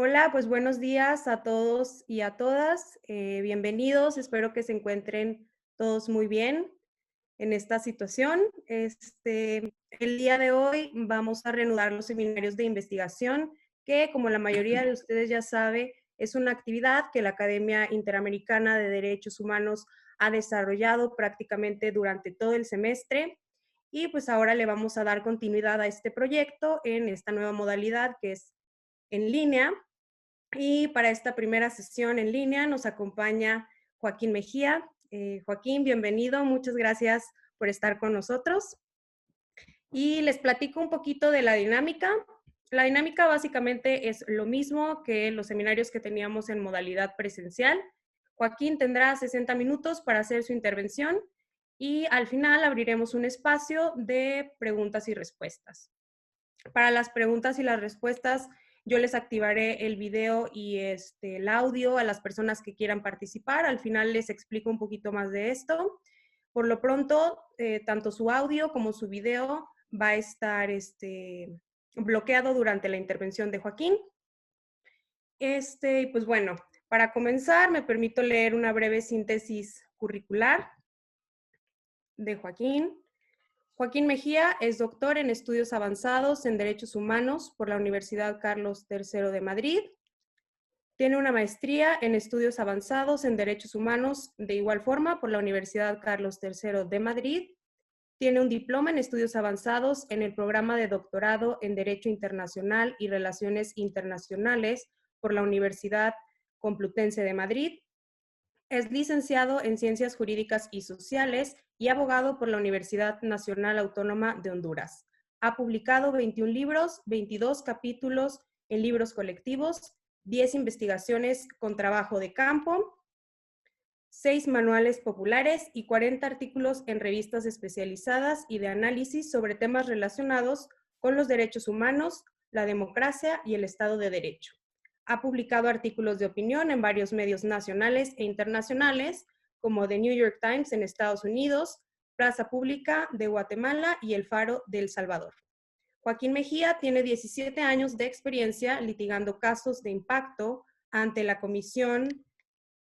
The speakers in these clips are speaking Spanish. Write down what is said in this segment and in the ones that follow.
Hola, pues buenos días a todos y a todas. Bienvenidos. Espero que se encuentren todos muy bien en esta situación. El día de hoy vamos a reanudar los seminarios de investigación, que como la mayoría de ustedes ya sabe, es una actividad que la Academia Interamericana de Derechos Humanos ha desarrollado prácticamente durante todo el semestre. Y pues ahora le vamos a dar continuidad a este proyecto en esta nueva modalidad que es en línea. Y para esta primera sesión en línea nos acompaña Joaquín Mejía. Joaquín, bienvenido, muchas gracias por estar con nosotros. Y les platico un poquito de la dinámica. La dinámica básicamente es lo mismo que los seminarios que teníamos en modalidad presencial. Joaquín tendrá 60 minutos para hacer su intervención y al final abriremos un espacio de preguntas y respuestas. Para las preguntas y las respuestas, yo les activaré el video y el audio a las personas que quieran participar. Al final les explico un poquito más de esto. Por lo pronto, tanto su audio como su video va a estar bloqueado durante la intervención de Joaquín. Pues bueno, para comenzar, me permito leer una breve síntesis curricular de Joaquín. Joaquín Mejía es doctor en estudios avanzados en Derechos Humanos por la Universidad Carlos III de Madrid. Tiene una maestría en estudios avanzados en Derechos Humanos de igual forma por la Universidad Carlos III de Madrid. Tiene un diploma en estudios avanzados en el programa de doctorado en Derecho Internacional y Relaciones Internacionales por la Universidad Complutense de Madrid. Es licenciado en Ciencias Jurídicas y Sociales y abogado por la Universidad Nacional Autónoma de Honduras. Ha publicado 21 libros, 22 capítulos en libros colectivos, 10 investigaciones con trabajo de campo, 6 manuales populares y 40 artículos en revistas especializadas y de análisis sobre temas relacionados con los derechos humanos, la democracia y el Estado de Derecho. Ha publicado artículos de opinión en varios medios nacionales e internacionales, como The New York Times en Estados Unidos, Plaza Pública de Guatemala y El Faro de El Salvador. Joaquín Mejía tiene 17 años de experiencia litigando casos de impacto ante la Comisión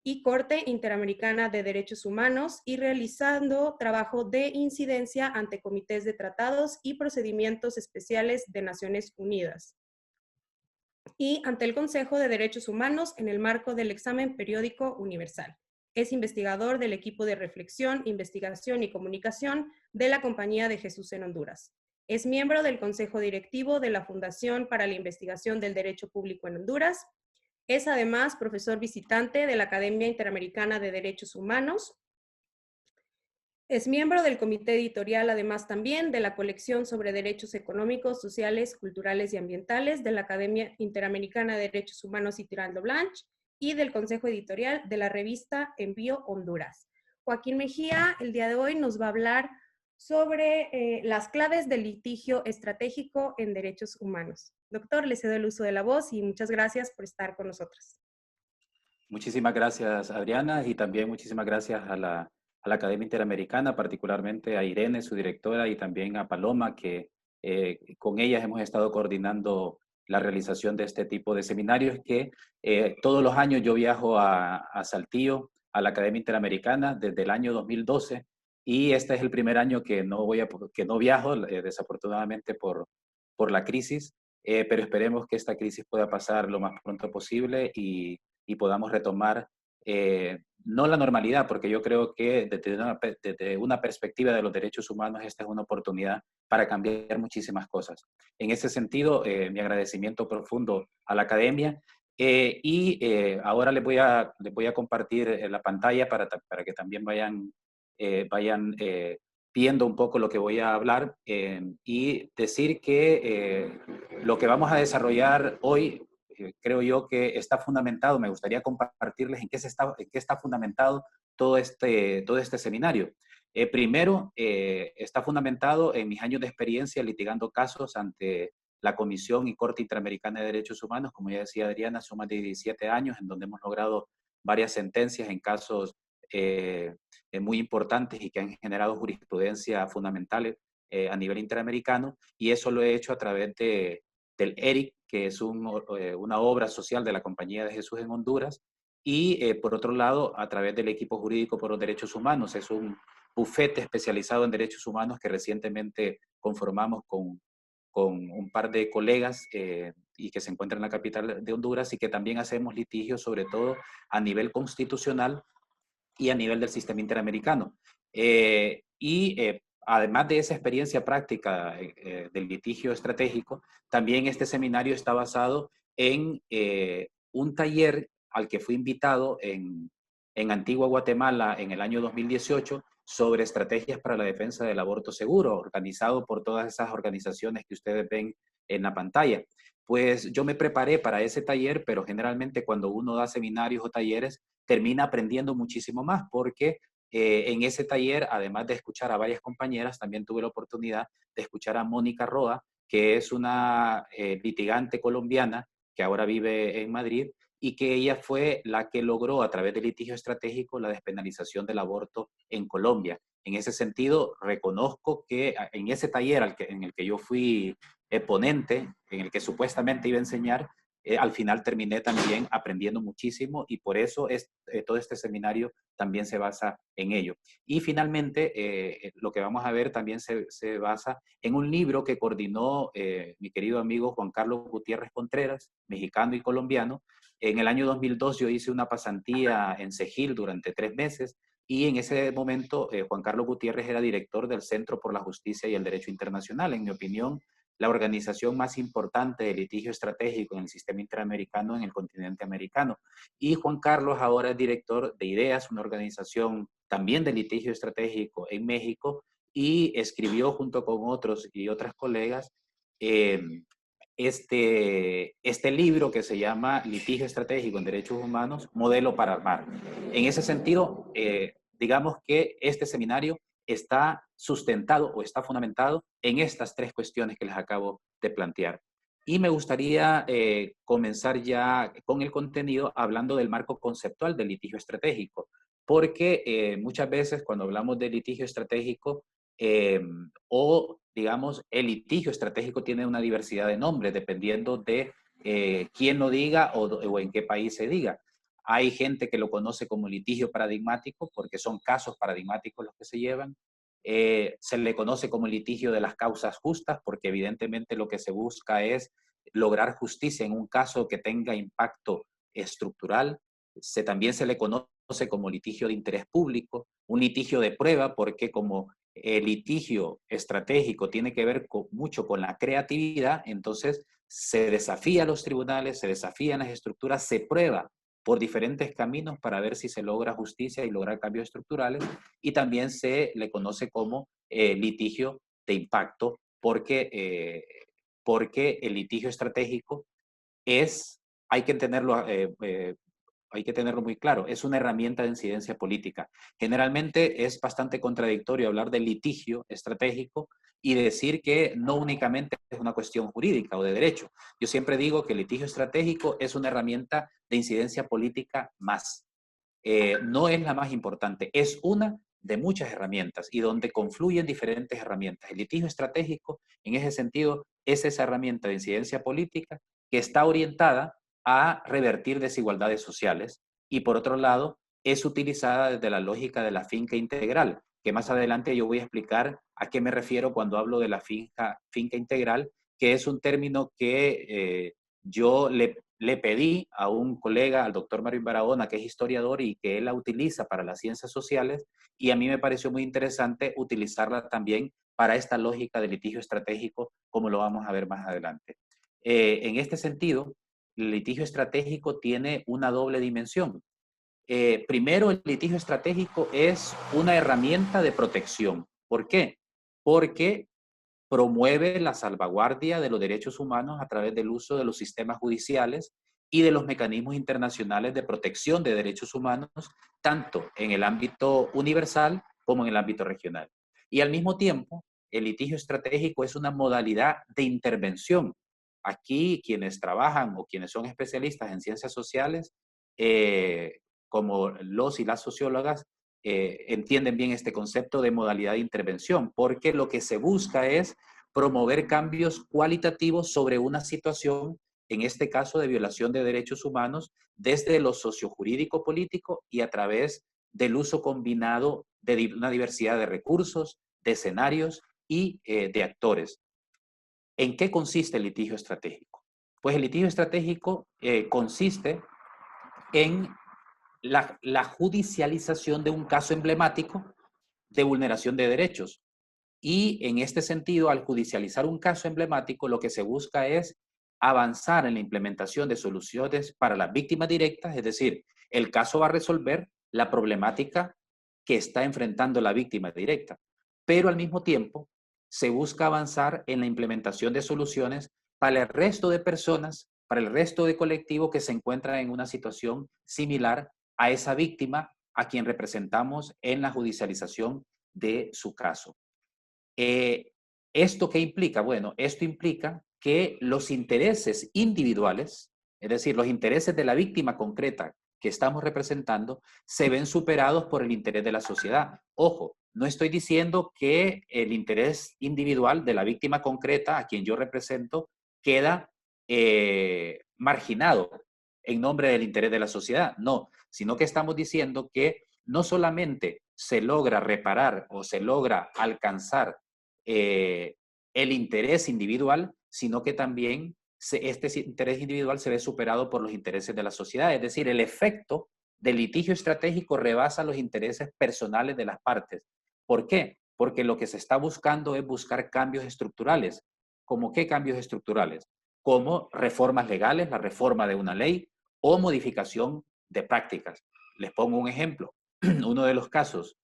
y Corte Interamericana de Derechos Humanos y realizando trabajo de incidencia ante comités de tratados y procedimientos especiales de Naciones Unidas y ante el Consejo de Derechos Humanos en el marco del examen periódico universal. Es investigador del equipo de reflexión, investigación y comunicación de la Compañía de Jesús en Honduras. Es miembro del Consejo Directivo de la Fundación para la Investigación del Derecho Público en Honduras. Es además profesor visitante de la Academia Interamericana de Derechos Humanos. Es miembro del comité editorial, además también de la colección sobre derechos económicos, sociales, culturales y ambientales de la Academia Interamericana de Derechos Humanos y Tirando Blanche y del consejo editorial de la revista Envío Honduras. Joaquín Mejía, el día de hoy nos va a hablar sobre las claves del litigio estratégico en derechos humanos. Doctor, le cedo el uso de la voz y muchas gracias por estar con nosotros. Muchísimas gracias, Adriana, y también muchísimas gracias a la Academia Interamericana, particularmente a Irene, su directora, y también a Paloma, que con ellas hemos estado coordinando la realización de este tipo de seminarios que todos los años yo viajo a Saltillo, a la Academia Interamericana, desde el año 2012, y este es el primer año que no viajo, desafortunadamente por la crisis, pero esperemos que esta crisis pueda pasar lo más pronto posible y podamos retomar no la normalidad, porque yo creo que desde una perspectiva de los derechos humanos esta es una oportunidad para cambiar muchísimas cosas. En ese sentido, mi agradecimiento profundo a la academia ahora les voy a compartir la pantalla para que también vayan viendo un poco lo que voy a hablar y decir que lo que vamos a desarrollar hoy creo yo que está fundamentado, me gustaría compartirles en qué está fundamentado todo este seminario. Primero, está fundamentado en mis años de experiencia litigando casos ante la Comisión y Corte Interamericana de Derechos Humanos, como ya decía Adriana, son más de 17 años en donde hemos logrado varias sentencias en casos muy importantes y que han generado jurisprudencia fundamental a nivel interamericano, y eso lo he hecho a través del ERIC, que es una obra social de la Compañía de Jesús en Honduras, y por otro lado, a través del equipo jurídico por los derechos humanos. Es un bufete especializado en derechos humanos que recientemente conformamos con un par de colegas y que se encuentran en la capital de Honduras, y que también hacemos litigios sobre todo a nivel constitucional y a nivel del sistema interamericano. Además de esa experiencia práctica del litigio estratégico, también este seminario está basado en un taller al que fui invitado en Antigua Guatemala en el año 2018 sobre estrategias para la defensa del aborto seguro, organizado por todas esas organizaciones que ustedes ven en la pantalla. Pues yo me preparé para ese taller, pero generalmente cuando uno da seminarios o talleres, termina aprendiendo muchísimo más, porque en ese taller, además de escuchar a varias compañeras, también tuve la oportunidad de escuchar a Mónica Roa, que es una litigante colombiana que ahora vive en Madrid, y que ella fue la que logró a través del litigio estratégico la despenalización del aborto en Colombia. En ese sentido, reconozco que en ese taller en el que yo fui ponente, en el que supuestamente iba a enseñar, al final terminé también aprendiendo muchísimo, y por eso todo este seminario también se basa en ello. Y finalmente, lo que vamos a ver también se basa en un libro que coordinó mi querido amigo Juan Carlos Gutiérrez Contreras, mexicano y colombiano. En el año 2002 yo hice una pasantía en Segil durante 3 meses, y en ese momento Juan Carlos Gutiérrez era director del Centro por la Justicia y el Derecho Internacional. En mi opinión, la organización más importante de litigio estratégico en el sistema interamericano en el continente americano. Y Juan Carlos ahora es director de IDEAS, una organización también de litigio estratégico en México, y escribió junto con otros y otras colegas eh, este libro que se llama Litigio Estratégico en Derechos Humanos, Modelo para Armar. En ese sentido, digamos que este seminario está sustentado o está fundamentado en estas 3 cuestiones que les acabo de plantear. Y me gustaría comenzar ya con el contenido hablando del marco conceptual del litigio estratégico, porque muchas veces cuando hablamos de litigio estratégico, o digamos, el litigio estratégico tiene una diversidad de nombres dependiendo de quién lo diga o en qué país se diga. Hay gente que lo conoce como litigio paradigmático porque son casos paradigmáticos los que se llevan. Se le conoce como litigio de las causas justas porque evidentemente lo que se busca es lograr justicia en un caso que tenga impacto estructural. También se le conoce como litigio de interés público, un litigio de prueba porque como el litigio estratégico tiene que ver mucho con la creatividad, entonces se desafía a los tribunales, se desafían las estructuras, se prueba por diferentes caminos para ver si se logra justicia y lograr cambios estructurales, y también se le conoce como litigio de impacto porque el litigio estratégico es, hay que tenerlo hay que tenerlo muy claro, es una herramienta de incidencia política. Generalmente es bastante contradictorio hablar de litigio estratégico y decir que no únicamente es una cuestión jurídica o de derecho. Yo siempre digo que el litigio estratégico es una herramienta de incidencia política más. No es la más importante, es una de muchas herramientas y donde confluyen diferentes herramientas. El litigio estratégico, en ese sentido, es esa herramienta de incidencia política que está orientada a revertir desigualdades sociales, y por otro lado es utilizada desde la lógica de la finca integral, que más adelante yo voy a explicar a qué me refiero cuando hablo de la finca integral, que es un término que yo le pedí a un colega, al doctor Mario Barahona, que es historiador y que él la utiliza para las ciencias sociales, y a mí me pareció muy interesante utilizarla también para esta lógica de litigio estratégico, como lo vamos a ver más adelante. En este sentido, el litigio estratégico tiene una doble dimensión. Primero, el litigio estratégico es una herramienta de protección. ¿Por qué? Porque promueve la salvaguardia de los derechos humanos a través del uso de los sistemas judiciales y de los mecanismos internacionales de protección de derechos humanos, tanto en el ámbito universal como en el ámbito regional. Y al mismo tiempo, el litigio estratégico es una modalidad de intervención. Aquí quienes trabajan o quienes son especialistas en ciencias sociales, como los y las sociólogas, entienden bien este concepto de modalidad de intervención, porque lo que se busca es promover cambios cualitativos sobre una situación, en este caso de violación de derechos humanos, desde lo sociojurídico político y a través del uso combinado de una diversidad de recursos, de escenarios y de actores. ¿En qué consiste el litigio estratégico? Pues el litigio estratégico consiste en la judicialización de un caso emblemático de vulneración de derechos. Y en este sentido, al judicializar un caso emblemático, lo que se busca es avanzar en la implementación de soluciones para las víctimas directas, es decir, el caso va a resolver la problemática que está enfrentando la víctima directa, pero al mismo tiempo se busca avanzar en la implementación de soluciones para el resto de personas, para el resto de colectivo que se encuentra en una situación similar a esa víctima a quien representamos en la judicialización de su caso. ¿Esto qué implica? Bueno, esto implica que los intereses individuales, es decir, los intereses de la víctima concreta que estamos representando, se ven superados por el interés de la sociedad. Ojo, no estoy diciendo que el interés individual de la víctima concreta, a quien yo represento, queda marginado en nombre del interés de la sociedad. No, sino que estamos diciendo que no solamente se logra reparar o se logra alcanzar el interés individual, sino que también este interés individual se ve superado por los intereses de la sociedad. Es decir, el efecto del litigio estratégico rebasa los intereses personales de las partes. ¿Por qué? Porque lo que se está buscando es buscar cambios estructurales. ¿Cómo qué cambios estructurales? Como reformas legales, la reforma de una ley o modificación de prácticas. Les pongo un ejemplo. Uno de los casos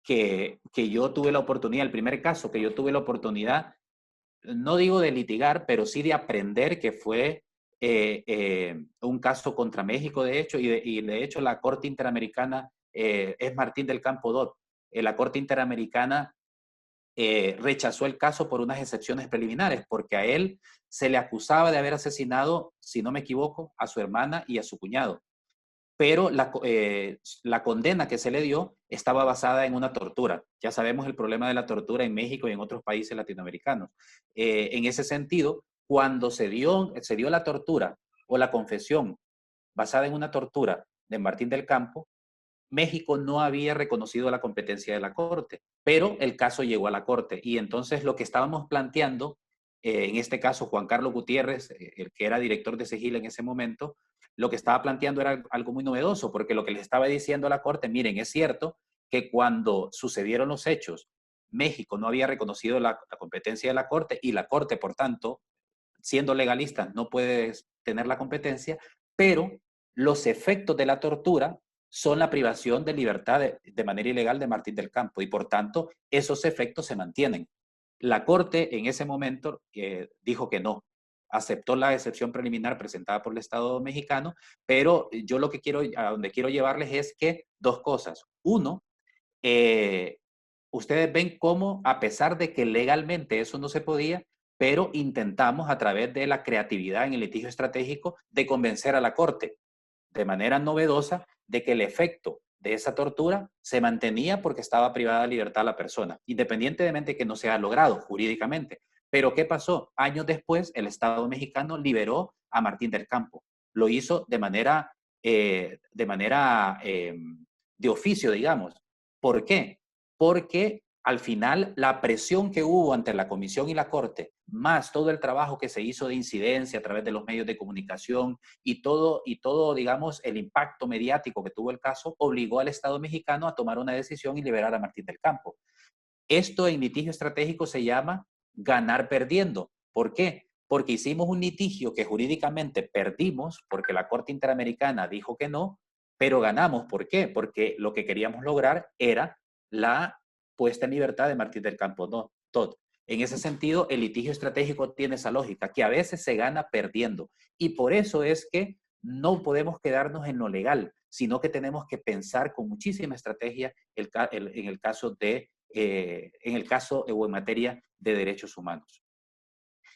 que yo tuve la oportunidad, el primer caso que yo tuve la oportunidad, no digo de litigar, pero sí de aprender, que fue un caso contra México, de hecho, y de hecho la Corte Interamericana es Martín del Campo Dot. La Corte Interamericana rechazó el caso por unas excepciones preliminares, porque a él se le acusaba de haber asesinado, si no me equivoco, a su hermana y a su cuñado, pero la condena que se le dio estaba basada en una tortura. Ya sabemos el problema de la tortura en México y en otros países latinoamericanos. En ese sentido, cuando se dio la tortura o la confesión basada en una tortura de Martín del Campo, México no había reconocido la competencia de la Corte, pero el caso llegó a la Corte y entonces lo que estábamos planteando, en este caso Juan Carlos Gutiérrez, el que era director de SEGIL en ese momento, lo que estaba planteando era algo muy novedoso, porque lo que le estaba diciendo a la Corte, miren, es cierto que cuando sucedieron los hechos, México no había reconocido la competencia de la Corte y la Corte, por tanto, siendo legalista, no puede tener la competencia, pero los efectos de la tortura son la privación de libertad de manera ilegal de Martín del Campo y por tanto esos efectos se mantienen. La Corte en ese momento dijo que no, aceptó la excepción preliminar presentada por el Estado mexicano, pero yo lo que quiero, a donde quiero llevarles es que dos cosas. Uno, ustedes ven cómo, a pesar de que legalmente eso no se podía, pero intentamos a través de la creatividad en el litigio estratégico de convencer a la Corte de manera novedosa de que el efecto de esa tortura se mantenía porque estaba privada de libertad la persona, independientemente de que no se ha logrado jurídicamente. Pero ¿qué pasó? Años después, el Estado mexicano liberó a Martín del Campo. Lo hizo de oficio, digamos. ¿Por qué? Porque al final la presión que hubo ante la Comisión y la Corte, más todo el trabajo que se hizo de incidencia a través de los medios de comunicación y todo, digamos, el impacto mediático que tuvo el caso, obligó al Estado mexicano a tomar una decisión y liberar a Martín del Campo. Esto en litigio estratégico se llama ganar perdiendo. ¿Por qué? Porque hicimos un litigio que jurídicamente perdimos porque la Corte Interamericana dijo que no, pero ganamos. ¿Por qué? Porque lo que queríamos lograr era la puesta en libertad de Martín del Campo Todd. En ese sentido, el litigio estratégico tiene esa lógica, que a veces se gana perdiendo. Y por eso es que no podemos quedarnos en lo legal, sino que tenemos que pensar con muchísima estrategia en el caso o en materia de derechos humanos.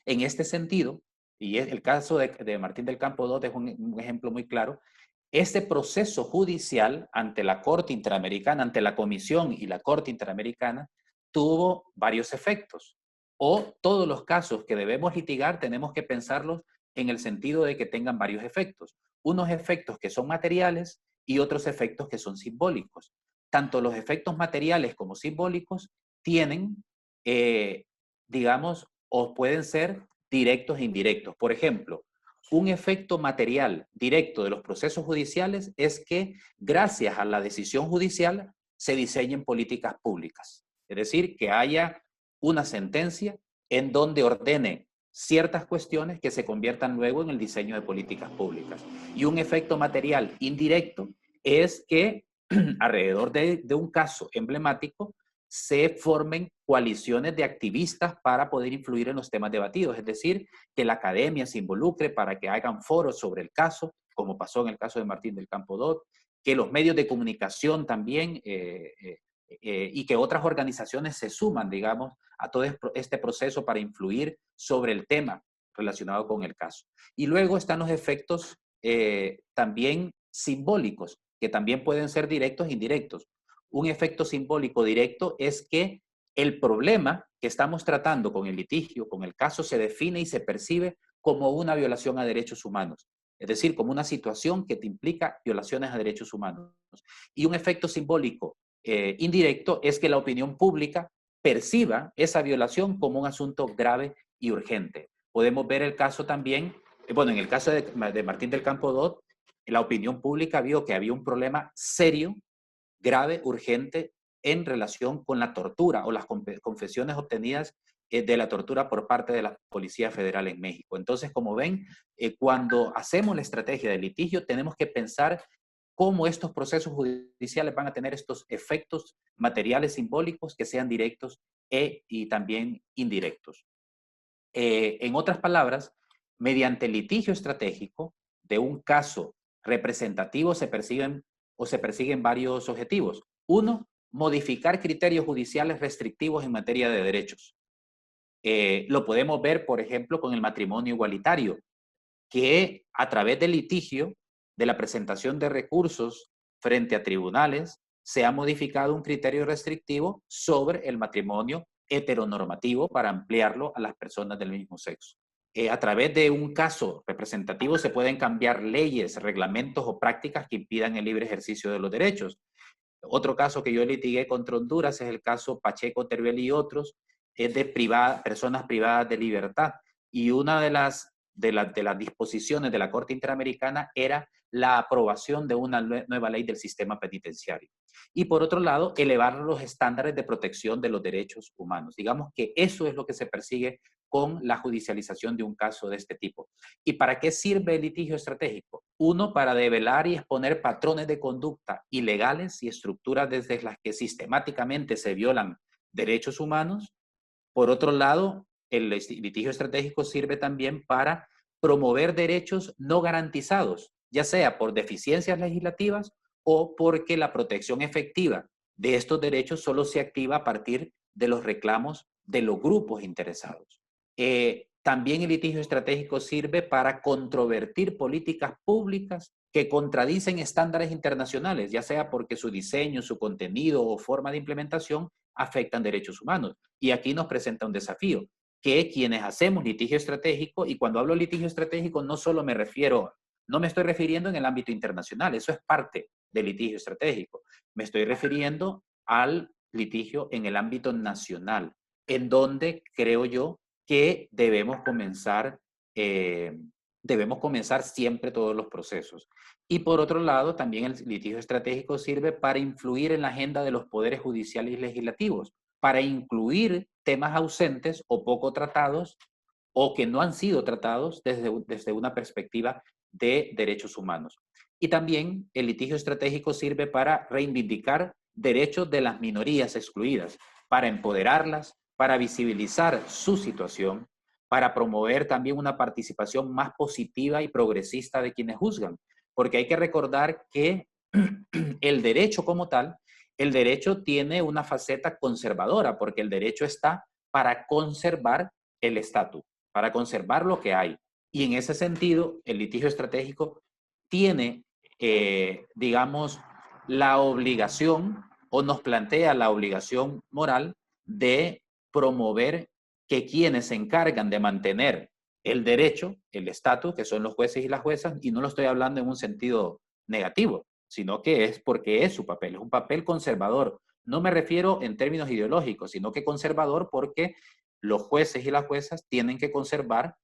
En este sentido, y el caso de Martín del Campo II es un ejemplo muy claro, este proceso judicial ante la Corte Interamericana, ante la Comisión y la Corte Interamericana, tuvo varios efectos. o todos los casos que debemos litigar tenemos que pensarlos en el sentido de que tengan varios efectos. Unos efectos que son materiales y otros efectos que son simbólicos. Tanto los efectos materiales como simbólicos tienen, digamos, o pueden ser directos e indirectos. Por ejemplo, un efecto material directo de los procesos judiciales es que gracias a la decisión judicial se diseñen políticas públicas. Es decir, que haya una sentencia en donde ordene ciertas cuestiones que se conviertan luego en el diseño de políticas públicas. Y un efecto material indirecto es que alrededor de un caso emblemático se formen coaliciones de activistas para poder influir en los temas debatidos, es decir, que la academia se involucre para que hagan foros sobre el caso, como pasó en el caso de Martín del Campo Dot, que los medios de comunicación también y que otras organizaciones se suman, digamos, a todo este proceso para influir sobre el tema relacionado con el caso. Y luego están los efectos también simbólicos, que también pueden ser directos e indirectos. Un efecto simbólico directo es que el problema que estamos tratando con el litigio, con el caso, se define y se percibe como una violación a derechos humanos. Es decir, como una situación que te implica violaciones a derechos humanos. Y un efecto simbólico indirecto es que la opinión pública perciba esa violación como un asunto grave y urgente. Podemos ver el caso también, bueno, en el caso de Martín del Campo Dot, la opinión pública vio que había un problema serio, grave, urgente en relación con la tortura o las confesiones obtenidas de la tortura por parte de la Policía Federal en México. Entonces, como ven, cuando hacemos la estrategia de litigio, tenemos que pensar cómo estos procesos judiciales van a tener estos efectos materiales simbólicos que sean directos y también indirectos. En otras palabras, mediante el litigio estratégico de un caso representativo se persiguen varios objetivos. Uno, modificar criterios judiciales restrictivos en materia de derechos. Lo podemos ver, por ejemplo, con el matrimonio igualitario, que a través del litigio, de la presentación de recursos frente a tribunales, se ha modificado un criterio restrictivo sobre el matrimonio heteronormativo para ampliarlo a las personas del mismo sexo. A través de un caso representativo se pueden cambiar leyes, reglamentos o prácticas que impidan el libre ejercicio de los derechos. Otro caso que yo litigué contra Honduras es el caso Pacheco, Teruel y otros, es de personas privadas de libertad. Y una de las disposiciones de la Corte Interamericana era la aprobación de una nueva ley del sistema penitenciario. Y por otro lado, elevar los estándares de protección de los derechos humanos. Digamos que eso es lo que se persigue con la judicialización de un caso de este tipo. ¿Y para qué sirve el litigio estratégico? Uno, para develar y exponer patrones de conducta ilegales y estructuras desde las que sistemáticamente se violan derechos humanos. Por otro lado, el litigio estratégico sirve también para promover derechos no garantizados, ya sea por deficiencias legislativas o porque la protección efectiva de estos derechos solo se activa a partir de los reclamos de los grupos interesados. También el litigio estratégico sirve para controvertir políticas públicas que contradicen estándares internacionales, ya sea porque su diseño, su contenido o forma de implementación afectan derechos humanos. Y aquí nos presenta un desafío, que quienes hacemos litigio estratégico, y cuando hablo litigio estratégico no solo me refiero, no me estoy refiriendo en el ámbito internacional, eso es parte del litigio estratégico, me estoy refiriendo al litigio en el ámbito nacional, en donde creo yo que debemos comenzar siempre todos los procesos. Y por otro lado, también el litigio estratégico sirve para influir en la agenda de los poderes judiciales y legislativos, para incluir temas ausentes o poco tratados o que no han sido tratados desde una perspectiva de derechos humanos. Y también el litigio estratégico sirve para reivindicar derechos de las minorías excluidas, para empoderarlas, para visibilizar su situación, para promover también una participación más positiva y progresista de quienes juzgan. Porque hay que recordar que el derecho como tal, el derecho tiene una faceta conservadora, porque el derecho está para conservar el estatus, para conservar lo que hay. Y en ese sentido, el litigio estratégico tiene, digamos, la obligación o nos plantea la obligación moral de promover que quienes se encargan de mantener el derecho, el estatus, que son los jueces y las juezas, y no lo estoy hablando en un sentido negativo, sino que es porque es su papel, es un papel conservador. No me refiero en términos ideológicos, sino que conservador porque los jueces y las juezas tienen que conservar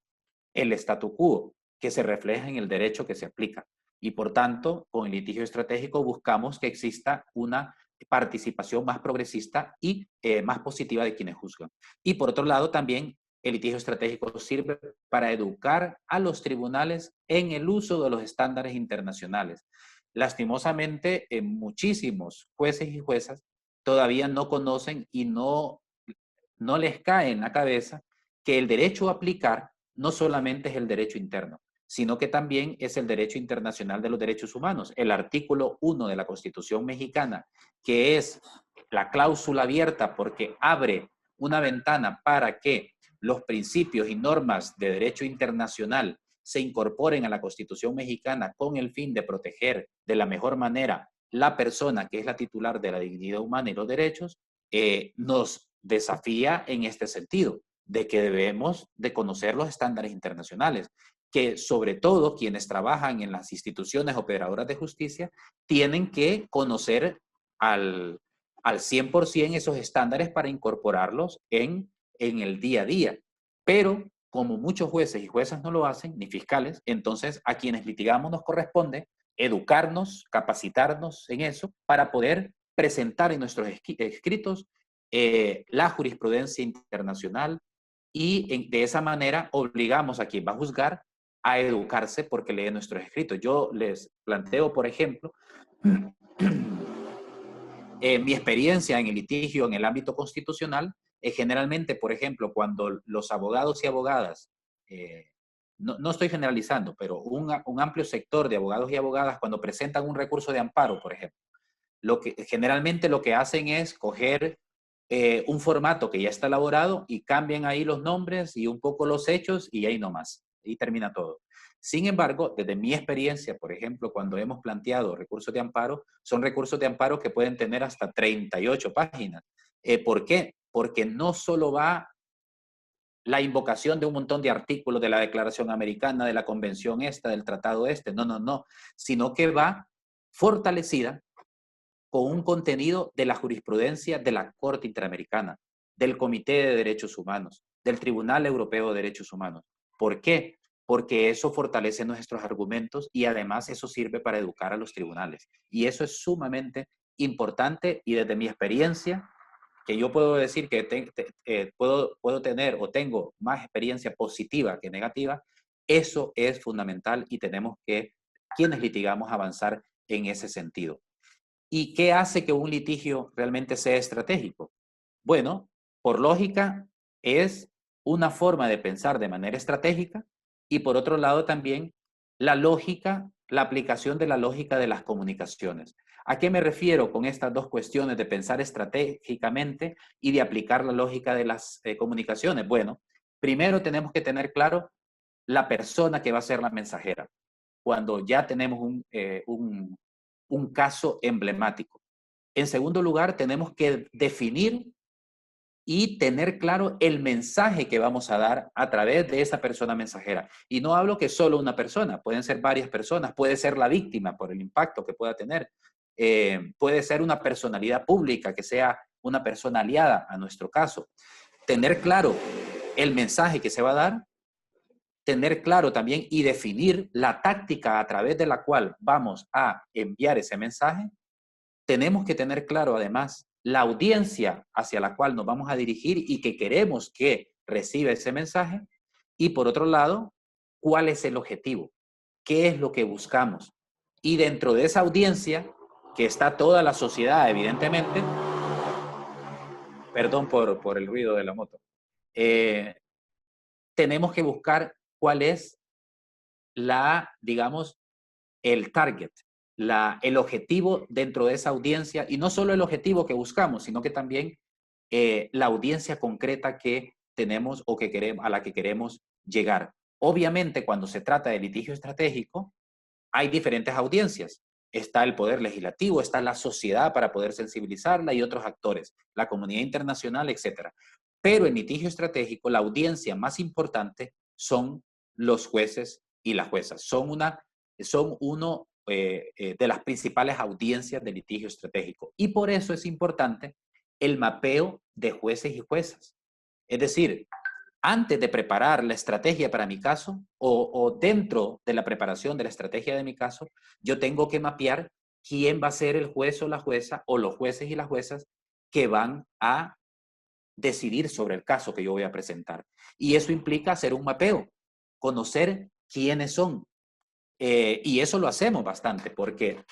el statu quo, que se refleja en el derecho que se aplica. Y por tanto, con el litigio estratégico buscamos que exista una participación más progresista y más positiva de quienes juzgan. Y por otro lado, también el litigio estratégico sirve para educar a los tribunales en el uso de los estándares internacionales. Lastimosamente, muchísimos jueces y juezas todavía no conocen y no les cae en la cabeza que el derecho a aplicar no solamente es el derecho interno, sino que también es el derecho internacional de los derechos humanos. El artículo 1 de la Constitución mexicana, que es la cláusula abierta porque abre una ventana para que los principios y normas de derecho internacional se incorporen a la Constitución mexicana con el fin de proteger de la mejor manera la persona que es la titular de la dignidad humana y los derechos, nos desafía en este sentido, de que debemos de conocer los estándares internacionales, que sobre todo quienes trabajan en las instituciones operadoras de justicia tienen que conocer al 100% esos estándares para incorporarlos en el día a día. Pero como muchos jueces y juezas no lo hacen, ni fiscales, entonces a quienes litigamos nos corresponde educarnos, capacitarnos en eso para poder presentar en nuestros escritos la jurisprudencia internacional y de esa manera obligamos a quien va a juzgar a educarse porque lee nuestros escritos. Yo les planteo, por ejemplo, mi experiencia en el litigio en el ámbito constitucional es generalmente, por ejemplo, cuando los abogados y abogadas, no estoy generalizando, pero un amplio sector de abogados y abogadas cuando presentan un recurso de amparo, por ejemplo, generalmente lo que hacen es coger un formato que ya está elaborado y cambian ahí los nombres y un poco los hechos y ahí nomás. Y termina todo. Sin embargo, desde mi experiencia, por ejemplo, cuando hemos planteado recursos de amparo, son recursos de amparo que pueden tener hasta 38 páginas. ¿Por qué? Porque no solo va la invocación de un montón de artículos de la Declaración Americana, de la Convención esta, del Tratado este, no, sino que va fortalecida con un contenido de la jurisprudencia de la Corte Interamericana, del Comité de Derechos Humanos, del Tribunal Europeo de Derechos Humanos. ¿Por qué? Porque eso fortalece nuestros argumentos y además eso sirve para educar a los tribunales. Y eso es sumamente importante y desde mi experiencia, que yo puedo decir que puedo tener o tengo más experiencia positiva que negativa, eso es fundamental y tenemos que, quienes litigamos, avanzar en ese sentido. ¿Y qué hace que un litigio realmente sea estratégico? Bueno, por lógica, es una forma de pensar de manera estratégica y por otro lado también la lógica, la aplicación de la lógica de las comunicaciones. ¿A qué me refiero con estas dos cuestiones de pensar estratégicamente y de aplicar la lógica de las comunicaciones? Bueno, primero tenemos que tener claro la persona que va a ser la mensajera. Cuando ya tenemos un caso emblemático. En segundo lugar, tenemos que definir y tener claro el mensaje que vamos a dar a través de esa persona mensajera. Y no hablo que solo una persona, pueden ser varias personas, puede ser la víctima por el impacto que pueda tener, puede ser una personalidad pública que sea una persona aliada a nuestro caso. Tener claro el mensaje que se va a dar, tener claro también y definir la táctica a través de la cual vamos a enviar ese mensaje. Tenemos que tener claro además la audiencia hacia la cual nos vamos a dirigir y que queremos que reciba ese mensaje. Y por otro lado, ¿cuál es el objetivo? ¿Qué es lo que buscamos? Y dentro de esa audiencia, que está toda la sociedad, evidentemente, perdón por el ruido de la moto, tenemos que buscar cuál es digamos, el target, el objetivo dentro de esa audiencia, y no solo el objetivo que buscamos, sino que también la audiencia concreta que tenemos o que queremos, a la que queremos llegar. Obviamente, cuando se trata de litigio estratégico, hay diferentes audiencias. Está el poder legislativo, está la sociedad para poder sensibilizarla y otros actores, la comunidad internacional, etc. Pero en litigio estratégico, la audiencia más importante son los jueces y las juezas. Son uno de las principales audiencias de litigio estratégico. Y por eso es importante el mapeo de jueces y juezas. Es decir, antes de preparar la estrategia para mi caso o dentro de la preparación de la estrategia de mi caso, yo tengo que mapear quién va a ser el juez o la jueza o los jueces y las juezas que van a decidir sobre el caso que yo voy a presentar. Y eso implica hacer un mapeo, conocer quiénes son. Y eso lo hacemos bastante, porque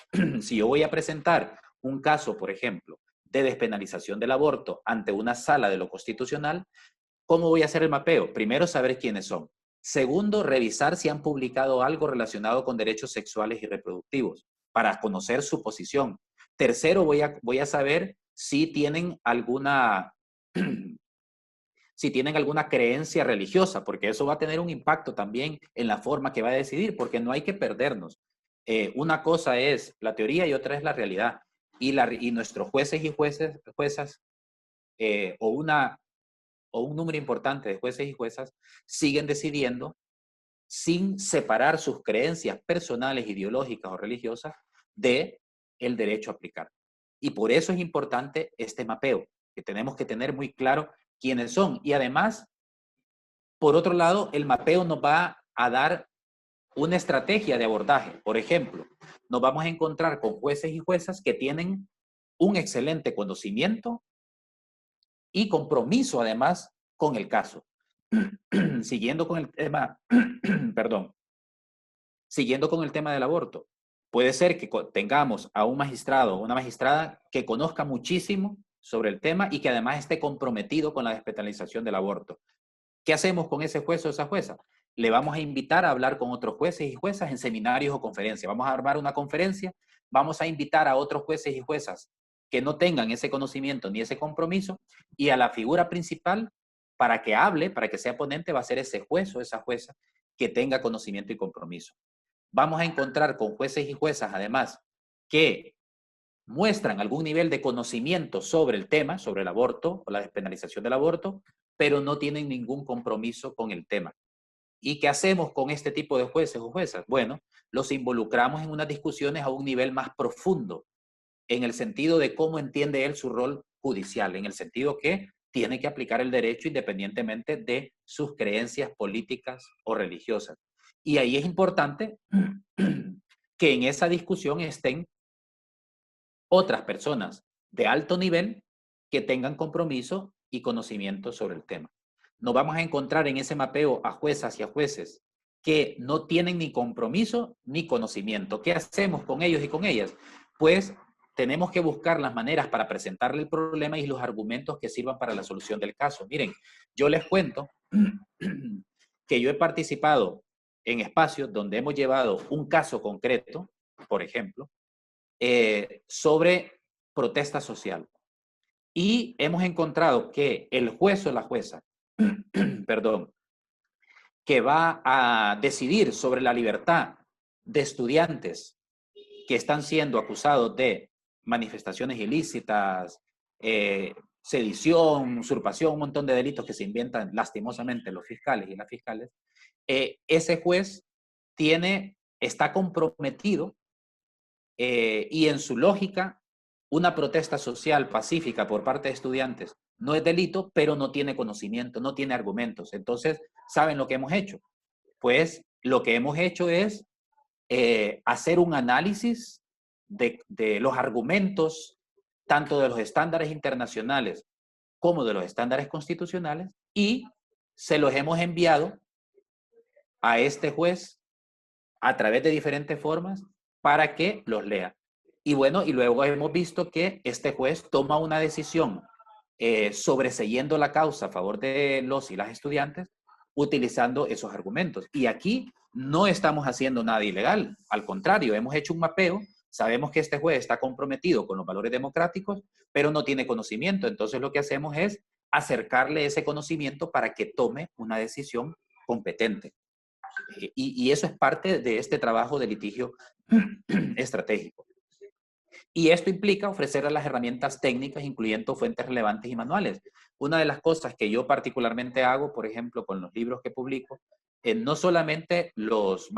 si yo voy a presentar un caso, por ejemplo, de despenalización del aborto ante una sala de lo constitucional, ¿cómo voy a hacer el mapeo? Primero, saber quiénes son. Segundo, revisar si han publicado algo relacionado con derechos sexuales y reproductivos, para conocer su posición. Tercero, voy a saber si tienen alguna si tienen alguna creencia religiosa, porque eso va a tener un impacto también en la forma que va a decidir, porque no hay que perdernos. Una cosa es la teoría y otra es la realidad. Y nuestros jueces y juezas, o un número importante de jueces y juezas, siguen decidiendo sin separar sus creencias personales, ideológicas o religiosas de el derecho a aplicar. Y por eso es importante este mapeo, que tenemos que tener muy claro quiénes son. Y además, por otro lado, el mapeo nos va a dar una estrategia de abordaje. Por ejemplo, nos vamos a encontrar con jueces y juezas que tienen un excelente conocimiento y compromiso, además, con el caso. Siguiendo con el tema, perdón, siguiendo con el tema del aborto, puede ser que tengamos a un magistrado o una magistrada que conozca muchísimo sobre el tema y que además esté comprometido con la despenalización del aborto. ¿Qué hacemos con ese juez o esa jueza? Le vamos a invitar a hablar con otros jueces y juezas en seminarios o conferencias. Vamos a armar una conferencia, vamos a invitar a otros jueces y juezas que no tengan ese conocimiento ni ese compromiso, y a la figura principal para que hable, para que sea ponente, va a ser ese juez o esa jueza que tenga conocimiento y compromiso. Vamos a encontrar con jueces y juezas, además, que muestran algún nivel de conocimiento sobre el tema, sobre el aborto o la despenalización del aborto, pero no tienen ningún compromiso con el tema. ¿Y qué hacemos con este tipo de jueces o juezas? Bueno, los involucramos en unas discusiones a un nivel más profundo, en el sentido de cómo entiende él su rol judicial, en el sentido que tiene que aplicar el derecho independientemente de sus creencias políticas o religiosas. Y ahí es importante que en esa discusión estén otras personas de alto nivel que tengan compromiso y conocimiento sobre el tema. Nos vamos a encontrar en ese mapeo a juezas y a jueces que no tienen ni compromiso ni conocimiento. ¿Qué hacemos con ellos y con ellas? Pues tenemos que buscar las maneras para presentarle el problema y los argumentos que sirvan para la solución del caso. Miren, yo les cuento que yo he participado en espacios donde hemos llevado un caso concreto, por ejemplo, sobre protesta social. Y hemos encontrado que el juez o la jueza, perdón, que va a decidir sobre la libertad de estudiantes que están siendo acusados de manifestaciones ilícitas, sedición, usurpación, un montón de delitos que se inventan lastimosamente los fiscales y las fiscales, ese juez está comprometido y en su lógica, una protesta social pacífica por parte de estudiantes no es delito, pero no tiene conocimiento, no tiene argumentos. Entonces, ¿saben lo que hemos hecho? Pues lo que hemos hecho es hacer un análisis de los argumentos, tanto de los estándares internacionales como de los estándares constitucionales, y se los hemos enviado a este juez a través de diferentes formas para que los lea. Y bueno, y luego hemos visto que este juez toma una decisión sobreseyendo la causa a favor de los y las estudiantes utilizando esos argumentos. Y aquí no estamos haciendo nada ilegal, al contrario, hemos hecho un mapeo, sabemos que este juez está comprometido con los valores democráticos, pero no tiene conocimiento, entonces lo que hacemos es acercarle ese conocimiento para que tome una decisión competente. Y eso es parte de este trabajo de litigio estratégico. Y esto implica ofrecer las herramientas técnicas, incluyendo fuentes relevantes y manuales. una de las cosas que yo particularmente hago, por ejemplo, con los libros que publico, no solamente los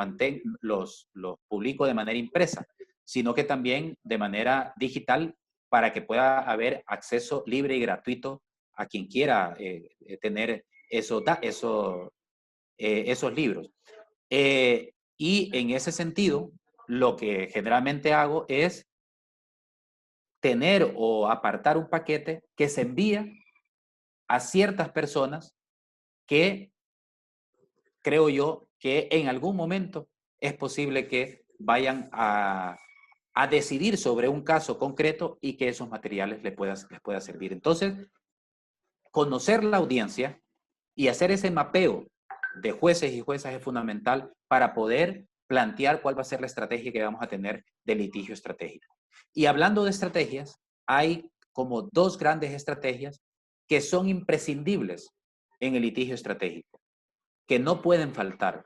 publico de manera impresa, sino que también de manera digital para que pueda haber acceso libre y gratuito a quien quiera tener esos libros. Y en ese sentido, lo que generalmente hago es tener o apartar un paquete que se envía a ciertas personas que creo yo que en algún momento es posible que vayan a decidir sobre un caso concreto y que esos materiales les pueda servir. Entonces, conocer la audiencia y hacer ese mapeo de jueces y juezas es fundamental para poder plantear cuál va a ser la estrategia que vamos a tener de litigio estratégico. Y hablando de estrategias, hay como dos grandes estrategias que son imprescindibles en el litigio estratégico, que no pueden faltar.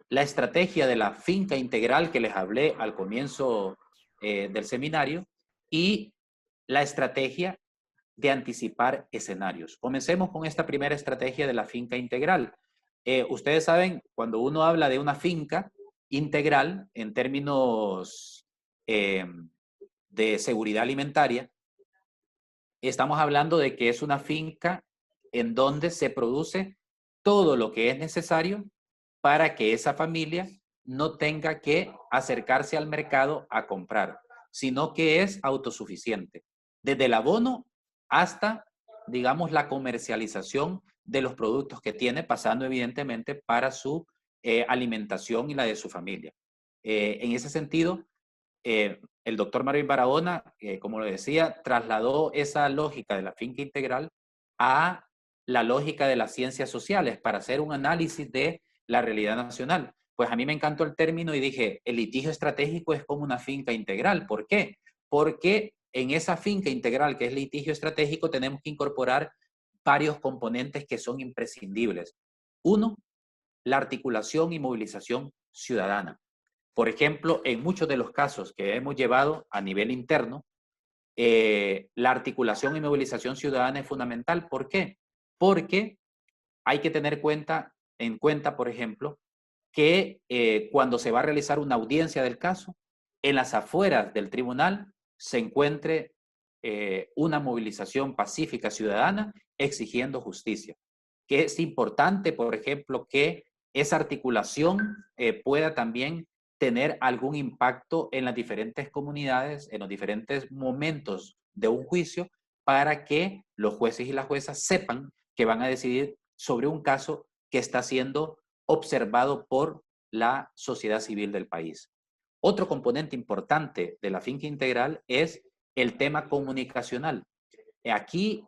La estrategia de la finca integral que les hablé al comienzo del seminario y la estrategia de anticipar escenarios. Comencemos con esta primera estrategia de la finca integral. Ustedes saben, cuando uno habla de una finca integral en términos de seguridad alimentaria, estamos hablando de que es una finca en donde se produce todo lo que es necesario para que esa familia no tenga que acercarse al mercado a comprar, sino que es autosuficiente. Desde el abono hasta, digamos, la comercialización de los productos que tiene, pasando evidentemente para su alimentación y la de su familia. En ese sentido, el doctor Marvin Barahona, como lo decía, trasladó esa lógica de la finca integral a la lógica de las ciencias sociales para hacer un análisis de la realidad nacional. Pues a mí me encantó el término y dije, el litigio estratégico es como una finca integral. ¿Por qué? Porque en esa finca integral que es litigio estratégico tenemos que incorporar varios componentes que son imprescindibles. Uno, la articulación y movilización ciudadana. Por ejemplo, en muchos de los casos que hemos llevado a nivel interno, la articulación y movilización ciudadana es fundamental. ¿Por qué? Porque hay que tener en cuenta, por ejemplo, que cuando se va a realizar una audiencia del caso, en las afueras del tribunal se encuentre una movilización pacífica ciudadana exigiendo justicia. Que es importante, por ejemplo, que esa articulación pueda también tener algún impacto en las diferentes comunidades, en los diferentes momentos de un juicio, para que los jueces y las juezas sepan que van a decidir sobre un caso que está siendo observado por la sociedad civil del país. Otro componente importante de la finca integral es el tema comunicacional. Aquí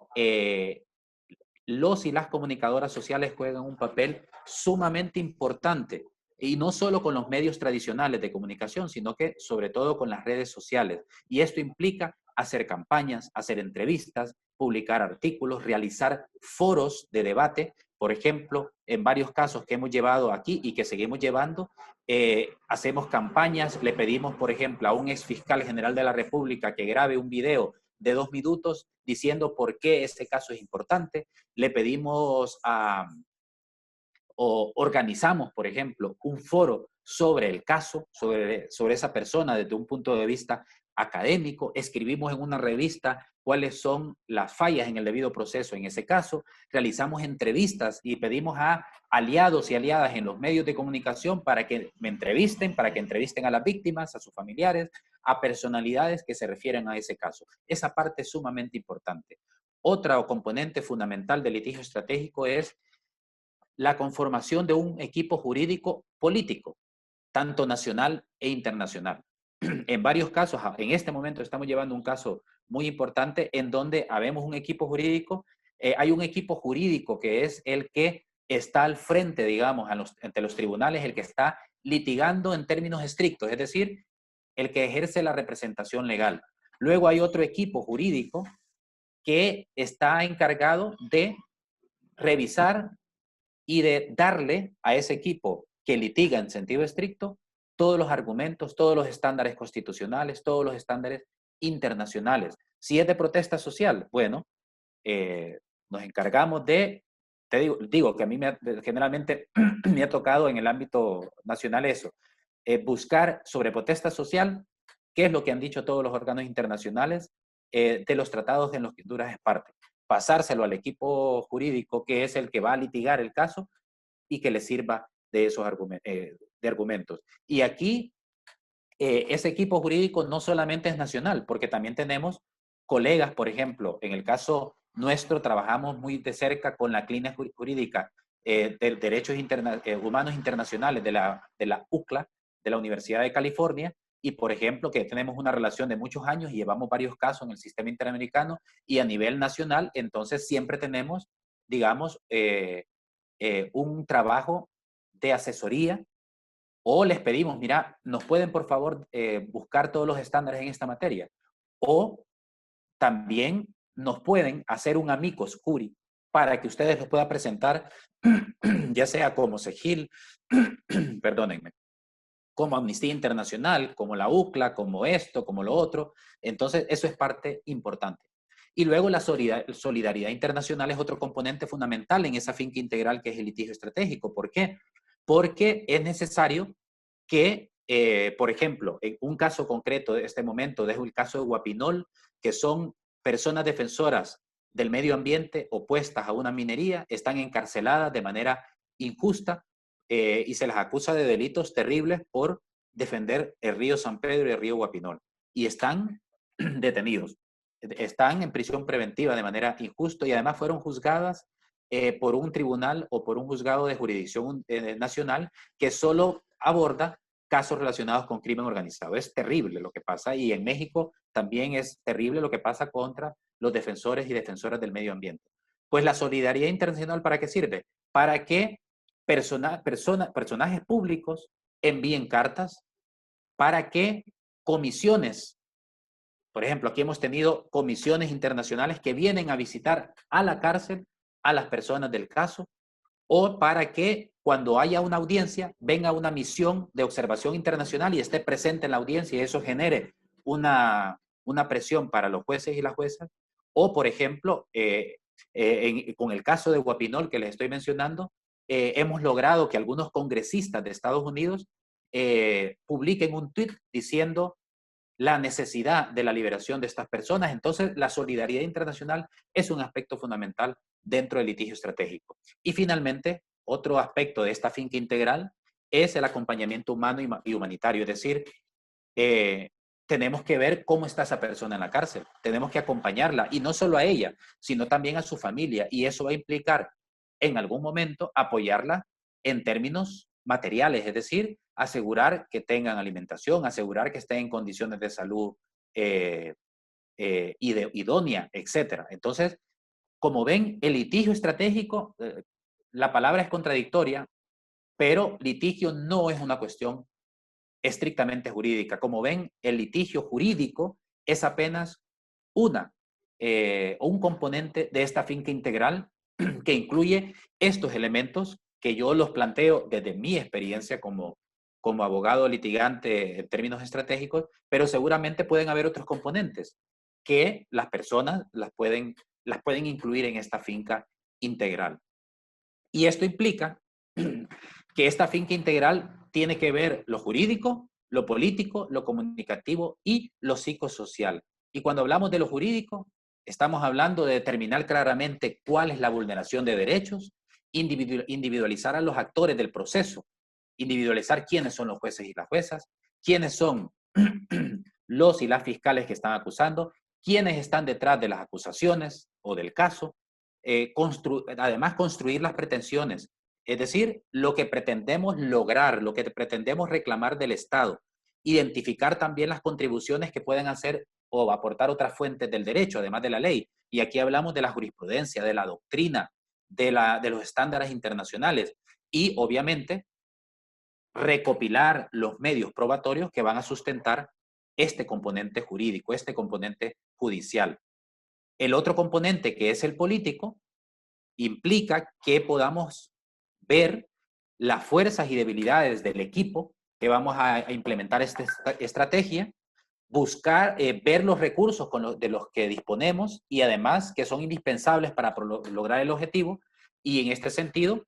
los y las comunicadoras sociales juegan un papel sumamente importante y no solo con los medios tradicionales de comunicación, sino que sobre todo con las redes sociales. Y esto implica hacer campañas, hacer entrevistas, publicar artículos, realizar foros de debate. Por ejemplo, en varios casos que hemos llevado aquí y que seguimos llevando, hacemos campañas, le pedimos, por ejemplo, a un exfiscal general de la República que grabe un video de 2 minutos diciendo por qué ese caso es importante. Le pedimos o organizamos, por ejemplo, un foro sobre el caso, sobre esa persona desde un punto de vista académico, escribimos en una revista cuáles son las fallas en el debido proceso en ese caso, realizamos entrevistas y pedimos a aliados y aliadas en los medios de comunicación para que me entrevisten, para que entrevisten a las víctimas, a sus familiares, a personalidades que se refieren a ese caso. Esa parte es sumamente importante. Otra componente fundamental del litigio estratégico es la conformación de un equipo jurídico político, tanto nacional e internacional. En varios casos, en este momento estamos llevando un caso muy importante en donde habemos un equipo jurídico, hay un equipo jurídico que es el que está al frente, digamos, ante los tribunales, el que está litigando en términos estrictos, es decir, el que ejerce la representación legal. Luego hay otro equipo jurídico que está encargado de revisar y de darle a ese equipo que litiga en sentido estricto todos los argumentos, todos los estándares constitucionales, todos los estándares internacionales. Si es de protesta social, bueno, nos encargamos de, digo que a mí generalmente me ha tocado en el ámbito nacional eso, buscar sobre protesta social, qué es lo que han dicho todos los órganos internacionales de los tratados en los que Honduras es parte, pasárselo al equipo jurídico que es el que va a litigar el caso y que le sirva de esos argumentos. Y aquí ese equipo jurídico no solamente es nacional, porque también tenemos colegas, por ejemplo, en el caso nuestro trabajamos muy de cerca con la clínica jurídica de derechos humanos internacionales de la UCLA, de la Universidad de California, y por ejemplo que tenemos una relación de muchos años y llevamos varios casos en el sistema interamericano y a nivel nacional, entonces siempre tenemos, digamos, un trabajo de asesoría o les pedimos, mira, ¿nos pueden por favor buscar todos los estándares en esta materia? O también nos pueden hacer un amicus curiae para que ustedes los puedan presentar, ya sea como SEGIL, perdónenme, como Amnistía Internacional, como la UCLA, como esto, como lo otro. Entonces, eso es parte importante. Y luego la solidaridad internacional es otro componente fundamental en esa finca integral que es el litigio estratégico. ¿Por qué? Porque es necesario que, por ejemplo, en un caso concreto de este momento, dejo el caso de Guapinol, que son personas defensoras del medio ambiente opuestas a una minería, están encarceladas de manera injusta y se las acusa de delitos terribles por defender el río San Pedro y el río Guapinol. Y están detenidos, están en prisión preventiva de manera injusta y además fueron juzgadas por un tribunal o por un juzgado de jurisdicción nacional que solo aborda casos relacionados con crimen organizado. Es terrible lo que pasa y en México también es terrible lo que pasa contra los defensores y defensoras del medio ambiente. Pues la solidaridad internacional, ¿para qué sirve? Para que personajes públicos envíen cartas, para que comisiones, por ejemplo, aquí hemos tenido comisiones internacionales que vienen a visitar a la cárcel a las personas del caso, o para que cuando haya una audiencia venga una misión de observación internacional y esté presente en la audiencia y eso genere una presión para los jueces y las juezas. O, por ejemplo, con el caso de Guapinol que les estoy mencionando, hemos logrado que algunos congresistas de Estados Unidos publiquen un tweet diciendo la necesidad de la liberación de estas personas. Entonces, la solidaridad internacional es un aspecto fundamental dentro del litigio estratégico. Y finalmente, otro aspecto de esta finca integral es el acompañamiento humano y humanitario, es decir, tenemos que ver cómo está esa persona en la cárcel, tenemos que acompañarla, y no solo a ella, sino también a su familia, y eso va a implicar en algún momento apoyarla en términos materiales, es decir, asegurar que tengan alimentación, asegurar que estén en condiciones de salud idónea, etc. Entonces, como ven, el litigio estratégico, la palabra es contradictoria, pero litigio no es una cuestión estrictamente jurídica. Como ven, el litigio jurídico es apenas un componente de esta finca integral que incluye estos elementos que yo los planteo desde mi experiencia como abogado litigante en términos estratégicos, pero seguramente pueden haber otros componentes que las personas las pueden incluir en esta finca integral. Y esto implica que esta finca integral tiene que ver lo jurídico, lo político, lo comunicativo y lo psicosocial. Y cuando hablamos de lo jurídico, estamos hablando de determinar claramente cuál es la vulneración de derechos, individualizar a los actores del proceso, individualizar quiénes son los jueces y las juezas, quiénes son los y las fiscales que están acusando, quiénes están detrás de las acusaciones o del caso, además construir las pretensiones, es decir, lo que pretendemos lograr, lo que pretendemos reclamar del Estado, identificar también las contribuciones que pueden hacer o aportar otras fuentes del derecho, además de la ley. Y aquí hablamos de la jurisprudencia, de la doctrina, de los estándares internacionales y obviamente recopilar los medios probatorios que van a sustentar este componente jurídico, este componente judicial. El otro componente, que es el político, implica que podamos ver las fuerzas y debilidades del equipo que vamos a implementar esta estrategia buscar, ver los recursos de los que disponemos y además que son indispensables para lograr el objetivo. Y en este sentido,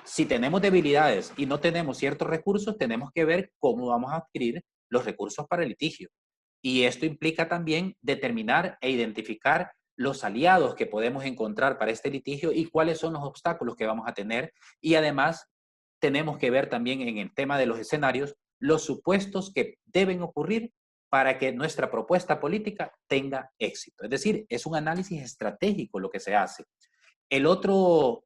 si tenemos debilidades y no tenemos ciertos recursos, tenemos que ver cómo vamos a adquirir los recursos para el litigio. Y esto implica también determinar e identificar los aliados que podemos encontrar para este litigio y cuáles son los obstáculos que vamos a tener. Y además, tenemos que ver también en el tema de los escenarios los supuestos que deben ocurrir para que nuestra propuesta política tenga éxito. Es decir, es un análisis estratégico lo que se hace. El otro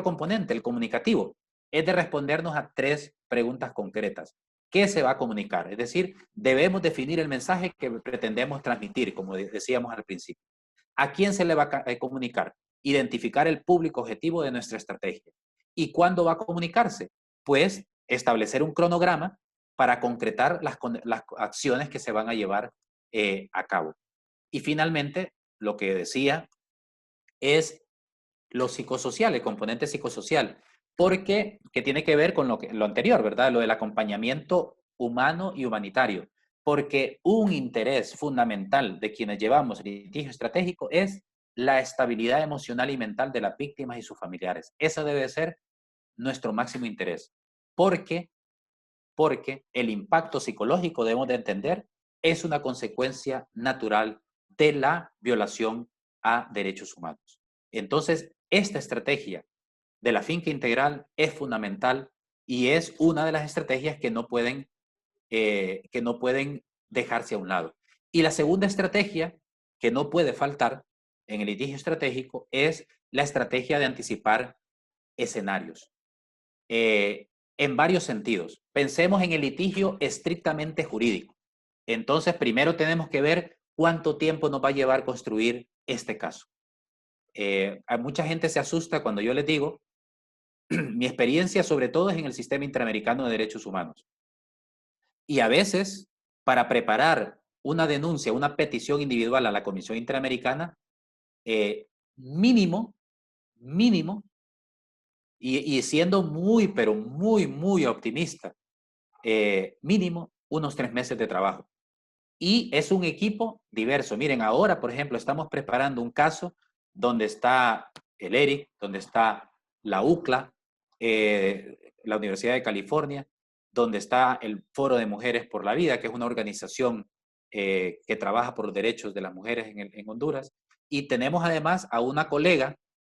componente, el comunicativo, es de respondernos a 3 preguntas concretas. ¿Qué se va a comunicar? Es decir, debemos definir el mensaje que pretendemos transmitir, como decíamos al principio. ¿A quién se le va a comunicar? Identificar el público objetivo de nuestra estrategia. ¿Y cuándo va a comunicarse? Pues establecer un cronograma para concretar las acciones que se van a llevar a cabo. Y finalmente, lo que decía es lo psicosocial, el componente psicosocial, porque que tiene que ver con lo anterior, ¿verdad? Lo del acompañamiento humano y humanitario, porque un interés fundamental de quienes llevamos el litigio estratégico es la estabilidad emocional y mental de las víctimas y sus familiares. Eso debe ser nuestro máximo interés, porque el impacto psicológico, debemos de entender, es una consecuencia natural de la violación a derechos humanos. Entonces, esta estrategia de la finca integral es fundamental y es una de las estrategias que no pueden dejarse a un lado. Y la segunda estrategia que no puede faltar en el litigio estratégico es la estrategia de anticipar escenarios. En varios sentidos. Pensemos en el litigio estrictamente jurídico. Entonces, primero tenemos que ver cuánto tiempo nos va a llevar construir este caso. Mucha gente se asusta cuando yo les digo, mi experiencia sobre todo es en el sistema interamericano de derechos humanos. Y a veces, para preparar una denuncia, una petición individual a la Comisión Interamericana, mínimo, y siendo muy, pero muy, muy optimista, mínimo unos 3 meses de trabajo. Y es un equipo diverso. Miren, ahora, por ejemplo, estamos preparando un caso donde está el ERIC, donde está la UCLA, la Universidad de California, donde está el Foro de Mujeres por la Vida, que es una organización que trabaja por los derechos de las mujeres en Honduras. Y tenemos además a una colega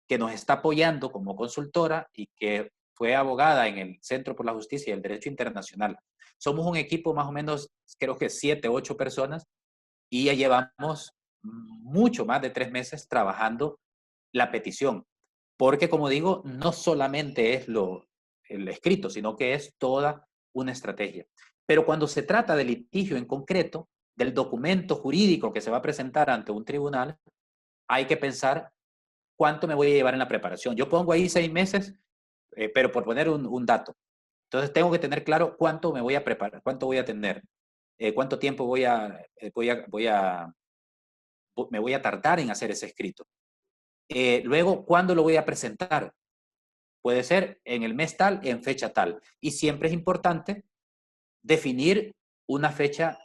que nos está apoyando como consultora y que fue abogada en el Centro por la Justicia y el Derecho Internacional. Somos un equipo más o menos, creo que 7, 8 personas, y ya llevamos mucho más de 3 meses trabajando la petición. Porque, como digo, no solamente es el escrito, sino que es toda una estrategia. Pero cuando se trata del litigio en concreto, del documento jurídico que se va a presentar ante un tribunal, hay que pensar cuánto me voy a llevar en la preparación. Yo pongo ahí 6 meses, pero por poner un dato. Entonces tengo que tener claro cuánto me voy a preparar, cuánto voy a tener, cuánto tiempo me voy a tardar en hacer ese escrito. Luego, ¿cuándo lo voy a presentar? Puede ser en el mes tal, en fecha tal. Y siempre es importante definir una fecha.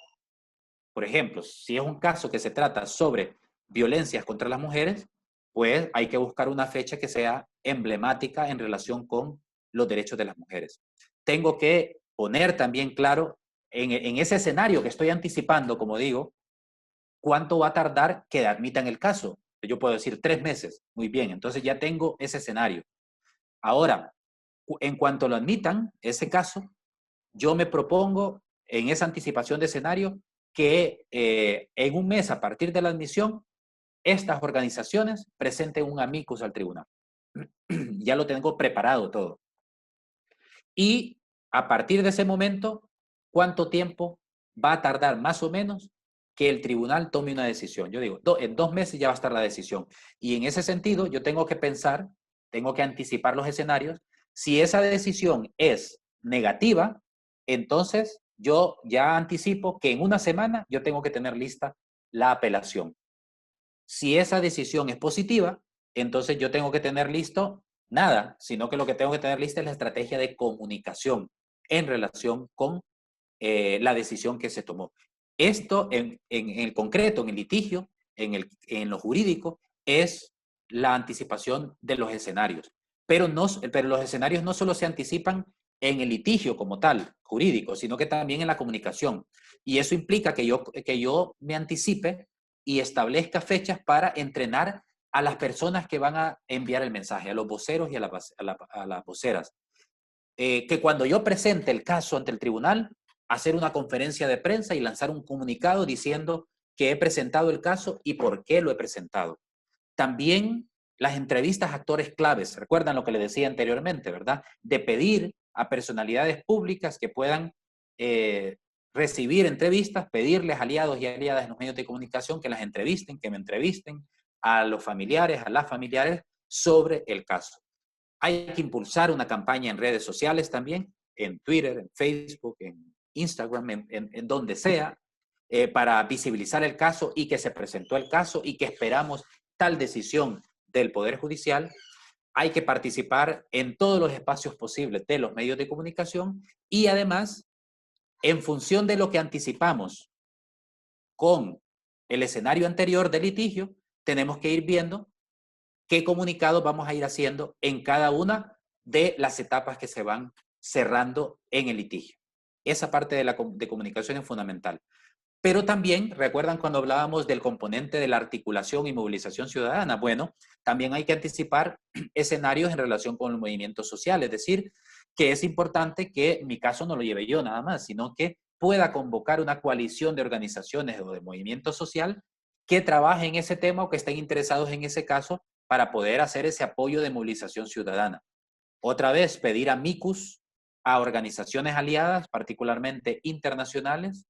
Por ejemplo, si es un caso que se trata sobre violencias contra las mujeres, pues hay que buscar una fecha que sea emblemática en relación con los derechos de las mujeres. Tengo que poner también claro en ese escenario que estoy anticipando, como digo, cuánto va a tardar que admitan el caso. Yo puedo decir 3 meses. Muy bien, entonces ya tengo ese escenario. Ahora, en cuanto lo admitan, ese caso, yo me propongo en esa anticipación de escenario que en un mes a partir de la admisión, estas organizaciones presenten un amicus al tribunal. Ya lo tengo preparado todo. Y a partir de ese momento, ¿cuánto tiempo va a tardar más o menos que el tribunal tome una decisión? Yo digo, en 2 meses ya va a estar la decisión. Y en ese sentido, yo tengo que pensar, tengo que anticipar los escenarios. Si esa decisión es negativa, entonces yo ya anticipo que en una semana yo tengo que tener lista la apelación. Si esa decisión es positiva, entonces yo tengo que tener listo nada, sino que lo que tengo que tener lista es la estrategia de comunicación en relación con la decisión que se tomó. Esto en el concreto, en el litigio, en lo jurídico, es la anticipación de los escenarios. Pero los escenarios no solo se anticipan en el litigio como tal, jurídico, sino que también en la comunicación. Y eso implica que yo me anticipe y establezca fechas para entrenar a las personas que van a enviar el mensaje, a los voceros y a las voceras. Que cuando yo presente el caso ante el tribunal, hacer una conferencia de prensa y lanzar un comunicado diciendo que he presentado el caso y por qué lo he presentado. También las entrevistas a actores claves, recuerdan lo que le decía anteriormente, ¿verdad? De pedir a personalidades públicas que puedan recibir entrevistas, pedirles a aliados y aliadas en los medios de comunicación que las entrevisten, que me entrevisten a los familiares, a las familiares sobre el caso. Hay que impulsar una campaña en redes sociales también, en Twitter, en Facebook, en Instagram, en donde sea, para visibilizar el caso y que se presentó el caso y que esperamos tal decisión del Poder Judicial. Hay que participar en todos los espacios posibles de los medios de comunicación y además, en función de lo que anticipamos con el escenario anterior del litigio, tenemos que ir viendo qué comunicados vamos a ir haciendo en cada una de las etapas que se van cerrando en el litigio. Esa parte de comunicación es fundamental. Pero también, ¿recuerdan cuando hablábamos del componente de la articulación y movilización ciudadana? Bueno, también hay que anticipar escenarios en relación con el movimiento social, es decir, que es importante que mi caso no lo lleve yo nada más, sino que pueda convocar una coalición de organizaciones o de movimiento social que trabajen en ese tema o que estén interesados en ese caso para poder hacer ese apoyo de movilización ciudadana. Otra vez, pedir amicus a organizaciones aliadas, particularmente internacionales,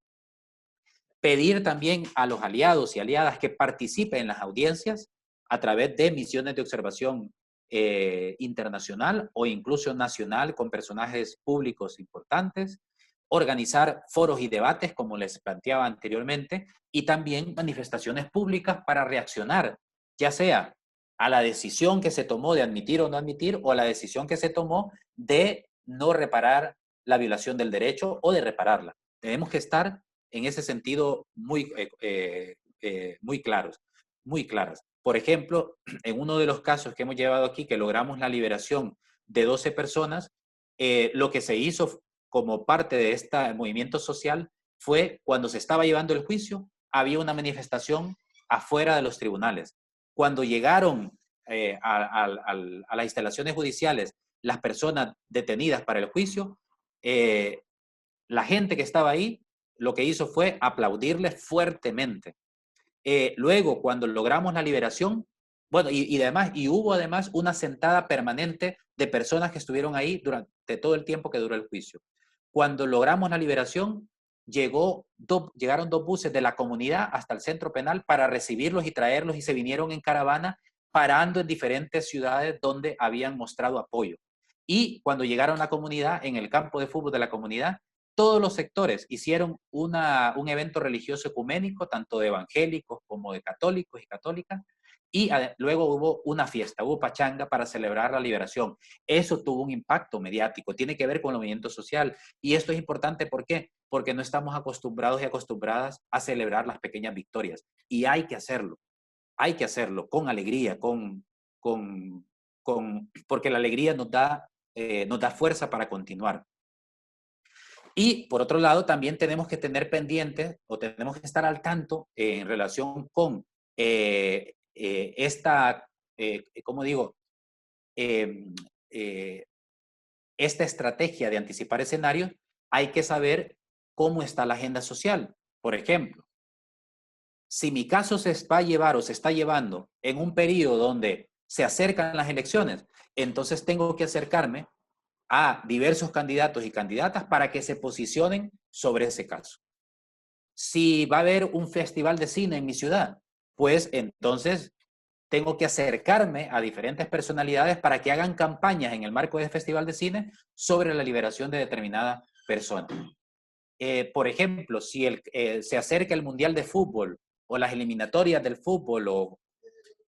pedir también a los aliados y aliadas que participen en las audiencias a través de misiones de observación internacional o incluso nacional con personajes públicos importantes, organizar foros y debates, como les planteaba anteriormente, y también manifestaciones públicas para reaccionar, ya sea a la decisión que se tomó de admitir o no admitir, o a la decisión que se tomó de no reparar la violación del derecho o de repararla. Tenemos que estar en ese sentido muy claros, muy claras. Por ejemplo, en uno de los casos que hemos llevado aquí, que logramos la liberación de 12 personas, lo que se hizo como parte de este movimiento social fue cuando se estaba llevando el juicio, había una manifestación afuera de los tribunales. Cuando llegaron a las instalaciones judiciales las personas detenidas para el juicio, la gente que estaba ahí lo que hizo fue aplaudirles fuertemente. Luego, cuando logramos la liberación, bueno, y hubo además una sentada permanente de personas que estuvieron ahí durante todo el tiempo que duró el juicio. Cuando logramos la liberación, llegaron 2 buses de la comunidad hasta el centro penal para recibirlos y traerlos y se vinieron en caravana parando en diferentes ciudades donde habían mostrado apoyo. Y cuando llegaron a la comunidad, en el campo de fútbol de la comunidad, todos los sectores hicieron un evento religioso ecuménico, tanto de evangélicos como de católicos y católicas, y luego hubo una fiesta, hubo pachanga para celebrar la liberación. Eso tuvo un impacto mediático, tiene que ver con el movimiento social. Y esto es importante, ¿por qué? Porque no estamos acostumbrados y acostumbradas a celebrar las pequeñas victorias. Y hay que hacerlo con alegría, porque la alegría nos da fuerza para continuar. Y por otro lado, también tenemos que tener pendiente o tenemos que estar al tanto en relación con ¿cómo digo? Esta estrategia de anticipar escenarios. Hay que saber cómo está la agenda social. Por ejemplo, si mi caso se va a llevar o se está llevando en un periodo donde se acercan las elecciones, entonces tengo que acercarme a diversos candidatos y candidatas para que se posicionen sobre ese caso. Si va a haber un festival de cine en mi ciudad, pues entonces tengo que acercarme a diferentes personalidades para que hagan campañas en el marco del festival de cine sobre la liberación de determinada persona. Por ejemplo, si se acerca el Mundial de Fútbol o las eliminatorias del fútbol o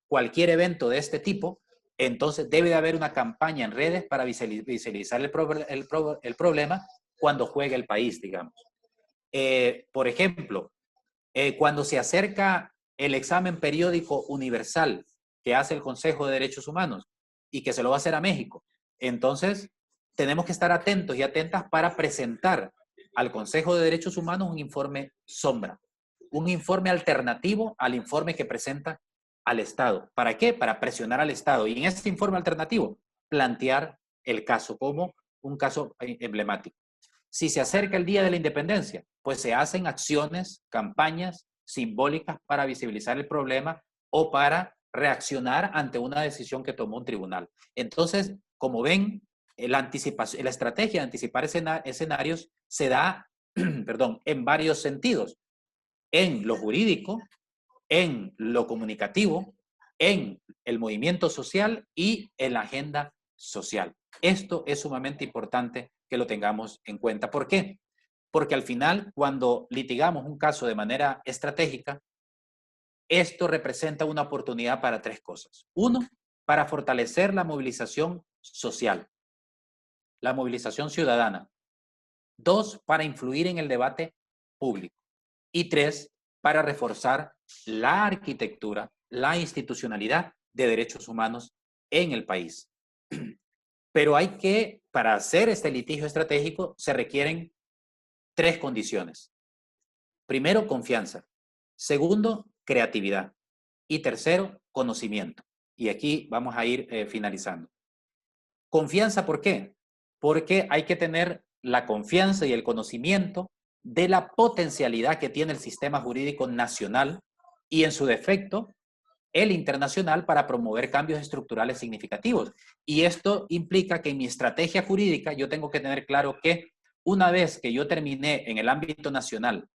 cualquier evento de este tipo, entonces debe de haber una campaña en redes para visualizar el problema cuando juegue el país, digamos. Por ejemplo, Cuando se acerca el examen periódico universal que hace el Consejo de Derechos Humanos y que se lo va a hacer a México, entonces tenemos que estar atentos y atentas para presentar al Consejo de Derechos Humanos un informe sombra, un informe alternativo al informe que presenta al Estado. ¿Para qué? Para presionar al Estado. Y en este informe alternativo, plantear el caso como un caso emblemático. Si se acerca el Día de la Independencia, pues se hacen acciones, campañas simbólicas para visibilizar el problema o para reaccionar ante una decisión que tomó un tribunal. Entonces, como ven, la estrategia de anticipar escenarios se da perdón, en varios sentidos. En lo jurídico, en lo comunicativo, en el movimiento social y en la agenda social. Esto es sumamente importante que lo tengamos en cuenta. ¿Por qué? Porque al final, cuando litigamos un caso de manera estratégica, esto representa una oportunidad para tres cosas. Uno, para fortalecer la movilización social, la movilización ciudadana. Dos, para influir en el debate público. Y tres, para reforzar la arquitectura, la institucionalidad de derechos humanos en el país. Pero para hacer este litigio estratégico, se requieren tres condiciones. Primero, confianza. Segundo, creatividad. Y tercero, conocimiento. Y aquí vamos a ir finalizando. Confianza, ¿por qué? Porque hay que tener la confianza y el conocimiento de la potencialidad que tiene el sistema jurídico nacional y, en su defecto, el internacional para promover cambios estructurales significativos. Y esto implica que en mi estrategia jurídica yo tengo que tener claro que una vez que yo terminé en el ámbito nacional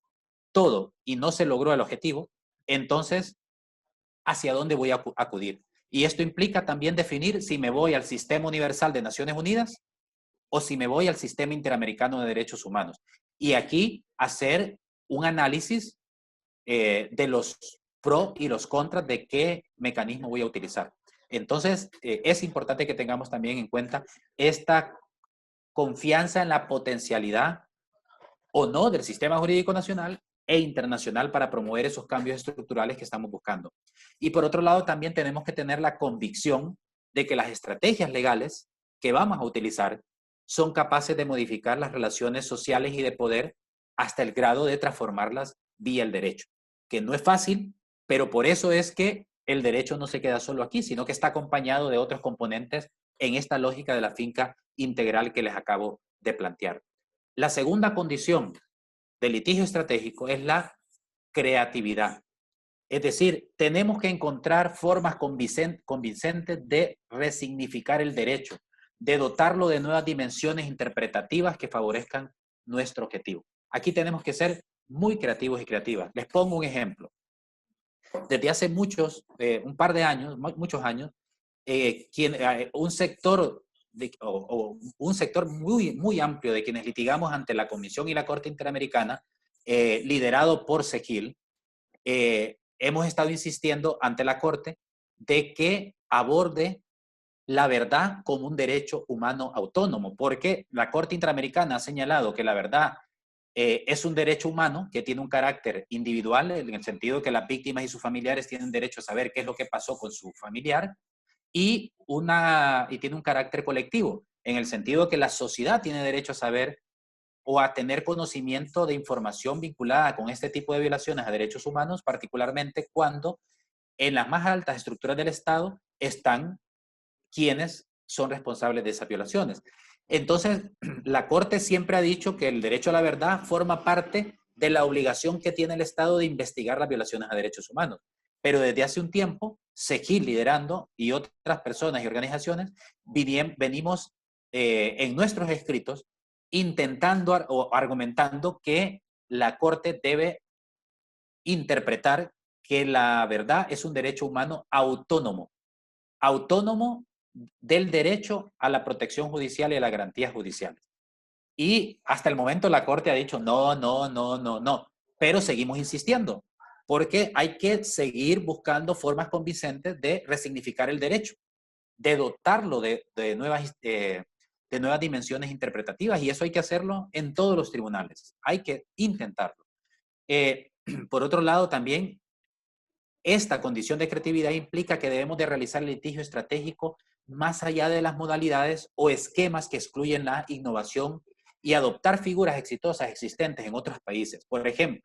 todo y no se logró el objetivo, entonces, ¿hacia dónde voy a acudir? Y esto implica también definir si me voy al Sistema Universal de Naciones Unidas o si me voy al Sistema Interamericano de Derechos Humanos. Y aquí hacer un análisis de los pros y los contras de qué mecanismo voy a utilizar. Entonces, es importante que tengamos también en cuenta esta confianza en la potencialidad o no del sistema jurídico nacional e internacional para promover esos cambios estructurales que estamos buscando. Y por otro lado, también tenemos que tener la convicción de que las estrategias legales que vamos a utilizar son capaces de modificar las relaciones sociales y de poder hasta el grado de transformarlas vía el derecho, que no es fácil, pero por eso es que el derecho no se queda solo aquí, sino que está acompañado de otros componentes en esta lógica de la finca integral que les acabo de plantear. La segunda condición del litigio estratégico es la creatividad. Es decir, tenemos que encontrar formas convincentes de resignificar el derecho, de dotarlo de nuevas dimensiones interpretativas que favorezcan nuestro objetivo. Aquí tenemos que ser muy creativos y creativas. Les pongo un ejemplo. Desde hace un par de años, muchos años, un sector un sector muy, muy amplio de quienes litigamos ante la Comisión y la Corte Interamericana, liderado por SEGIL, hemos estado insistiendo ante la Corte de que aborde la verdad como un derecho humano autónomo, porque la Corte Interamericana ha señalado que la verdad es un derecho humano que tiene un carácter individual, en el sentido que las víctimas y sus familiares tienen derecho a saber qué es lo que pasó con su familiar, y tiene un carácter colectivo, en el sentido que la sociedad tiene derecho a saber o a tener conocimiento de información vinculada con este tipo de violaciones a derechos humanos, particularmente cuando en las más altas estructuras del Estado están quienes son responsables de esas violaciones. Entonces, la Corte siempre ha dicho que el derecho a la verdad forma parte de la obligación que tiene el Estado de investigar las violaciones a derechos humanos. Pero desde hace un tiempo, SEGIL liderando y otras personas y organizaciones venimos en nuestros escritos intentando o argumentando que la Corte debe interpretar que la verdad es un derecho humano autónomo, autónomo del derecho a la protección judicial y a las garantías judiciales. Y hasta el momento la Corte ha dicho no, no, no, no, no, pero seguimos insistiendo, porque hay que seguir buscando formas convincentes de resignificar el derecho, de dotarlo de nuevas dimensiones interpretativas, y eso hay que hacerlo en todos los tribunales, hay que intentarlo. Por otro lado, también esta condición de creatividad implica que debemos de realizar el litigio estratégico más allá de las modalidades o esquemas que excluyen la innovación y adoptar figuras exitosas existentes en otros países. Por ejemplo,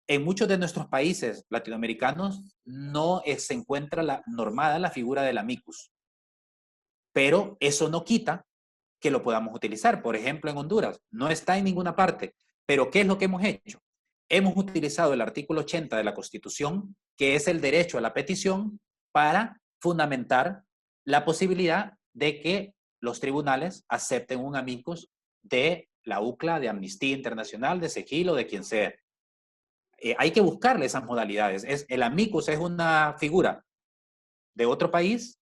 en muchos de nuestros países latinoamericanos no se encuentra normada la figura del amicus, pero eso no quita que lo podamos utilizar. Por ejemplo, en Honduras no está en ninguna parte, pero ¿qué es lo que hemos hecho? Hemos utilizado el artículo 80 de la Constitución, que es el derecho a la petición, para fundamentar la posibilidad de que los tribunales acepten un amicus de la UCLA, de Amnistía Internacional, de SEGIL o de quien sea. Hay que buscarle esas modalidades. El amicus es una figura de otro país,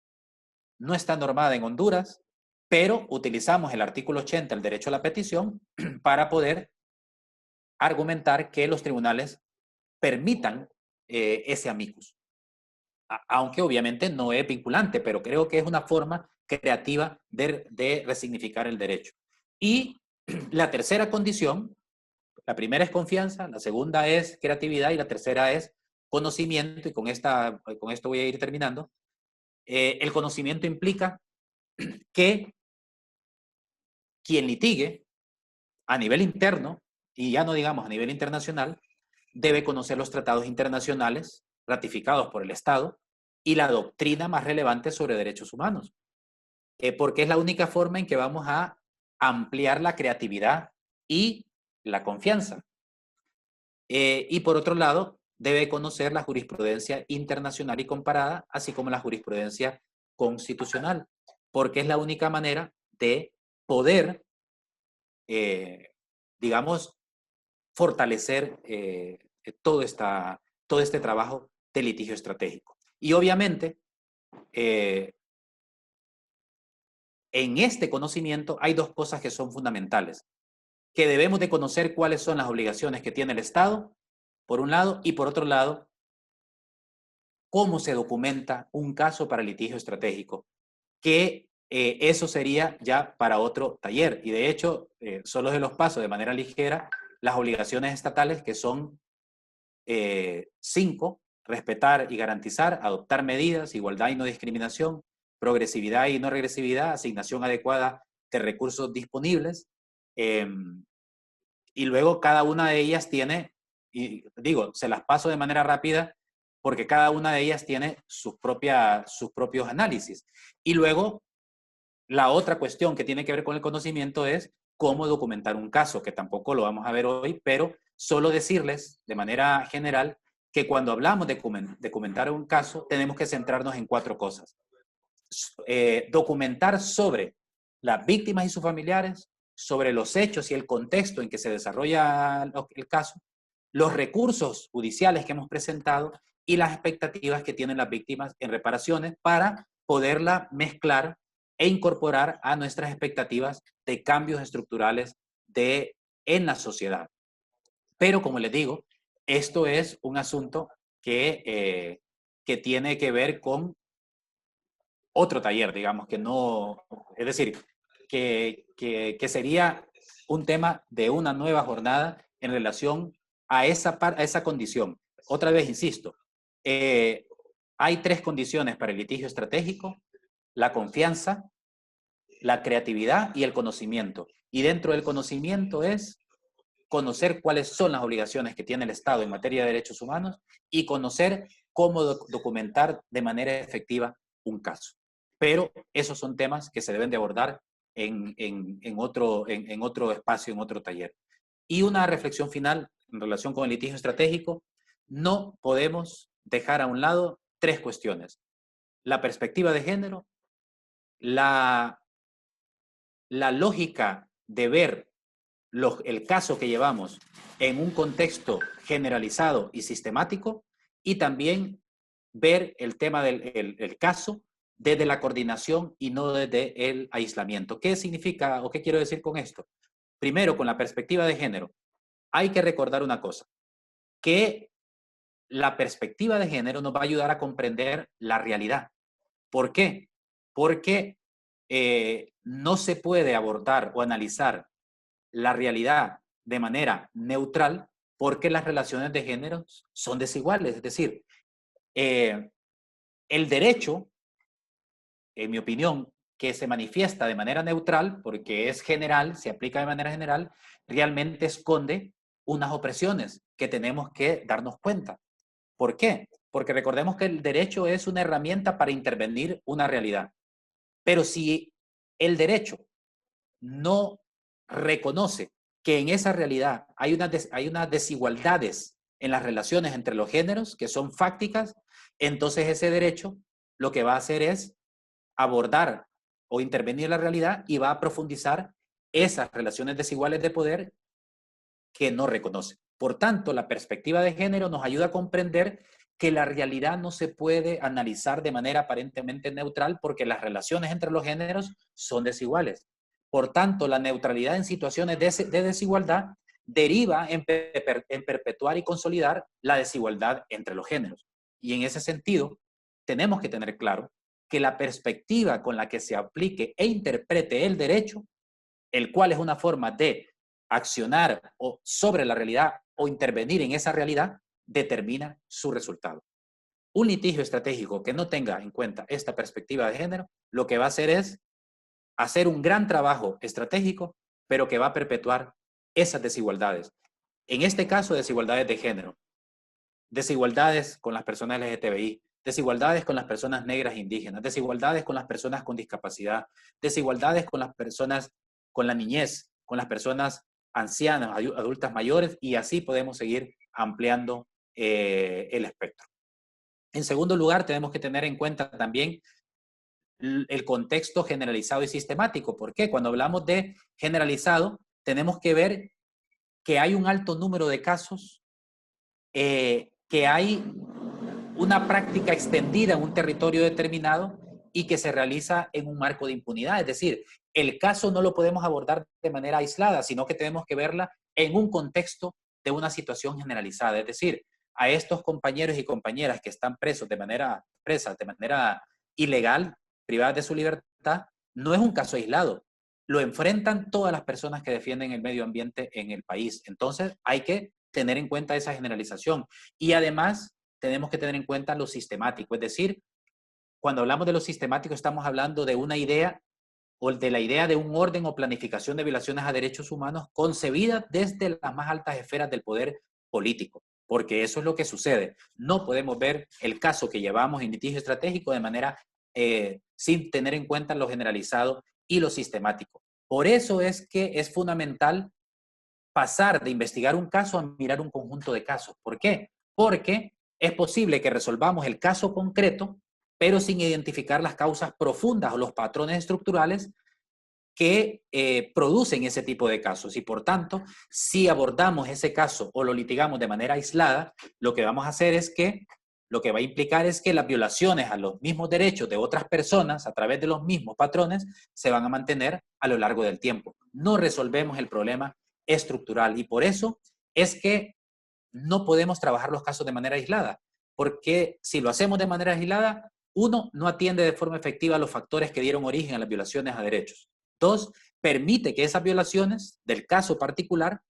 no está normada en Honduras, pero utilizamos el artículo 80, el derecho a la petición, para poder argumentar que los tribunales permitan ese amicus. Aunque obviamente no es vinculante, pero creo que es una forma creativa de resignificar el derecho. Y la tercera condición, la primera es confianza, la segunda es creatividad y la tercera es conocimiento, y con esto voy a ir terminando. El conocimiento implica que quien litigue a nivel interno, y ya no digamos a nivel internacional, debe conocer los tratados internacionales ratificados por el Estado y la doctrina más relevante sobre derechos humanos, porque es la única forma en que vamos a ampliar la creatividad y la confianza. Y por otro lado, debe conocer la jurisprudencia internacional y comparada, así como la jurisprudencia constitucional, porque es la única manera de poder, digamos, fortalecer todo este trabajo de litigio estratégico. Y obviamente, en este conocimiento hay dos cosas que son fundamentales, que debemos de conocer cuáles son las obligaciones que tiene el Estado, por un lado, y por otro lado, cómo se documenta un caso para litigio estratégico, que eso sería ya para otro taller. Y de hecho, solo se los paso de manera ligera las obligaciones estatales, que son 5, respetar y garantizar, adoptar medidas, igualdad y no discriminación, progresividad y no regresividad, asignación adecuada de recursos disponibles. Y luego cada una de ellas tiene, y digo, se las paso de manera rápida porque cada una de ellas tiene sus propios análisis. Y luego la otra cuestión que tiene que ver con el conocimiento es cómo documentar un caso, que tampoco lo vamos a ver hoy, pero solo decirles de manera general que cuando hablamos de documentar un caso, tenemos que centrarnos en 4 cosas. Documentar sobre las víctimas y sus familiares, sobre los hechos y el contexto en que se desarrolla el caso, los recursos judiciales que hemos presentado y las expectativas que tienen las víctimas en reparaciones para poderla mezclar e incorporar a nuestras expectativas de cambios estructurales en la sociedad. Pero como les digo, esto es un asunto que tiene que ver con otro taller, digamos, que no, es decir, que sería un tema de una nueva jornada en relación a esa condición. Otra vez, insisto, hay 3 condiciones para el litigio estratégico: la confianza, la creatividad y el conocimiento. Y dentro del conocimiento es conocer cuáles son las obligaciones que tiene el Estado en materia de derechos humanos y conocer cómo documentar de manera efectiva un caso. Pero esos son temas que se deben de abordar en otro espacio, en otro taller. Y una reflexión final en relación con el litigio estratégico: no podemos dejar a un lado 3 cuestiones: la perspectiva de género, la lógica de ver el caso que llevamos en un contexto generalizado y sistemático, y también ver el tema del caso desde la coordinación y no desde el aislamiento. ¿Qué significa o qué quiero decir con esto? Primero, con la perspectiva de género, hay que recordar una cosa, que la perspectiva de género nos va a ayudar a comprender la realidad. ¿Por qué? Porque no se puede abordar o analizar la realidad de manera neutral porque las relaciones de género son desiguales. Es decir, el derecho, en mi opinión, que se manifiesta de manera neutral, porque es general, se aplica de manera general, realmente esconde unas opresiones que tenemos que darnos cuenta. ¿Por qué? Porque recordemos que el derecho es una herramienta para intervenir una realidad. Pero si el derecho no reconoce que en esa realidad hay unas desigualdades en las relaciones entre los géneros que son fácticas, entonces ese derecho lo que va a hacer es abordar o intervenir en la realidad y va a profundizar esas relaciones desiguales de poder que no reconoce. Por tanto, la perspectiva de género nos ayuda a comprender que la realidad no se puede analizar de manera aparentemente neutral porque las relaciones entre los géneros son desiguales. Por tanto, la neutralidad en situaciones de desigualdad deriva en perpetuar y consolidar la desigualdad entre los géneros. Y en ese sentido, tenemos que tener claro que la perspectiva con la que se aplique e interprete el derecho, el cual es una forma de accionar o sobre la realidad o intervenir en esa realidad, determina su resultado. Un litigio estratégico que no tenga en cuenta esta perspectiva de género, lo que va a hacer es hacer un gran trabajo estratégico, pero que va a perpetuar esas desigualdades. En este caso, desigualdades de género, desigualdades con las personas LGTBI, desigualdades con las personas negras e indígenas, desigualdades con las personas con discapacidad, desigualdades con las personas con la niñez, con las personas ancianas, adultas mayores, y así podemos seguir ampliando el espectro. En segundo lugar, tenemos que tener en cuenta también el contexto generalizado y sistemático. ¿Por qué? Cuando hablamos de generalizado, tenemos que ver que hay un alto número de casos, que hay una práctica extendida en un territorio determinado y que se realiza en un marco de impunidad. Es decir, el caso no lo podemos abordar de manera aislada, sino que tenemos que verla en un contexto de una situación generalizada. Es decir, a estos compañeros y compañeras que están presas de manera ilegal, privadas de su libertad, no es un caso aislado. Lo enfrentan todas las personas que defienden el medio ambiente en el país. Entonces, hay que tener en cuenta esa generalización. Y además, tenemos que tener en cuenta lo sistemático. Es decir, cuando hablamos de lo sistemático, estamos hablando de una idea o de la idea de un orden o planificación de violaciones a derechos humanos concebida desde las más altas esferas del poder político, porque eso es lo que sucede. No podemos ver el caso que llevamos en litigio estratégico de manera sin tener en cuenta lo generalizado y lo sistemático. Por eso es que es fundamental pasar de investigar un caso a mirar un conjunto de casos. ¿Por qué? Porque es posible que resolvamos el caso concreto, pero sin identificar las causas profundas o los patrones estructurales que producen ese tipo de casos. Y por tanto, si abordamos ese caso o lo litigamos de manera aislada, lo que vamos a hacer es que, lo que va a implicar es que las violaciones a los mismos derechos de otras personas a través de los mismos patrones se van a mantener a lo largo del tiempo. No resolvemos el problema estructural y por eso es que no podemos trabajar los casos de manera aislada, porque si lo hacemos de manera aislada, uno, no atiende de forma efectiva a los factores que dieron origen a las violaciones a derechos. Dos, permite que esas violaciones del caso particular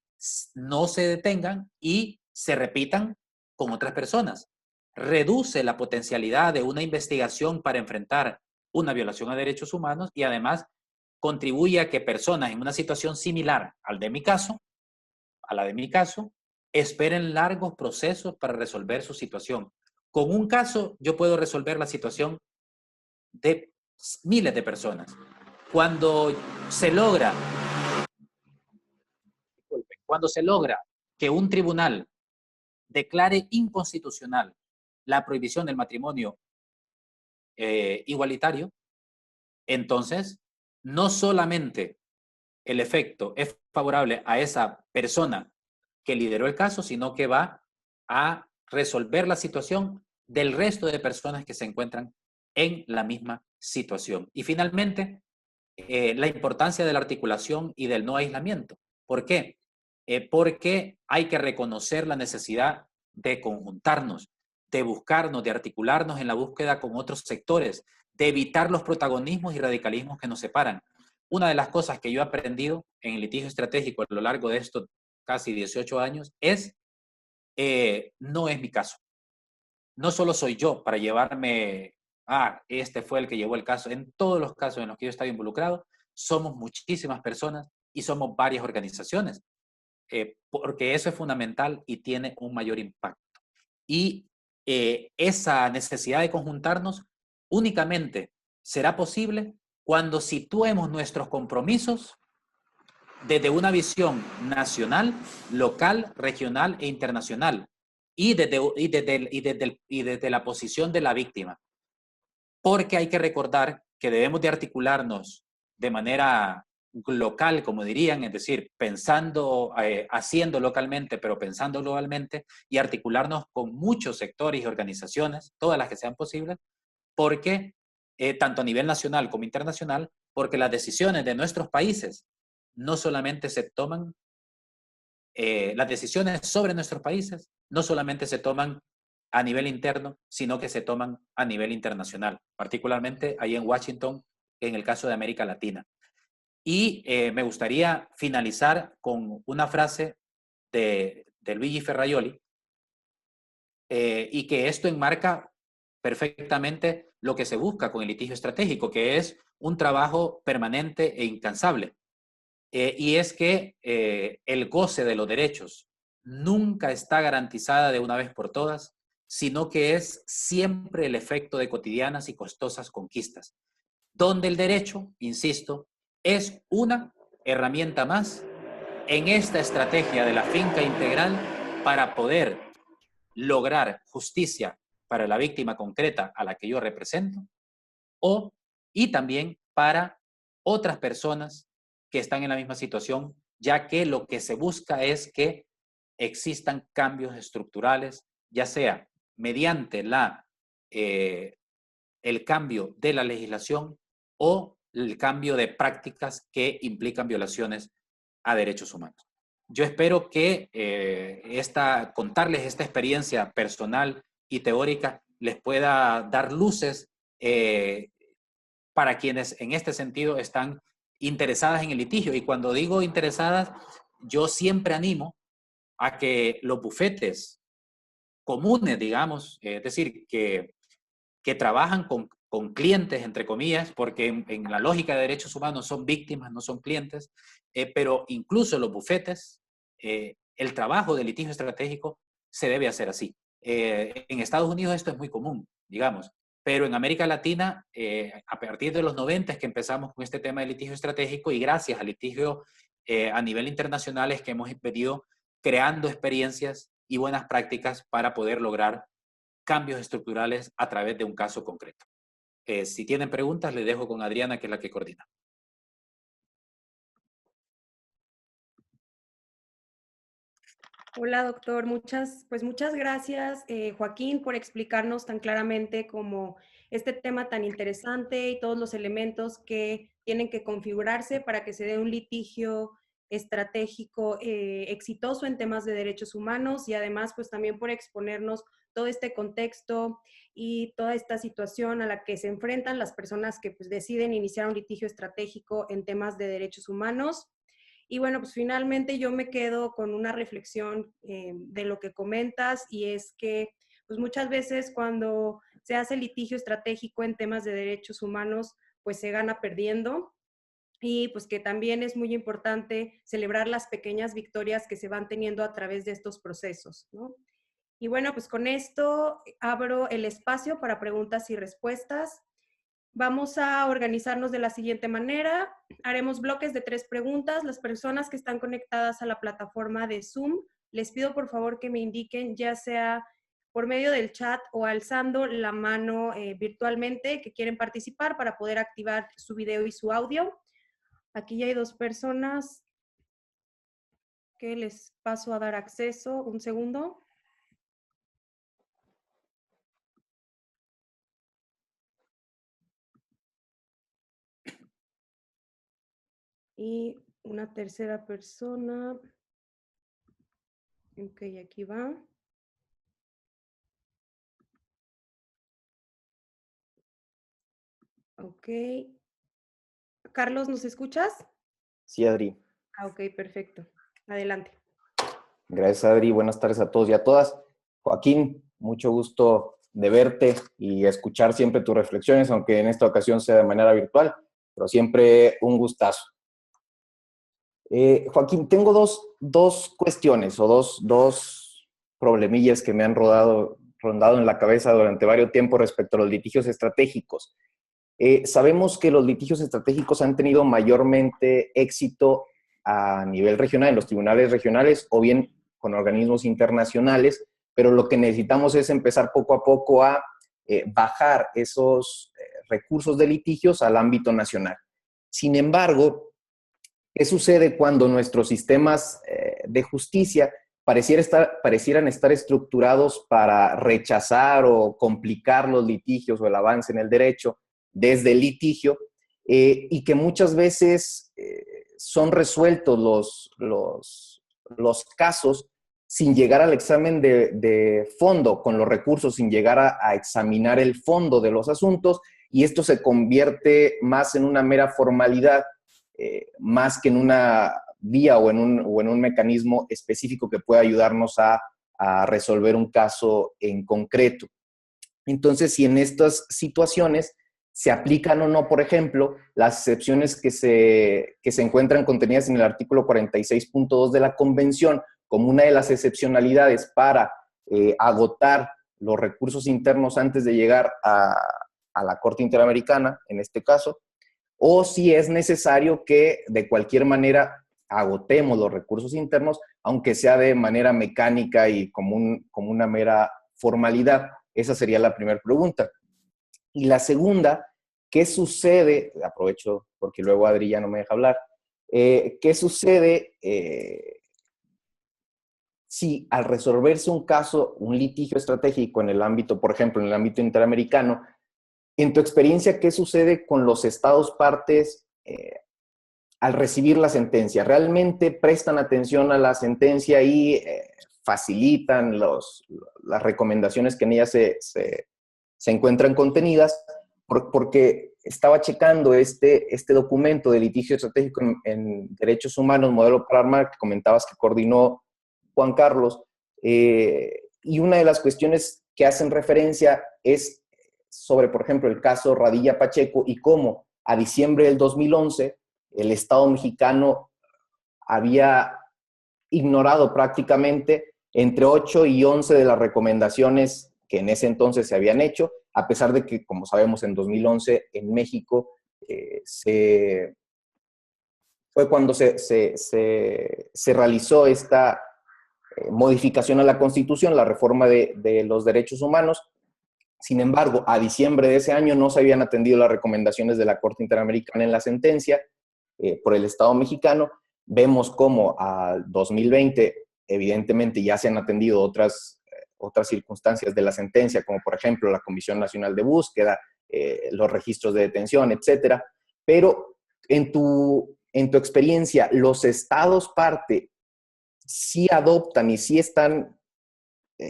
no se detengan y se repitan con otras personas. Reduce la potencialidad de una investigación para enfrentar una violación a derechos humanos y además contribuye a que personas en una situación similar a la de mi caso, esperen largos procesos para resolver su situación. Con un caso yo puedo resolver la situación de miles de personas. Cuando se logra que un tribunal declare inconstitucional la prohibición del matrimonio igualitario, entonces no solamente el efecto es favorable a esa persona que lideró el caso, sino que va a resolver la situación del resto de personas que se encuentran en la misma situación. Y finalmente, la importancia de la articulación y del no aislamiento. ¿Por qué? Porque hay que reconocer la necesidad de conjuntarnos, de buscarnos, de articularnos en la búsqueda con otros sectores, de evitar los protagonismos y radicalismos que nos separan. Una de las cosas que yo he aprendido en el litigio estratégico a lo largo de estos casi 18 años es no es mi caso. No solo soy yo para llevarme, este fue el que llevó el caso. En todos los casos en los que yo he estado involucrado, somos muchísimas personas y somos varias organizaciones, porque eso es fundamental y tiene un mayor impacto. Y esa necesidad de conjuntarnos únicamente será posible cuando situemos nuestros compromisos desde una visión nacional, local, regional e internacional, y desde la posición de la víctima. Porque hay que recordar que debemos de articularnos de manera local, como dirían, es decir, pensando, haciendo localmente, pero pensando globalmente, y articularnos con muchos sectores y organizaciones, todas las que sean posibles, porque tanto a nivel nacional como internacional, porque las decisiones de nuestros países no solamente se toman, las decisiones sobre nuestros países no solamente se toman a nivel interno, sino que se toman a nivel internacional, particularmente ahí en Washington, en el caso de América Latina. Y me gustaría finalizar con una frase de Luigi Ferraioli, y que esto enmarca perfectamente lo que se busca con el litigio estratégico, que es un trabajo permanente e incansable. Y es que el goce de los derechos nunca está garantizada de una vez por todas, sino que es siempre el efecto de cotidianas y costosas conquistas, donde el derecho, insisto, es una herramienta más en esta estrategia de la finca integral para poder lograr justicia para la víctima concreta a la que yo represento, y también para otras personas que están en la misma situación, ya que lo que se busca es que existan cambios estructurales, ya sea mediante el cambio de la legislación o el cambio de prácticas que implican violaciones a derechos humanos. Yo espero que contarles esta experiencia personal y teórica les pueda dar luces para quienes en este sentido están interesadas en el litigio. Y cuando digo interesadas, yo siempre animo a que los bufetes comunes, digamos, es decir, que trabajan con clientes, entre comillas, porque en la lógica de derechos humanos son víctimas, no son clientes, pero incluso los bufetes, el trabajo de litigio estratégico se debe hacer así. En Estados Unidos esto es muy común, digamos, pero en América Latina, a partir de los 90 es que empezamos con este tema de litigio estratégico, y gracias al litigio a nivel internacional es que hemos venido creando experiencias y buenas prácticas para poder lograr cambios estructurales a través de un caso concreto. Si tienen preguntas, les dejo con Adriana, que es la que coordina. Hola, doctor. Muchas gracias, Joaquín, por explicarnos tan claramente como este tema tan interesante y todos los elementos que tienen que configurarse para que se dé un litigio estratégico exitoso en temas de derechos humanos, y además pues también por exponernos todo este contexto y toda esta situación a la que se enfrentan las personas que pues deciden iniciar un litigio estratégico en temas de derechos humanos. Y bueno, pues finalmente yo me quedo con una reflexión de lo que comentas, y es que pues muchas veces cuando se hace litigio estratégico en temas de derechos humanos, pues se gana perdiendo, y pues que también es muy importante celebrar las pequeñas victorias que se van teniendo a través de estos procesos, ¿no? Y bueno, pues con esto abro el espacio para preguntas y respuestas. Vamos a organizarnos de la siguiente manera. Haremos bloques de 3 preguntas. Las personas que están conectadas a la plataforma de Zoom, les pido por favor que me indiquen, ya sea por medio del chat o alzando la mano virtualmente, que quieren participar para poder activar su video y su audio. Aquí ya hay 2 personas que les paso a dar acceso. Un segundo. Y una tercera persona. Ok, aquí va. Ok. Carlos, ¿nos escuchas? Sí, Adri. Ok, perfecto. Adelante. Gracias, Adri. Buenas tardes a todos y a todas. Joaquín, mucho gusto de verte y escuchar siempre tus reflexiones, aunque en esta ocasión sea de manera virtual, pero siempre un gustazo. Joaquín, tengo dos cuestiones o dos problemillas que me han rondado en la cabeza durante varios tiempos respecto a los litigios estratégicos. Sabemos que los litigios estratégicos han tenido mayormente éxito a nivel regional, en los tribunales regionales o bien con organismos internacionales, pero lo que necesitamos es empezar poco a poco a bajar esos recursos de litigios al ámbito nacional. Sin embargo, ¿qué sucede cuando nuestros sistemas de justicia parecieran estar estructurados para rechazar o complicar los litigios o el avance en el derecho desde el litigio y que muchas veces son resueltos los casos sin llegar al examen de fondo con los recursos, sin llegar a examinar el fondo de los asuntos, y esto se convierte más en una mera formalidad, más que en una vía o en un mecanismo específico que pueda ayudarnos a resolver un caso en concreto. Entonces, si en estas situaciones se aplican o no, por ejemplo, las excepciones que se encuentran contenidas en el artículo 46.2 de la Convención como una de las excepcionalidades para agotar los recursos internos antes de llegar a la Corte Interamericana, en este caso, o si es necesario que de cualquier manera agotemos los recursos internos, aunque sea de manera mecánica y como una mera formalidad. Esa sería la primera pregunta. Y la segunda, ¿qué sucede? Aprovecho porque luego Adri ya no me deja hablar. ¿Qué sucede si al resolverse un caso, un litigio estratégico en el ámbito, por ejemplo, en el ámbito interamericano, en tu experiencia, ¿qué sucede con los estados partes al recibir la sentencia? ¿Realmente prestan atención a la sentencia y facilitan las recomendaciones que en ella se encuentran contenidas? Porque estaba checando este documento de litigio estratégico en derechos humanos, modelo para armar, que comentabas que coordinó Juan Carlos, y una de las cuestiones que hacen referencia es sobre, por ejemplo, el caso Radilla Pacheco y cómo a diciembre del 2011 el Estado mexicano había ignorado prácticamente entre 8 y 11 de las recomendaciones que en ese entonces se habían hecho, a pesar de que, como sabemos, en 2011 en México fue cuando se realizó esta modificación a la Constitución, la reforma de los derechos humanos. Sin embargo, a diciembre de ese año no se habían atendido las recomendaciones de la Corte Interamericana en la sentencia por el Estado mexicano. Vemos cómo al 2020, evidentemente, ya se han atendido otras circunstancias de la sentencia, como por ejemplo la Comisión Nacional de Búsqueda, los registros de detención, etcétera. Pero en tu experiencia, ¿los estados parte sí adoptan y sí están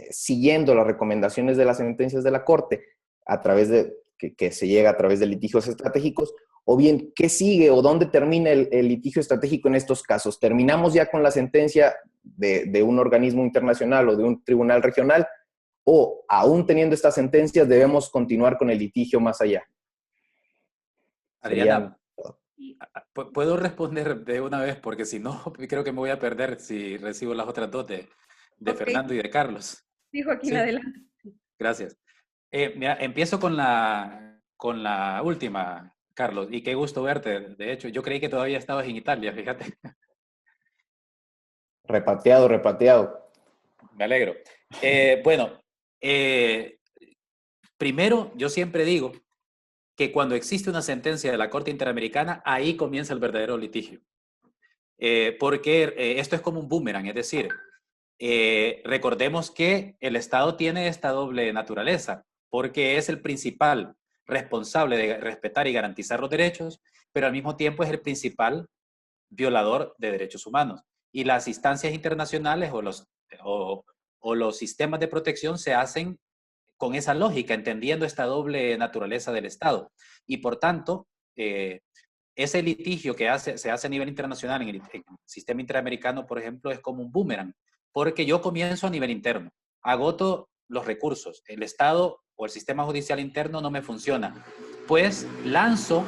siguiendo las recomendaciones de las sentencias de la Corte a través de que se llega a través de litigios estratégicos? O bien, ¿qué sigue o dónde termina el litigio estratégico en estos casos? ¿Terminamos ya con la sentencia de un organismo internacional o de un tribunal regional? ¿O aún teniendo estas sentencias debemos continuar con el litigio más allá? Adriana, ¿puedo responder de una vez? Porque si no, creo que me voy a perder si recibo las otras dos de okay. Fernando y de Carlos. Sí, Joaquín, ¿sí? Adelante. Gracias. Mira, empiezo con la última, Carlos, y qué gusto verte. De hecho, yo creí que todavía estabas en Italia, fíjate. Repateado. Me alegro. Bueno, primero, yo siempre digo que cuando existe una sentencia de la Corte Interamericana, ahí comienza el verdadero litigio. Porque esto es como un boomerang, es decir, recordemos que el Estado tiene esta doble naturaleza, porque es el principal responsable de respetar y garantizar los derechos, pero al mismo tiempo es el principal violador de derechos humanos. Y las instancias internacionales o los sistemas de protección se hacen con esa lógica, entendiendo esta doble naturaleza del Estado. Y por tanto, ese litigio que se hace a nivel internacional en el sistema interamericano, por ejemplo, es como un boomerang, porque yo comienzo a nivel interno, agoto los recursos, el Estado o el sistema judicial interno no me funciona, pues lanzo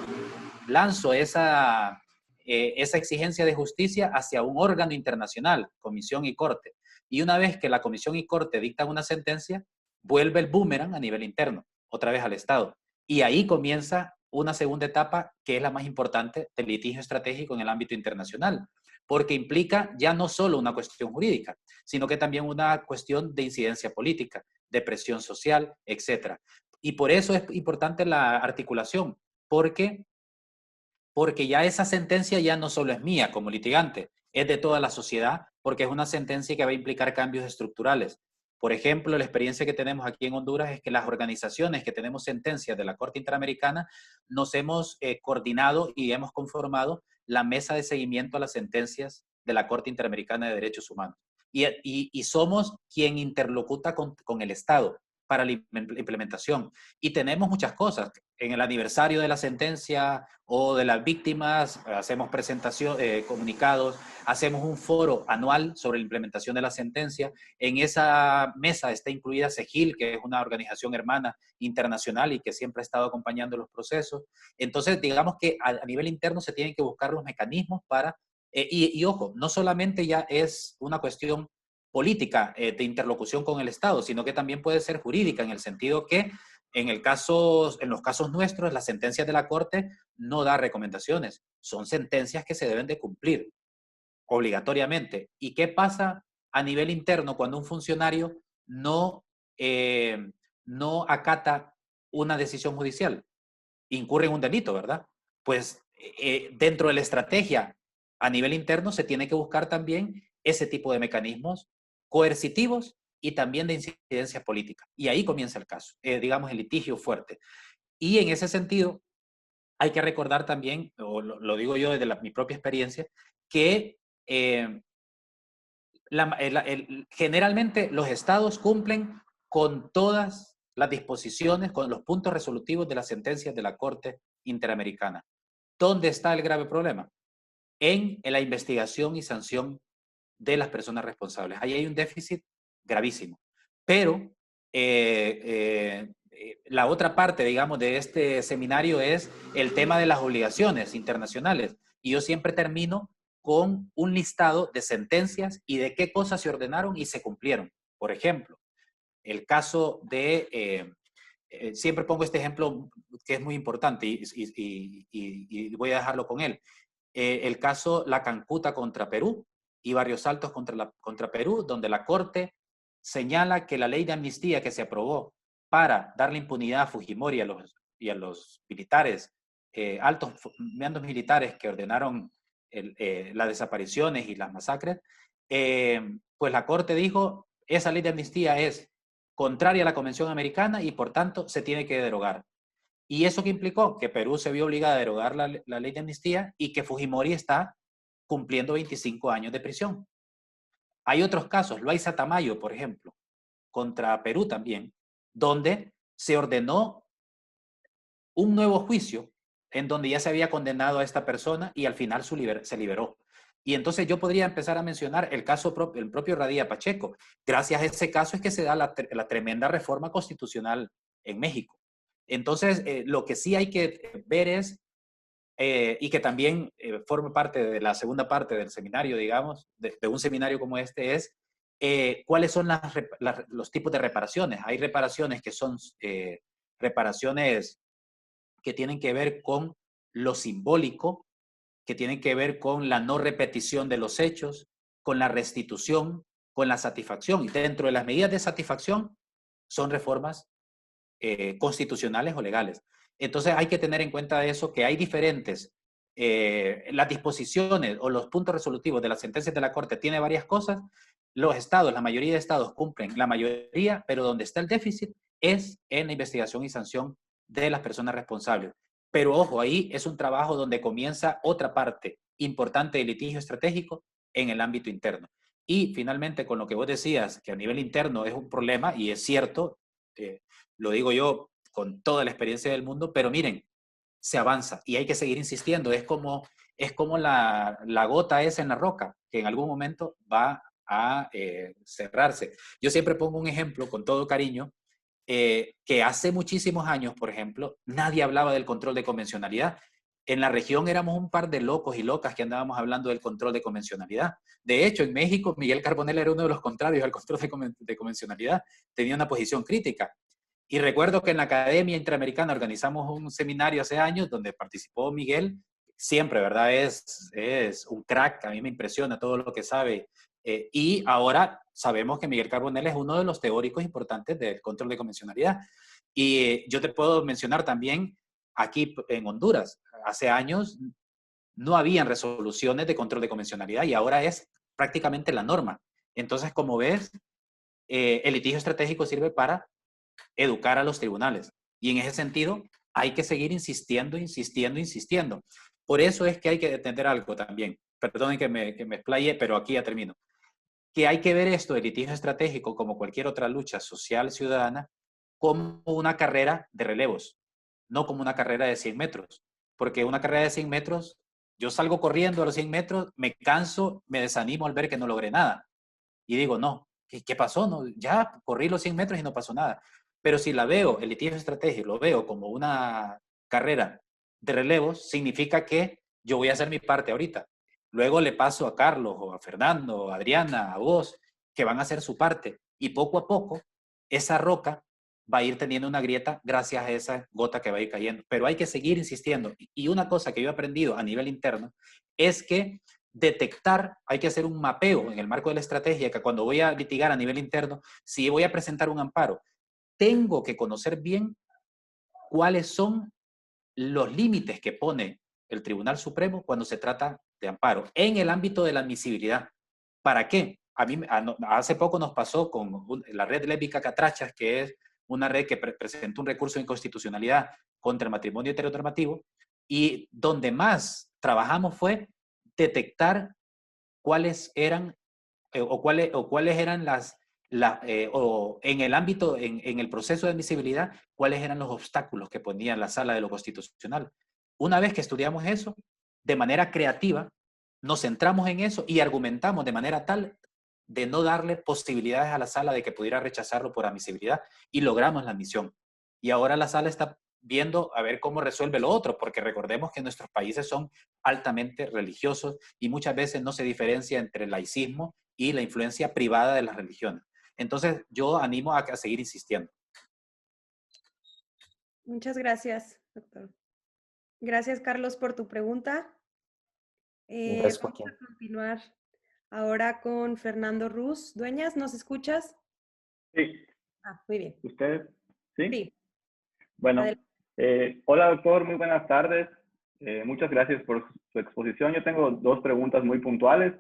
esa exigencia de justicia hacia un órgano internacional, comisión y corte. Y una vez que la comisión y corte dictan una sentencia, vuelve el boomerang a nivel interno, otra vez al Estado. Y ahí comienza una segunda etapa que es la más importante del litigio estratégico en el ámbito internacional, porque implica ya no solo una cuestión jurídica, sino que también una cuestión de incidencia política, de presión social, etc. Y por eso es importante la articulación, porque ya esa sentencia ya no solo es mía como litigante, es de toda la sociedad, porque es una sentencia que va a implicar cambios estructurales. Por ejemplo, la experiencia que tenemos aquí en Honduras es que las organizaciones que tenemos sentencias de la Corte Interamericana nos hemos coordinado y hemos conformado la mesa de seguimiento a las sentencias de la Corte Interamericana de Derechos Humanos. Y somos quien interlocuta con el Estado para la implementación. Y tenemos muchas cosas. En el aniversario de la sentencia o de las víctimas, hacemos presentación, comunicados, hacemos un foro anual sobre la implementación de la sentencia. En esa mesa está incluida CEGIL, que es una organización hermana internacional y que siempre ha estado acompañando los procesos. Entonces, digamos que a nivel interno se tienen que buscar los mecanismos para... y ojo, no solamente ya es una cuestión política de interlocución con el Estado, sino que también puede ser jurídica en el sentido que en los casos nuestros, las sentencias de la Corte no da recomendaciones, son sentencias que se deben de cumplir obligatoriamente. ¿Y qué pasa a nivel interno cuando un funcionario no acata una decisión judicial? Incurre en un delito, ¿verdad? Pues dentro de la estrategia a nivel interno se tiene que buscar también ese tipo de mecanismos coercitivos y también de incidencia política. Y ahí comienza el caso, digamos, el litigio fuerte. Y en ese sentido, hay que recordar también, o lo digo yo desde mi propia experiencia, que generalmente los estados cumplen con todas las disposiciones, con los puntos resolutivos de las sentencias de la Corte Interamericana. ¿Dónde está el grave problema? En la investigación y sanción de las personas responsables. Ahí hay un déficit gravísimo. Pero la otra parte, digamos, de este seminario es el tema de las obligaciones internacionales. Y yo siempre termino con un listado de sentencias y de qué cosas se ordenaron y se cumplieron. Por ejemplo, el caso de... siempre pongo este ejemplo que es muy importante y voy a dejarlo con él. El caso La Cancuta contra Perú y Barrios Altos contra Perú, donde la Corte señala que la ley de amnistía que se aprobó para darle impunidad a Fujimori y a los militares, altos mandos militares que ordenaron las desapariciones y las masacres, pues la Corte dijo, esa ley de amnistía es contraria a la Convención Americana y por tanto se tiene que derogar. ¿Y eso qué implicó? Que Perú se vio obligada a derogar la ley de amnistía y que Fujimori está cumpliendo 25 años de prisión. Hay otros casos, Loaiza Tamayo, por ejemplo, contra Perú también, donde se ordenó un nuevo juicio en donde ya se había condenado a esta persona y al final se liberó. Y entonces yo podría empezar a mencionar el propio Radilla Pacheco. Gracias a ese caso es que se da la tremenda reforma constitucional en México. Entonces, lo que sí hay que ver es, y que también forma parte de la segunda parte del seminario, digamos, de un seminario como este, es cuáles son los tipos de reparaciones. Hay reparaciones que son reparaciones que tienen que ver con lo simbólico, que tienen que ver con la no repetición de los hechos, con la restitución, con la satisfacción. Y dentro de las medidas de satisfacción son reformas constitucionales o legales. Entonces hay que tener en cuenta eso, que hay diferentes, las disposiciones o los puntos resolutivos de las sentencias de la Corte tiene varias cosas. Los estados, la mayoría de estados cumplen la mayoría, pero donde está el déficit es en la investigación y sanción de las personas responsables. Pero ojo, ahí es un trabajo donde comienza otra parte importante del litigio estratégico en el ámbito interno. Y finalmente, con lo que vos decías, que a nivel interno es un problema, y es cierto, lo digo yo con toda la experiencia del mundo, pero miren, se avanza y hay que seguir insistiendo. Es como la gota esa en la roca, que en algún momento va a cerrarse. Yo siempre pongo un ejemplo con todo cariño, que hace muchísimos años, por ejemplo, nadie hablaba del control de convencionalidad. En la región éramos un par de locos y locas que andábamos hablando del control de convencionalidad. De hecho, en México, Miguel Carbonell era uno de los contrarios al control de convencionalidad. Tenía una posición crítica. Y recuerdo que en la Academia Interamericana organizamos un seminario hace años donde participó Miguel. Siempre, ¿verdad? Es un crack, a mí me impresiona todo lo que sabe. Y ahora sabemos que Miguel Carbonell es uno de los teóricos importantes del control de convencionalidad. Y yo te puedo mencionar también aquí en Honduras, hace años no habían resoluciones de control de convencionalidad y ahora es prácticamente la norma. Entonces, como ves, el litigio estratégico sirve para educar a los tribunales. Y en ese sentido, hay que seguir insistiendo, insistiendo, insistiendo. Por eso es que hay que entender algo también. Perdonen que me explaye, pero aquí ya termino. Que hay que ver esto del litigio estratégico, como cualquier otra lucha social ciudadana, como una carrera de relevos, no como una carrera de 100 metros. Porque una carrera de 100 metros, yo salgo corriendo a los 100 metros, me canso, me desanimo al ver que no logré nada. Y digo, no, ¿qué pasó? No, ya corrí los 100 metros y no pasó nada. Pero si la veo, el litigio estratégico, lo veo como una carrera de relevos, significa que yo voy a hacer mi parte ahorita. Luego le paso a Carlos o a Fernando, a Adriana, a vos, que van a hacer su parte. Y poco a poco, esa roca va a ir teniendo una grieta gracias a esa gota que va a ir cayendo. Pero hay que seguir insistiendo. Y una cosa que yo he aprendido a nivel interno es que detectar, hay que hacer un mapeo en el marco de la estrategia, que cuando voy a litigar a nivel interno, si voy a presentar un amparo, tengo que conocer bien cuáles son los límites que pone el Tribunal Supremo cuando se trata de amparo en el ámbito de la admisibilidad. ¿Para qué? A mí, hace poco nos pasó con la red lésbica Catrachas, que es una red que presentó un recurso de inconstitucionalidad contra el matrimonio heteronormativo, y donde más trabajamos fue detectar cuáles eran cuáles eran o en el ámbito, en el proceso de admisibilidad, cuáles eran los obstáculos que ponía la sala de lo constitucional. Una vez que estudiamos eso, de manera creativa, nos centramos en eso y argumentamos de manera tal de no darle posibilidades a la sala de que pudiera rechazarlo por admisibilidad y logramos la admisión. Y ahora la sala está viendo a ver cómo resuelve lo otro, porque recordemos que nuestros países son altamente religiosos y muchas veces no se diferencia entre el laicismo y la influencia privada de las religiones. Entonces, yo animo a seguir insistiendo. Muchas gracias, doctor. Gracias, Carlos, por tu pregunta. Gracias, Vamos Joaquín. a continuar ahora con Fernando Ruz. Dueñas, ¿nos escuchas? Sí, Muy bien. ¿usted? Sí. Sí. Bueno, Adelante. hola doctor, muy buenas tardes. Muchas gracias por su exposición. Yo tengo dos preguntas muy puntuales.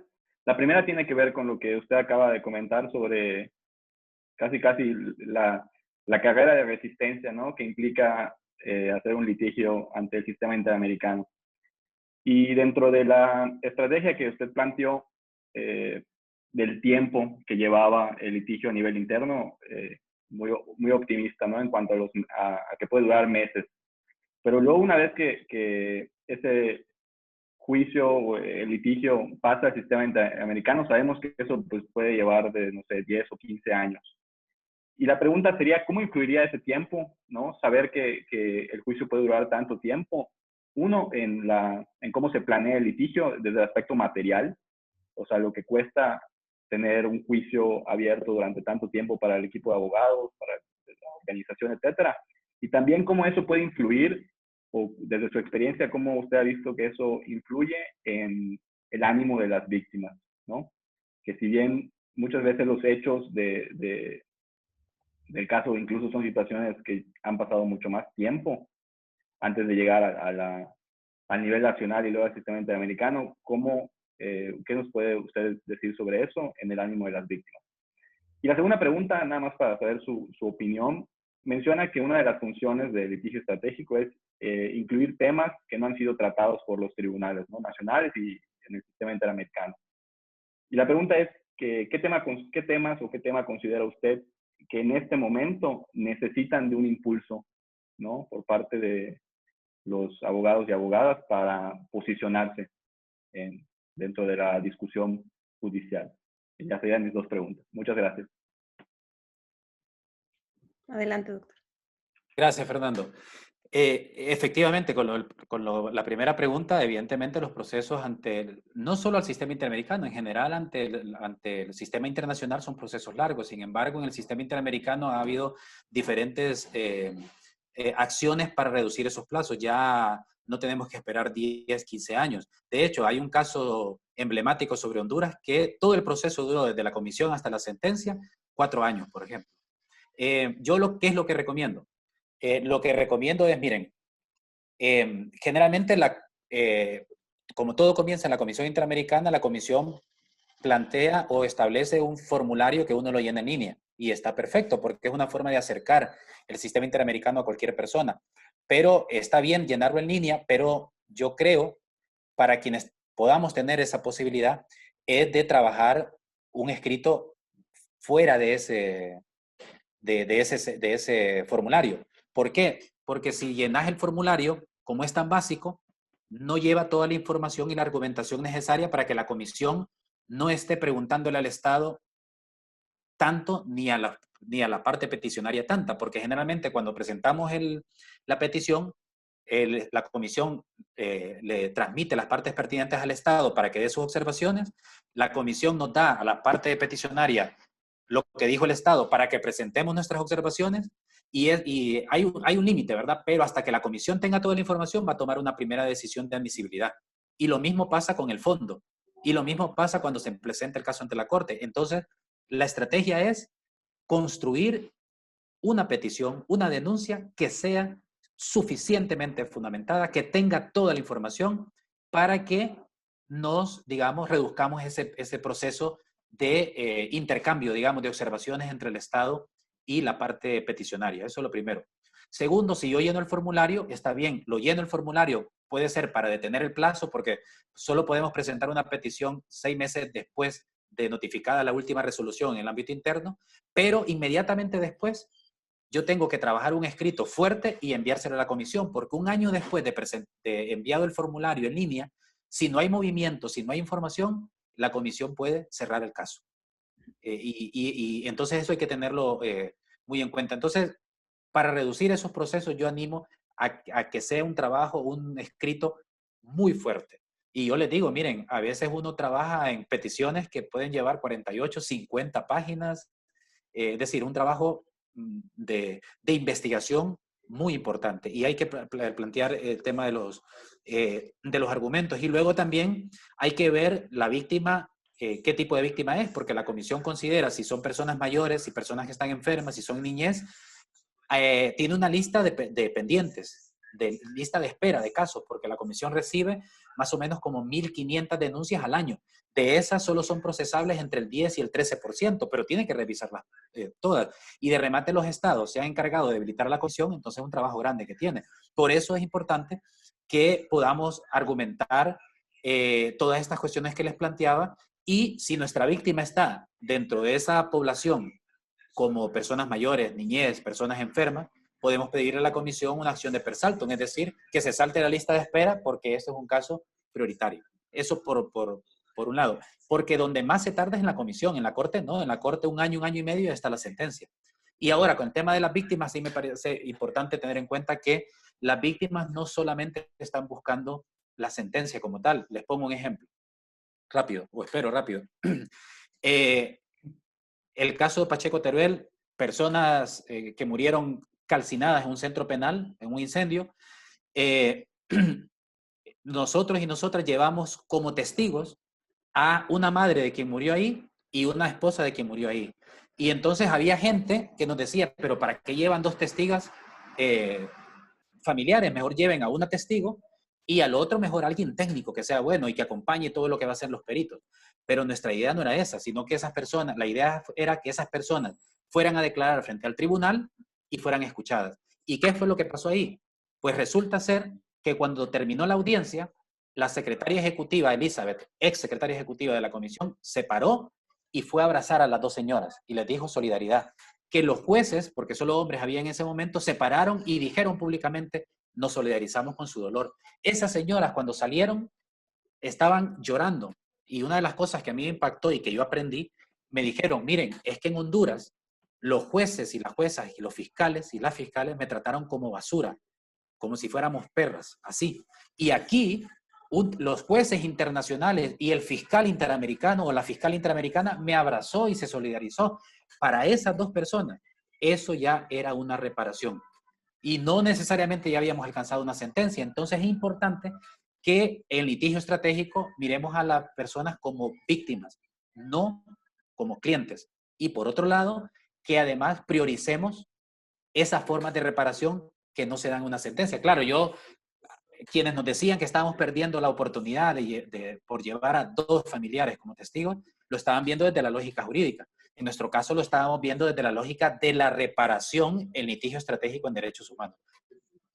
La primera tiene que ver con lo que usted acaba de comentar sobre casi la carrera de resistencia, ¿no? Que implica hacer un litigio ante el sistema interamericano. Y dentro de la estrategia que usted planteó del tiempo que llevaba el litigio a nivel interno, muy optimista, ¿no? En cuanto a que puede durar meses. Pero luego una vez que ese juicio o el litigio pasa al sistema interamericano, sabemos que eso pues, puede llevar de, no sé, 10 o 15 años. Y la pregunta sería, ¿cómo influiría ese tiempo, ¿no? Saber que el juicio puede durar tanto tiempo. Uno, en cómo se planea el litigio desde el aspecto material, o sea, lo que cuesta tener un juicio abierto durante tanto tiempo para el equipo de abogados, para la organización, etcétera. Y también cómo eso puede influir, o desde su experiencia, cómo usted ha visto que eso influye en el ánimo de las víctimas, ¿no? Que si bien muchas veces los hechos del caso incluso son situaciones que han pasado mucho más tiempo antes de llegar al nivel nacional y luego al sistema interamericano, ¿qué nos puede usted decir sobre eso en el ánimo de las víctimas? Y la segunda pregunta, nada más para saber su opinión, menciona que una de las funciones del litigio estratégico es incluir temas que no han sido tratados por los tribunales, ¿no? Nacionales y en el sistema interamericano. Y la pregunta es, ¿qué temas o qué tema considera usted que en este momento necesitan de un impulso, ¿no? Por parte de los abogados y abogadas para posicionarse dentro de la discusión judicial? Ya serían mis dos preguntas. Muchas gracias. Adelante, doctor. Gracias, Fernando. Efectivamente, la primera pregunta, evidentemente los procesos no solo al sistema interamericano, en general ante el sistema internacional son procesos largos. Sin embargo, en el sistema interamericano ha habido diferentes acciones para reducir esos plazos. Ya no tenemos que esperar 10, 15 años. De hecho, hay un caso emblemático sobre Honduras que todo el proceso duró desde la comisión hasta la sentencia, 4 años, por ejemplo. ¿Qué es lo que recomiendo? Lo que recomiendo es, miren, generalmente, como todo comienza en la Comisión Interamericana, la Comisión plantea o establece un formulario que uno lo llena en línea. Y está perfecto, porque es una forma de acercar el sistema interamericano a cualquier persona. Pero está bien llenarlo en línea, pero yo creo, para quienes podamos tener esa posibilidad, es de trabajar un escrito fuera de ese formulario. ¿Por qué? Porque si llenas el formulario, como es tan básico, no lleva toda la información y la argumentación necesaria para que la comisión no esté preguntándole al Estado tanto ni a la parte peticionaria tanta, porque generalmente cuando presentamos la petición, la comisión le transmite las partes pertinentes al Estado para que dé sus observaciones, la comisión nos da a la parte peticionaria lo que dijo el Estado para que presentemos nuestras observaciones y hay un límite, ¿verdad? Pero hasta que la comisión tenga toda la información va a tomar una primera decisión de admisibilidad. Y lo mismo pasa con el fondo. Y lo mismo pasa cuando se presenta el caso ante la Corte. Entonces, la estrategia es construir una petición, una denuncia que sea suficientemente fundamentada, que tenga toda la información para que digamos, reduzcamos ese proceso de intercambio, digamos, de observaciones entre el Estado y la parte peticionaria. Eso es lo primero. Segundo, si yo lleno el formulario, está bien, lo lleno el formulario, puede ser para detener el plazo, porque solo podemos presentar una petición 6 meses después de notificada la última resolución en el ámbito interno, pero inmediatamente después yo tengo que trabajar un escrito fuerte y enviárselo a la comisión, porque un año después de enviado el formulario en línea, si no hay movimiento, si no hay información, la comisión puede cerrar el caso. Y entonces eso hay que tenerlo muy en cuenta. Entonces, para reducir esos procesos, yo animo a que sea un trabajo, un escrito muy fuerte. Y yo les digo, miren, a veces uno trabaja en peticiones que pueden llevar 48, 50 páginas, es decir, un trabajo de investigación muy importante. Y hay que plantear el tema de los argumentos. Y luego también hay que ver la víctima, qué tipo de víctima es, porque la comisión considera si son personas mayores, si personas que están enfermas, si son niñez, tiene una lista de pendientes, de lista de espera de casos, porque la comisión recibe más o menos como 1.500 denuncias al año. De esas solo son procesables entre el 10 y el 13%, pero tiene que revisarlas todas. Y de remate los estados se han encargado de debilitar la comisión, entonces es un trabajo grande que tiene. Por eso es importante que podamos argumentar todas estas cuestiones que les planteaba, y si nuestra víctima está dentro de esa población como personas mayores, niñez, personas enfermas, podemos pedirle a la comisión una acción de persaltum, es decir, que se salte la lista de espera porque este es un caso prioritario. Eso por un lado. Porque donde más se tarda es en la comisión, en la corte no, en la corte un año y medio está la sentencia. Y ahora, con el tema de las víctimas, sí me parece importante tener en cuenta que las víctimas no solamente están buscando la sentencia como tal. Les pongo un ejemplo. Rápido, o espero rápido. El caso de Pacheco Teruel, personas que murieron calcinadas en un centro penal, en un incendio. Nosotros y nosotras llevamos como testigos a una madre de quien murió ahí y una esposa de quien murió ahí. Y entonces había gente que nos decía, pero ¿para qué llevan 2 testigos familiares? Mejor lleven a una testigo y al otro mejor alguien técnico que sea bueno y que acompañe todo lo que va a hacer los peritos. Pero nuestra idea no era esa, sino que esas personas, la idea era que esas personas fueran a declarar frente al tribunal y fueran escuchadas. ¿Y qué fue lo que pasó ahí? Pues resulta ser que cuando terminó la audiencia, la secretaria ejecutiva, Elizabeth, ex secretaria ejecutiva de la comisión, se paró y fue a abrazar a las 2 señoras y les dijo solidaridad. Que los jueces, porque solo hombres había en ese momento, se pararon y dijeron públicamente, nos solidarizamos con su dolor. Esas señoras cuando salieron estaban llorando. Y una de las cosas que a mí me impactó y que yo aprendí me dijeron, miren, es que en Honduras los jueces y las juezas y los fiscales y las fiscales me trataron como basura, como si fuéramos perras, así. Y aquí los jueces internacionales y el fiscal interamericano o la fiscal interamericana me abrazó y se solidarizó. Para esas dos personas, eso ya era una reparación. Y no necesariamente ya habíamos alcanzado una sentencia. Entonces es importante que en litigio estratégico miremos a las personas como víctimas, no como clientes. Y por otro lado, que además prioricemos esas formas de reparación que no se dan una sentencia. Claro, quienes nos decían que estábamos perdiendo la oportunidad por llevar a dos familiares como testigos, lo estaban viendo desde la lógica jurídica. En nuestro caso lo estábamos viendo desde la lógica de la reparación en litigio estratégico en derechos humanos.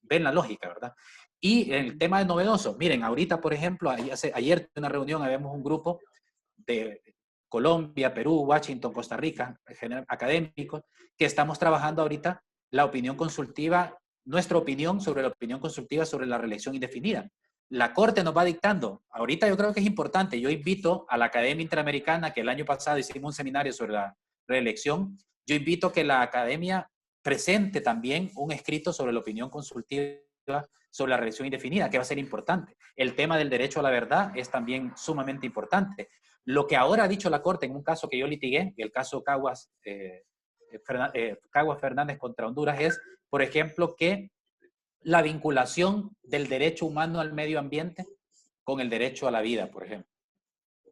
Ven la lógica, ¿verdad? Y el tema de novedoso, miren, ahorita, por ejemplo, ayer en una reunión habíamos un grupo de Colombia, Perú, Washington, Costa Rica, académicos, que estamos trabajando ahorita la opinión consultiva, nuestra opinión sobre la opinión consultiva sobre la reelección indefinida. La Corte nos va dictando. Ahorita yo creo que es importante. Yo invito a la Academia Interamericana, que el año pasado hicimos un seminario sobre la reelección, yo invito a que la Academia presente también un escrito sobre la opinión consultiva sobre la reelección indefinida, que va a ser importante. El tema del derecho a la verdad es también sumamente importante. Lo que ahora ha dicho la Corte en un caso que yo litigué, el caso Caguas Fernández contra Honduras, es, por ejemplo, que la vinculación del derecho humano al medio ambiente con el derecho a la vida, por ejemplo.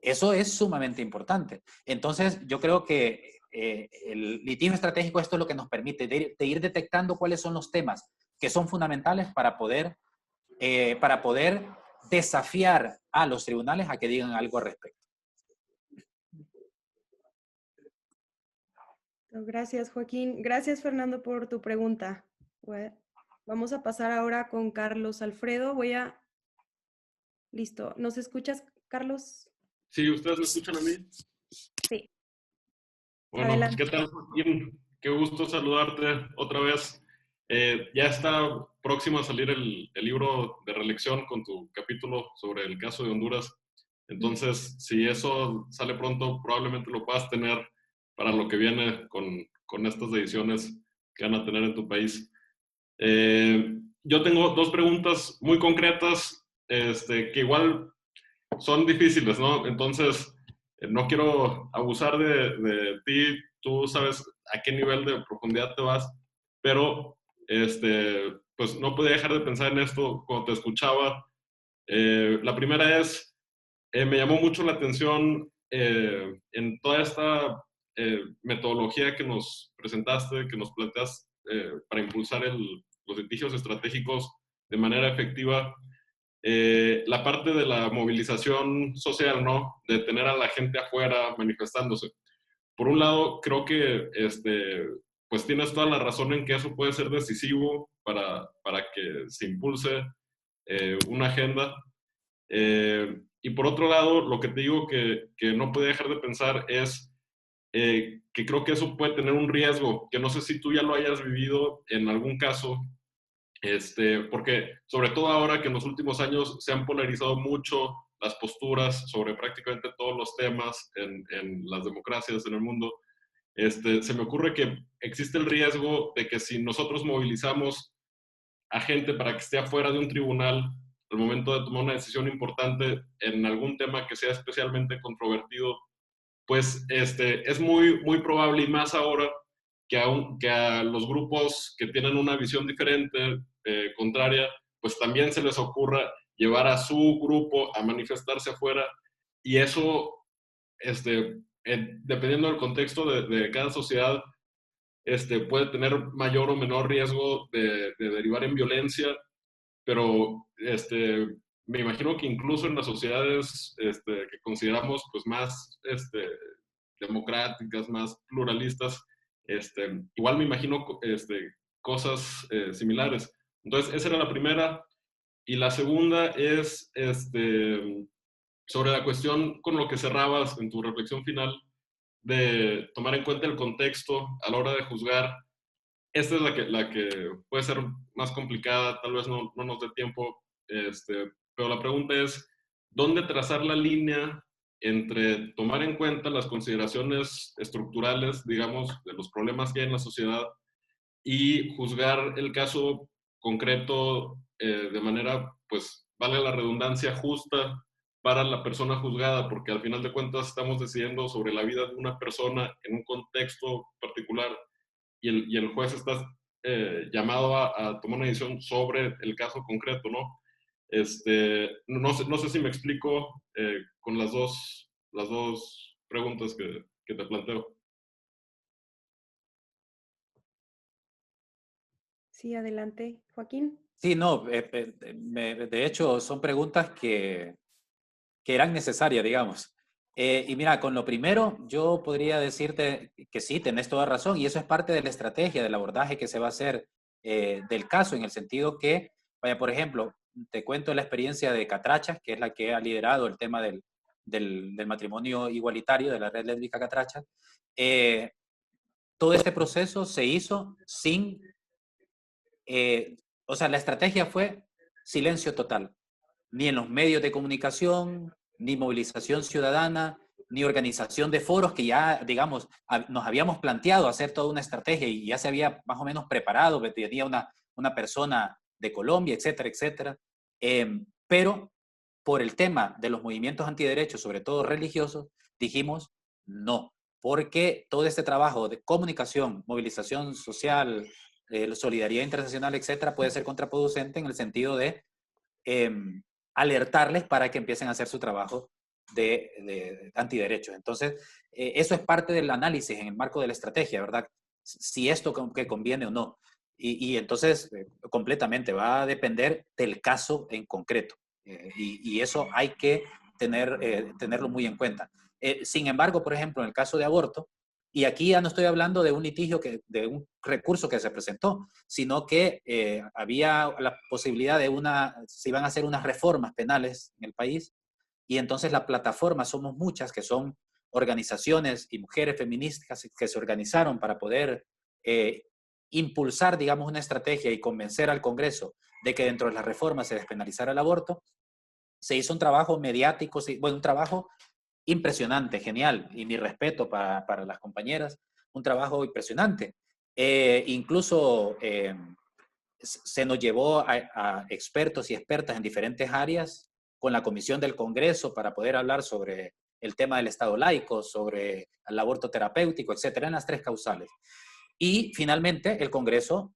Eso es sumamente importante. Entonces, yo creo que el litigio estratégico, esto es lo que nos permite de ir detectando cuáles son los temas que son fundamentales para poder desafiar a los tribunales a que digan algo al respecto. Gracias, Joaquín. Gracias, Fernando, por tu pregunta. Vamos a pasar ahora con Carlos Alfredo. Listo. ¿Nos escuchas, Carlos? Sí, ¿ustedes me escuchan a mí? Sí. Bueno, Adelante. ¿qué tal, Joaquín? Qué gusto saludarte otra vez. Ya está próximo a salir el libro de reelección con tu capítulo sobre el caso de Honduras. Entonces, si eso sale pronto, probablemente lo puedas tener para lo que viene con estas ediciones que van a tener en tu país. Yo tengo dos preguntas muy concretas que igual son difíciles, ¿no? Entonces, no quiero abusar de ti, tú sabes a qué nivel de profundidad te vas, pero pues no podía dejar de pensar en esto cuando te escuchaba. La primera es, me llamó mucho la atención en toda esta metodología que nos presentaste, que nos planteas para impulsar los litigios estratégicos de manera efectiva. La parte de la movilización social, ¿no? De tener a la gente afuera manifestándose. Por un lado, creo que pues tienes toda la razón en que eso puede ser decisivo para que se impulse una agenda. Y por otro lado, lo que te digo que no puedo dejar de pensar es que creo que eso puede tener un riesgo, que no sé si tú ya lo hayas vivido en algún caso, porque sobre todo ahora que en los últimos años se han polarizado mucho las posturas sobre prácticamente todos los temas en las democracias en el mundo, se me ocurre que existe el riesgo de que si nosotros movilizamos a gente para que esté afuera de un tribunal al momento de tomar una decisión importante en algún tema que sea especialmente controvertido, pues es muy, muy probable, y más ahora, que a los grupos que tienen una visión diferente, contraria, pues también se les ocurra llevar a su grupo a manifestarse afuera, y eso, dependiendo del contexto de cada sociedad, puede tener mayor o menor riesgo de derivar en violencia, pero me imagino que incluso en las sociedades que consideramos pues más democráticas, más pluralistas, igual me imagino cosas similares. Entonces, esa era la primera. Y la segunda es sobre la cuestión con lo que cerrabas en tu reflexión final, de tomar en cuenta el contexto a la hora de juzgar. Esta es la que puede ser más complicada, tal vez no nos dé tiempo, pero la pregunta es, ¿dónde trazar la línea entre tomar en cuenta las consideraciones estructurales, digamos, de los problemas que hay en la sociedad y juzgar el caso concreto de manera, pues, vale la redundancia, justa para la persona juzgada, porque al final de cuentas estamos decidiendo sobre la vida de una persona en un contexto particular y el juez está llamado a tomar una decisión sobre el caso concreto, ¿no? No sé si me explico con las dos preguntas que te planteo. Sí, adelante, Joaquín. Sí, no, de hecho son preguntas que eran necesarias, digamos. Y mira, con lo primero, yo podría decirte que sí, tenés toda razón, y eso es parte de la estrategia, del abordaje que se va a hacer del caso, en el sentido que, vaya, por ejemplo, te cuento la experiencia de Catrachas, que es la que ha liderado el tema del matrimonio igualitario, de la red lésbica Catrachas. Todo este proceso se hizo sin, o sea, la estrategia fue silencio total, ni en los medios de comunicación, ni movilización ciudadana, ni organización de foros que ya, digamos, nos habíamos planteado hacer toda una estrategia y ya se había más o menos preparado, tenía una persona de Colombia, etcétera, etcétera. Pero por el tema de los movimientos antiderechos, sobre todo religiosos, dijimos no, porque todo este trabajo de comunicación, movilización social, solidaridad internacional, etcétera, puede ser contraproducente en el sentido de alertarles para que empiecen a hacer su trabajo de antiderechos. Entonces, eso es parte del análisis en el marco de la estrategia, ¿verdad? Si esto que conviene o no. Y entonces, completamente, va a depender del caso en concreto. Y eso hay que tenerlo muy en cuenta. Sin embargo, por ejemplo, en el caso de aborto, y aquí ya no estoy hablando de un litigio, de un recurso que se presentó, sino que había la posibilidad se iban a hacer unas reformas penales en el país, y entonces la plataforma Somos Muchas, que son organizaciones y mujeres feministas que se organizaron para poder impulsar, digamos, una estrategia y convencer al Congreso de que dentro de las reformas se despenalizara el aborto. Se hizo un trabajo mediático, bueno, un trabajo impresionante, genial, y mi respeto para las compañeras, un trabajo impresionante. Incluso se nos llevó a expertos y expertas en diferentes áreas con la Comisión del Congreso para poder hablar sobre el tema del Estado laico, sobre el aborto terapéutico, etcétera, en las 3 causales. Y finalmente el Congreso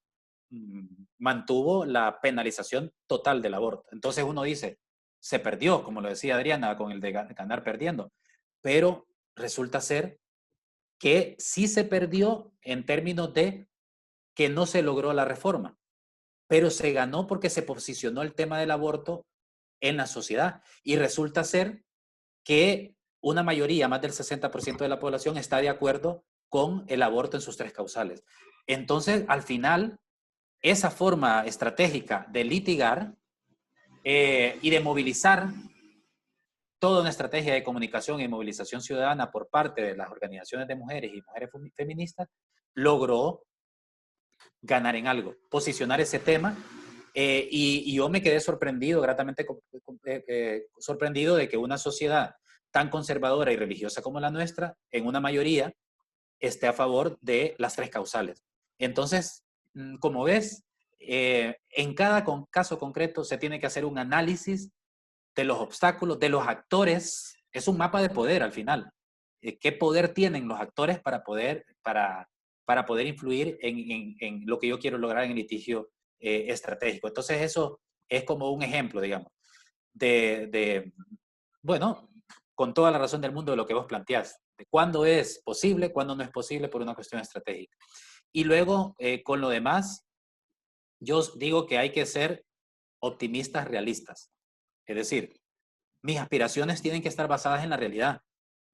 mantuvo la penalización total del aborto. Entonces uno dice, se perdió, como lo decía Adriana, con el de ganar perdiendo, pero resulta ser que sí se perdió en términos de que no se logró la reforma, pero se ganó porque se posicionó el tema del aborto en la sociedad. Y resulta ser que una mayoría, más del 60% de la población, está de acuerdo con el aborto en sus 3 causales. Entonces, al final, esa forma estratégica de litigar y de movilizar toda una estrategia de comunicación y movilización ciudadana por parte de las organizaciones de mujeres y mujeres feministas logró ganar en algo, posicionar ese tema. Y yo me quedé sorprendido, gratamente sorprendido de que una sociedad tan conservadora y religiosa como la nuestra, en una mayoría, esté a favor de las 3 causales. Entonces, como ves, en cada caso concreto se tiene que hacer un análisis de los obstáculos, de los actores. Es un mapa de poder al final. ¿Qué poder tienen los actores para poder influir en lo que yo quiero lograr en el litigio estratégico? Entonces eso es como un ejemplo, digamos, bueno, con toda la razón del mundo de lo que vos planteás, de cuándo es posible, cuándo no es posible por una cuestión estratégica. Y luego, con lo demás, yo digo que hay que ser optimistas realistas. Es decir, mis aspiraciones tienen que estar basadas en la realidad.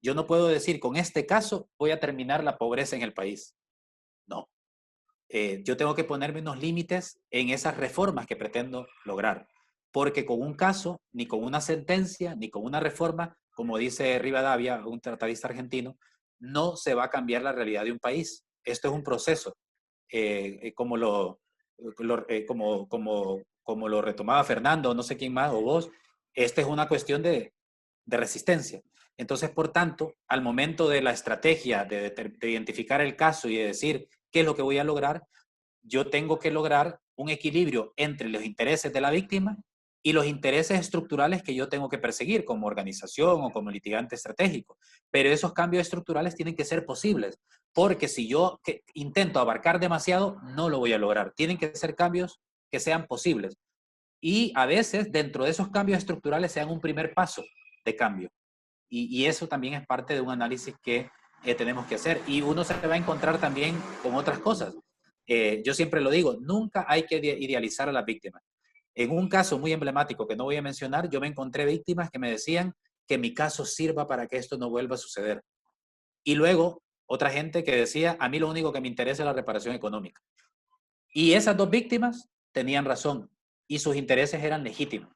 Yo no puedo decir, con este caso voy a terminar la pobreza en el país. No. Yo tengo que ponerme unos límites en esas reformas que pretendo lograr. Porque con un caso, ni con una sentencia, ni con una reforma, como dice Rivadavia, un tratadista argentino, no se va a cambiar la realidad de un país. Esto es un proceso. Como lo retomaba Fernando, no sé quién más, o vos, esta es una cuestión de resistencia. Entonces, por tanto, al momento de la estrategia de identificar el caso y de decir qué es lo que voy a lograr, yo tengo que lograr un equilibrio entre los intereses de la víctima y los intereses estructurales que yo tengo que perseguir como organización o como litigante estratégico. Pero esos cambios estructurales tienen que ser posibles, porque si yo intento abarcar demasiado, no lo voy a lograr. Tienen que ser cambios que sean posibles. Y a veces, dentro de esos cambios estructurales, sean un primer paso de cambio. Y eso también es parte de un análisis que tenemos que hacer. Y uno se va a encontrar también con otras cosas. Yo siempre lo digo, nunca hay que idealizar a las víctimas. En un caso muy emblemático que no voy a mencionar, yo me encontré víctimas que me decían que mi caso sirva para que esto no vuelva a suceder. Y luego, otra gente que decía, a mí lo único que me interesa es la reparación económica. Y esas dos víctimas tenían razón y sus intereses eran legítimos.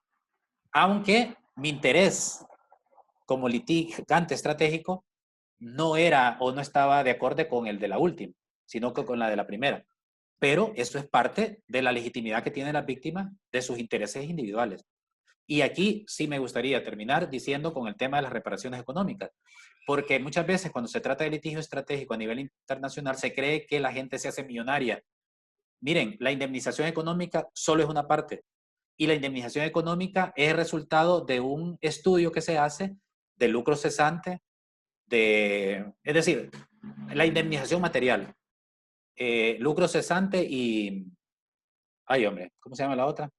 Aunque mi interés como litigante estratégico no era o no estaba de acuerdo con el de la última, sino que con la de la primera. Pero eso es parte de la legitimidad que tiene la víctima de sus intereses individuales. Y aquí sí me gustaría terminar diciendo con el tema de las reparaciones económicas, porque muchas veces cuando se trata de litigio estratégico a nivel internacional se cree que la gente se hace millonaria. Miren, la indemnización económica solo es una parte, y la indemnización económica es el resultado de un estudio que se hace de lucro cesante, es decir, la indemnización material, lucro cesante y, ay hombre, ¿cómo se llama la otra?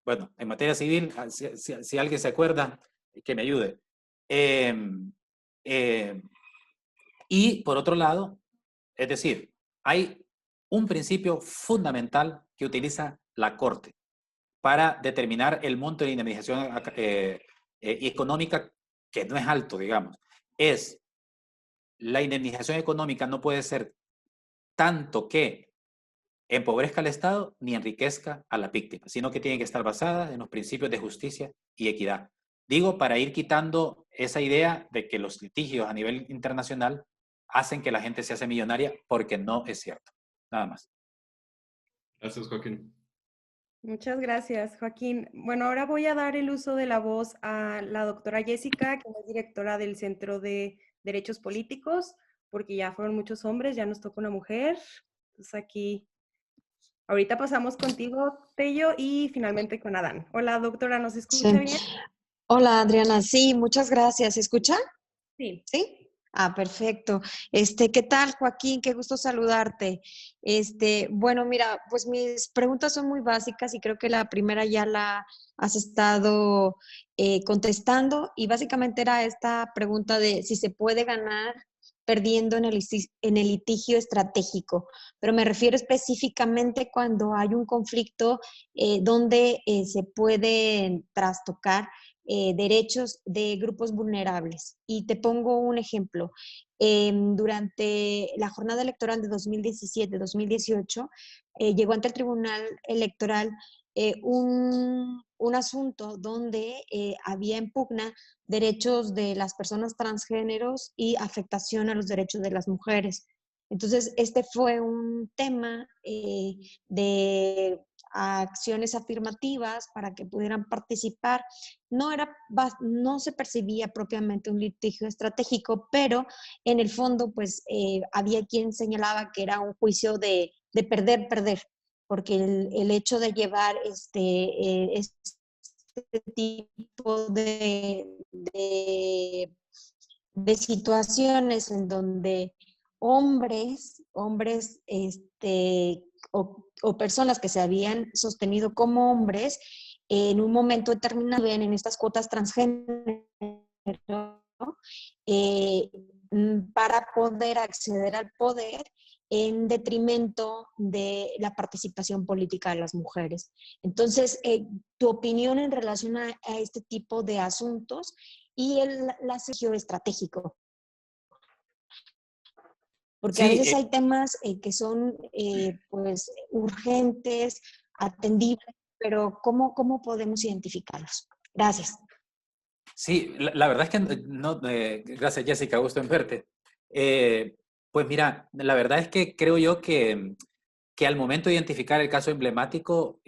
Bueno, en materia civil, si alguien se acuerda, que me ayude. Eh, eh, y por otro lado, es decir, hay un principio fundamental que utiliza la Corte para determinar el monto de indemnización económica, que no es alto, digamos. Es la indemnización económica no puede ser tanto que empobrezca al Estado ni enriquezca a la víctima, sino que tiene que estar basada en los principios de justicia y equidad. Digo, para ir quitando esa idea de que los litigios a nivel internacional hacen que la gente se hace millonaria, porque no es cierto. Nada más. Gracias, Joaquín. Muchas gracias, Joaquín. Bueno, ahora voy a dar el uso de la voz a la doctora Jessica, que es directora del Centro de Derechos Políticos, porque ya fueron muchos hombres, ya nos toca una mujer. Entonces aquí, ahorita pasamos contigo, Tello, y finalmente con Adán. Hola, doctora, ¿nos escucha Sí. bien? Hola, Adriana. Sí, muchas gracias. ¿Se escucha? Sí. ¿Sí? Ah, perfecto. ¿Qué tal, Joaquín? Qué gusto saludarte. Bueno, mira, pues mis preguntas son muy básicas y creo que la primera ya la has estado contestando y básicamente era esta pregunta de si se puede ganar perdiendo en el litigio estratégico, pero me refiero específicamente cuando hay un conflicto donde se pueden trastocar derechos de grupos vulnerables. Y te pongo un ejemplo. Durante la jornada electoral de 2017-2018, llegó ante el Tribunal Electoral un asunto donde había en pugna derechos de las personas transgéneros y afectación a los derechos de las mujeres. Entonces, este fue un tema de acciones afirmativas para que pudieran participar. No se percibía propiamente un litigio estratégico, pero en el fondo, pues, había quien señalaba que era un juicio de perder, porque el hecho de llevar este tipo de situaciones en donde hombres o personas que se habían sostenido como hombres en un momento determinado ven en estas cuotas transgénero para poder acceder al poder en detrimento de la participación política de las mujeres. Entonces, tu opinión en relación a este tipo de asuntos y el asedio estratégico. Porque a veces hay temas que son pues urgentes, atendibles, pero ¿cómo podemos identificarlos? Gracias. Sí, la verdad es que no, gracias Jessica, gusto en verte. Pues mira, la verdad es que creo yo que que al momento de identificar el caso emblemático,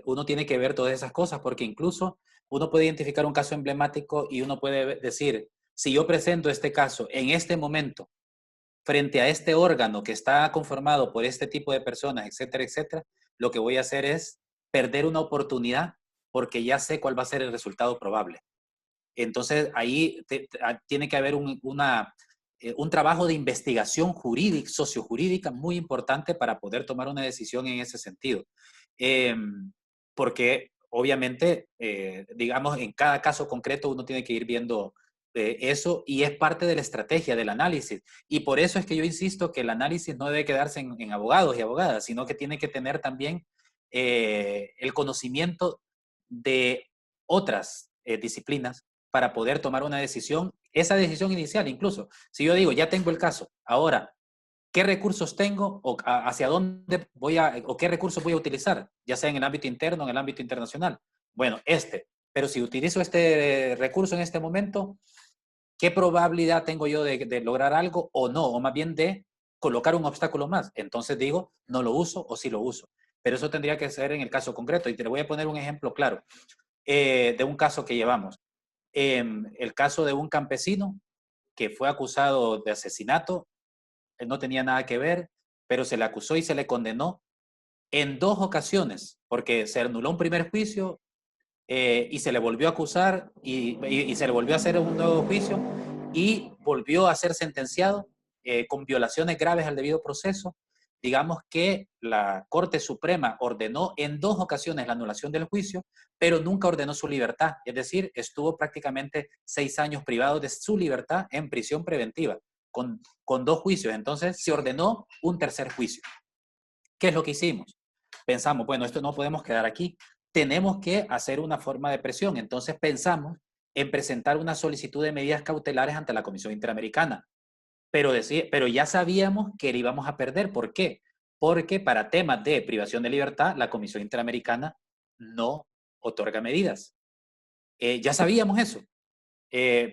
uno tiene que ver todas esas cosas, porque incluso uno puede identificar un caso emblemático y uno puede decir, si yo presento este caso en este momento, frente a este órgano que está conformado por este tipo de personas, etcétera, etcétera, lo que voy a hacer es perder una oportunidad porque ya sé cuál va a ser el resultado probable. Entonces, ahí tiene que haber un trabajo de investigación jurídica, sociojurídica muy importante para poder tomar una decisión en ese sentido. Porque, obviamente, digamos, en cada caso concreto uno tiene que ir viendo eso y es parte de la estrategia del análisis. Y por eso es que yo insisto que el análisis no debe quedarse en abogados y abogadas, sino que tiene que tener también el conocimiento de otras disciplinas para poder tomar una decisión, esa decisión inicial incluso. Si yo digo, ya tengo el caso, ahora, ¿qué recursos tengo o hacia dónde voy o qué recursos voy a utilizar? Ya sea en el ámbito interno o en el ámbito internacional. Bueno, pero si utilizo este recurso en este momento, ¿qué probabilidad tengo yo de lograr algo o no? O más bien de colocar un obstáculo más. Entonces digo, no lo uso o sí lo uso. Pero eso tendría que ser en el caso concreto. Y te voy a poner un ejemplo claro de un caso que llevamos. El caso de un campesino que fue acusado de asesinato, él no tenía nada que ver, pero se le acusó y se le condenó en 2 ocasiones, porque se anuló un primer juicio y se le volvió a acusar y se le volvió a hacer un nuevo juicio y volvió a ser sentenciado con violaciones graves al debido proceso. Digamos que la Corte Suprema ordenó en 2 ocasiones la anulación del juicio, pero nunca ordenó su libertad. Es decir, estuvo prácticamente 6 años privado de su libertad en prisión preventiva, con 2 juicios. Entonces se ordenó un tercer juicio. ¿Qué es lo que hicimos? Pensamos, bueno, esto no podemos quedar aquí, tenemos que hacer una forma de presión. Entonces pensamos en presentar una solicitud de medidas cautelares ante la Comisión Interamericana. Pero ya sabíamos que íbamos a perder. ¿Por qué? Porque para temas de privación de libertad, la Comisión Interamericana no otorga medidas. Ya sabíamos eso,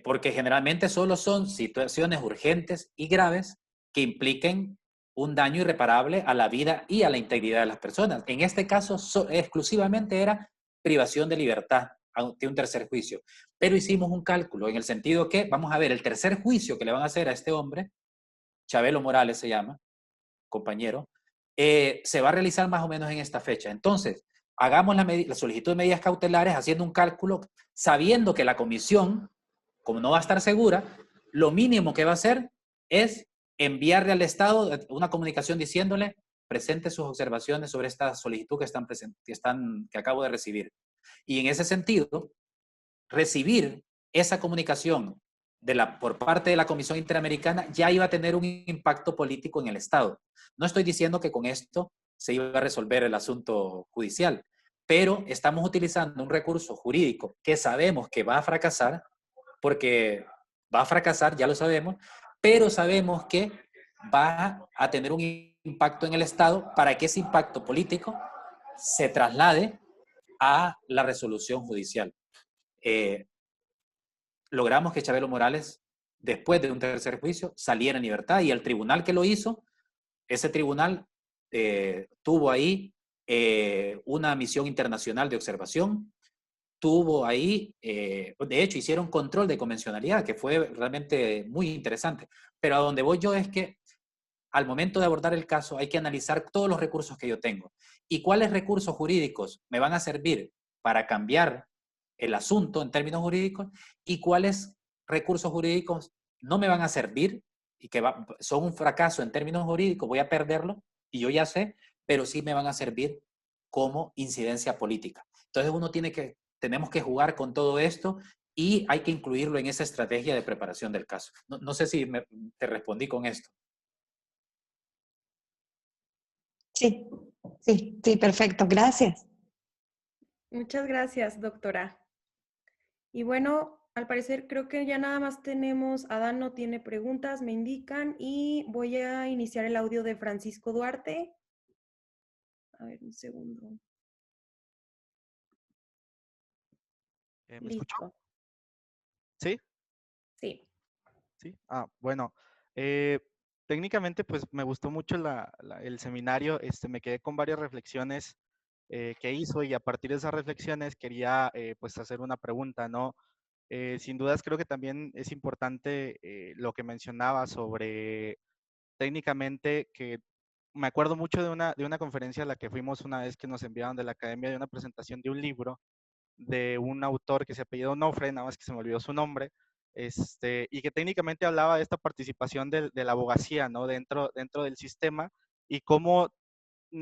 porque generalmente solo son situaciones urgentes y graves que impliquen un daño irreparable a la vida y a la integridad de las personas. En este caso, exclusivamente era privación de libertad ante un tercer juicio. Pero hicimos un cálculo en el sentido que, vamos a ver, el tercer juicio que le van a hacer a este hombre, Chabelo Morales se llama, compañero, se va a realizar más o menos en esta fecha. Entonces, hagamos la solicitud de medidas cautelares haciendo un cálculo, sabiendo que la comisión, como no va a estar segura, lo mínimo que va a hacer es enviarle al Estado una comunicación diciéndole, presente sus observaciones sobre esta solicitud que acabo de recibir. Y en ese sentido, recibir esa comunicación por parte de la Comisión Interamericana ya iba a tener un impacto político en el Estado. No estoy diciendo que con esto se iba a resolver el asunto judicial, pero estamos utilizando un recurso jurídico que sabemos que va a fracasar, porque va a fracasar, ya lo sabemos, pero sabemos que va a tener un impacto en el Estado para que ese impacto político se traslade a la resolución judicial. Logramos que Chabelo Morales, después de un tercer juicio, saliera en libertad y el tribunal que lo hizo, ese tribunal tuvo ahí una misión internacional de observación, tuvo ahí, de hecho, hicieron control de convencionalidad, que fue realmente muy interesante. Pero a donde voy yo es que al momento de abordar el caso hay que analizar todos los recursos que yo tengo y cuáles recursos jurídicos me van a servir para cambiar el asunto en términos jurídicos y cuáles recursos jurídicos no me van a servir y que son un fracaso en términos jurídicos, voy a perderlo y yo ya sé, pero sí me van a servir como incidencia política. Entonces tenemos que jugar con todo esto y hay que incluirlo en esa estrategia de preparación del caso. No sé si te respondí con esto. Sí, sí, sí, perfecto. Gracias. Muchas gracias, doctora. Y bueno, al parecer creo que ya nada más tenemos, Adán no tiene preguntas, me indican, y voy a iniciar el audio de Francisco Duarte. A ver, un segundo. ¿Me escuchó? Listo. ¿Sí? Sí. Sí. Bueno. Eh, técnicamente, pues me gustó mucho el seminario, me quedé con varias reflexiones que hizo y a partir de esas reflexiones quería pues hacer una pregunta, ¿no? Sin dudas creo que también es importante lo que mencionaba sobre técnicamente que me acuerdo mucho de una conferencia a la que fuimos una vez que nos enviaron de la academia de una presentación de un libro de un autor que se apellidó Onofre, nada más que se me olvidó su nombre, y que técnicamente hablaba de esta participación de la abogacía, ¿no? Dentro del sistema y cómo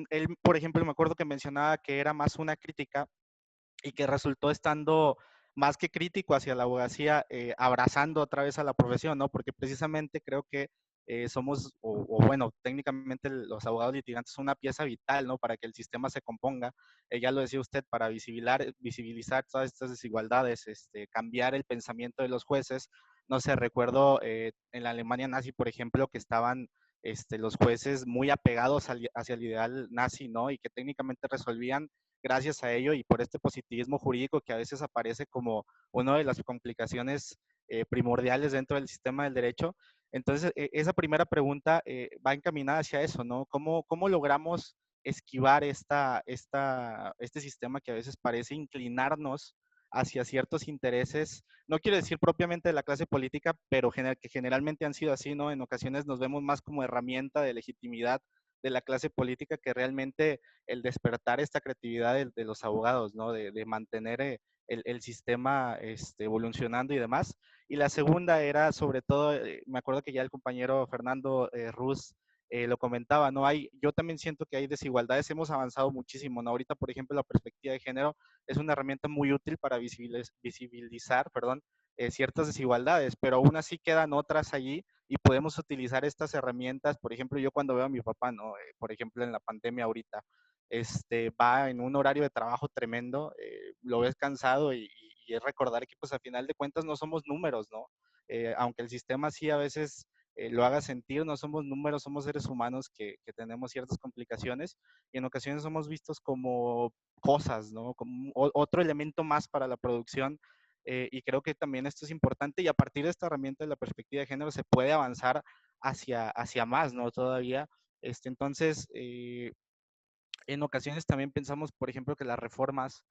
él, por ejemplo, me acuerdo que mencionaba que era más una crítica y que resultó estando más que crítico hacia la abogacía, abrazando otra vez a la profesión, ¿no? Porque precisamente creo que somos, o bueno, técnicamente los abogados litigantes son una pieza vital, ¿no? Para que el sistema se componga. Ya lo decía usted, para visibilizar todas estas desigualdades, cambiar el pensamiento de los jueces. No sé, recuerdo en la Alemania nazi, por ejemplo, que estaban los jueces muy apegados hacia el ideal nazi, ¿no? Y que técnicamente resolvían gracias a ello y por este positivismo jurídico que a veces aparece como una de las complicaciones primordiales dentro del sistema del derecho. Entonces, esa primera pregunta va encaminada hacia eso, ¿no? ¿Cómo logramos esquivar este sistema que a veces parece inclinarnos hacia ciertos intereses, no quiero decir propiamente de la clase política, pero que generalmente han sido así, ¿no? En ocasiones nos vemos más como herramienta de legitimidad de la clase política que realmente el despertar esta creatividad de los abogados, ¿no? De mantener el sistema evolucionando y demás. Y la segunda era sobre todo, me acuerdo que ya el compañero Fernando Ruz lo comentaba, ¿no? Yo también siento que hay desigualdades, hemos avanzado muchísimo, ¿no? Ahorita, por ejemplo, la perspectiva de género es una herramienta muy útil para visibilizar, perdón, ciertas desigualdades, pero aún así quedan otras allí y podemos utilizar estas herramientas. Por ejemplo, yo cuando veo a mi papá, ¿no? Por ejemplo, en la pandemia ahorita, va en un horario de trabajo tremendo, lo ves cansado y es recordar que pues a final de cuentas no somos números, ¿no? Aunque el sistema sí a veces lo haga sentir, no somos números, somos seres humanos que tenemos ciertas complicaciones y en ocasiones somos vistos como cosas, ¿no? Como otro elemento más para la producción. Y creo que también esto es importante y a partir de esta herramienta de la perspectiva de género se puede avanzar hacia más, ¿no? Todavía. Entonces, en ocasiones también pensamos, por ejemplo, que las reformas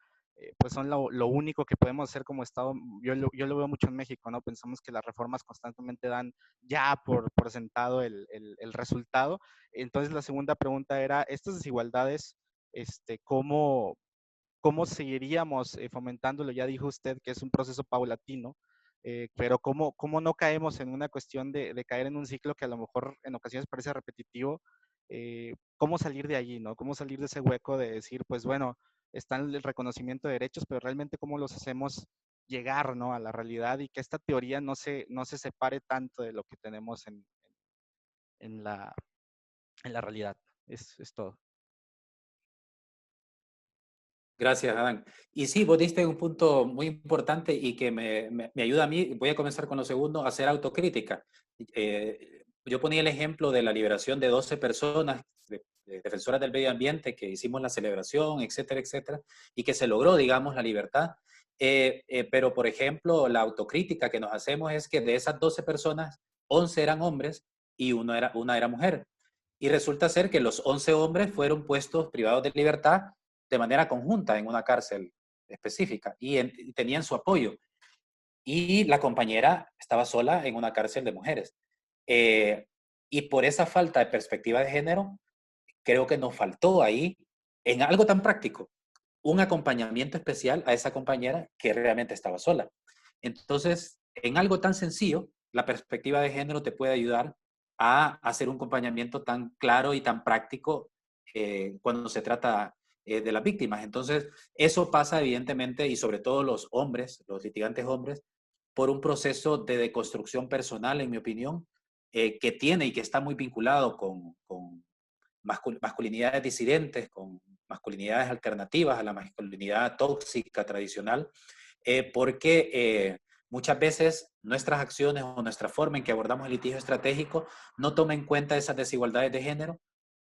pues son lo único que podemos hacer como Estado. Yo lo veo mucho en México, ¿no? Pensamos que las reformas constantemente dan ya por sentado el resultado. Entonces la segunda pregunta era, estas desigualdades, ¿cómo seguiríamos fomentándolo? Ya dijo usted que es un proceso paulatino, pero ¿cómo no caemos en una cuestión de caer en un ciclo que a lo mejor en ocasiones parece repetitivo? ¿Cómo salir de allí, no? ¿Cómo salir de ese hueco de decir, pues bueno, está el reconocimiento de derechos, pero realmente cómo los hacemos llegar, ¿no? A la realidad y que esta teoría no se separe tanto de lo que tenemos en la, en la realidad? Es todo. Gracias, Adán. Y sí, vos diste un punto muy importante y que me ayuda a mí, voy a comenzar con lo segundo, a hacer autocrítica. Yo ponía el ejemplo de la liberación de 12 personas, de defensoras del medio ambiente, que hicimos la celebración, etcétera, etcétera, y que se logró, digamos, la libertad. Pero, por ejemplo, la autocrítica que nos hacemos es que de esas 12 personas, 11 eran hombres y una era mujer. Y resulta ser que los 11 hombres fueron puestos privados de libertad de manera conjunta en una cárcel específica y tenían su apoyo. Y la compañera estaba sola en una cárcel de mujeres. Y por esa falta de perspectiva de género, creo que nos faltó ahí, en algo tan práctico, un acompañamiento especial a esa compañera que realmente estaba sola. Entonces, en algo tan sencillo, la perspectiva de género te puede ayudar a hacer un acompañamiento tan claro y tan práctico cuando se trata de las víctimas. Entonces, eso pasa evidentemente, y sobre todo los hombres, los litigantes hombres, por un proceso de deconstrucción personal, en mi opinión, que tiene y que está muy vinculado con masculinidades disidentes, con masculinidades alternativas a la masculinidad tóxica tradicional, porque muchas veces nuestras acciones o nuestra forma en que abordamos el litigio estratégico no toma en cuenta esas desigualdades de género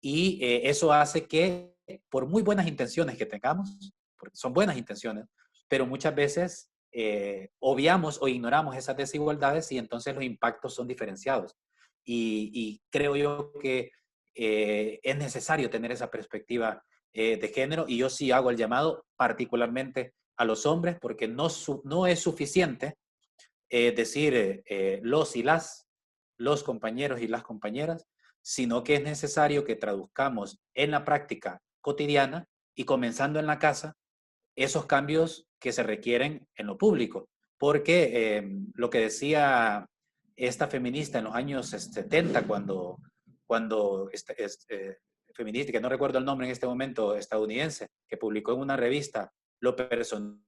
y eso hace que por muy buenas intenciones que tengamos, porque son buenas intenciones, pero muchas veces obviamos o ignoramos esas desigualdades y entonces los impactos son diferenciados. y creo yo que es necesario tener esa perspectiva de género, y yo sí hago el llamado particularmente a los hombres, porque no es suficiente decir los y los compañeros y las compañeras, sino que es necesario que traduzcamos en la práctica cotidiana y comenzando en la casa esos cambios que se requieren en lo público. Porque lo que decía esta feminista en los años 70, cuando feminista, que no recuerdo el nombre en este momento, estadounidense, que publicó en una revista, lo personal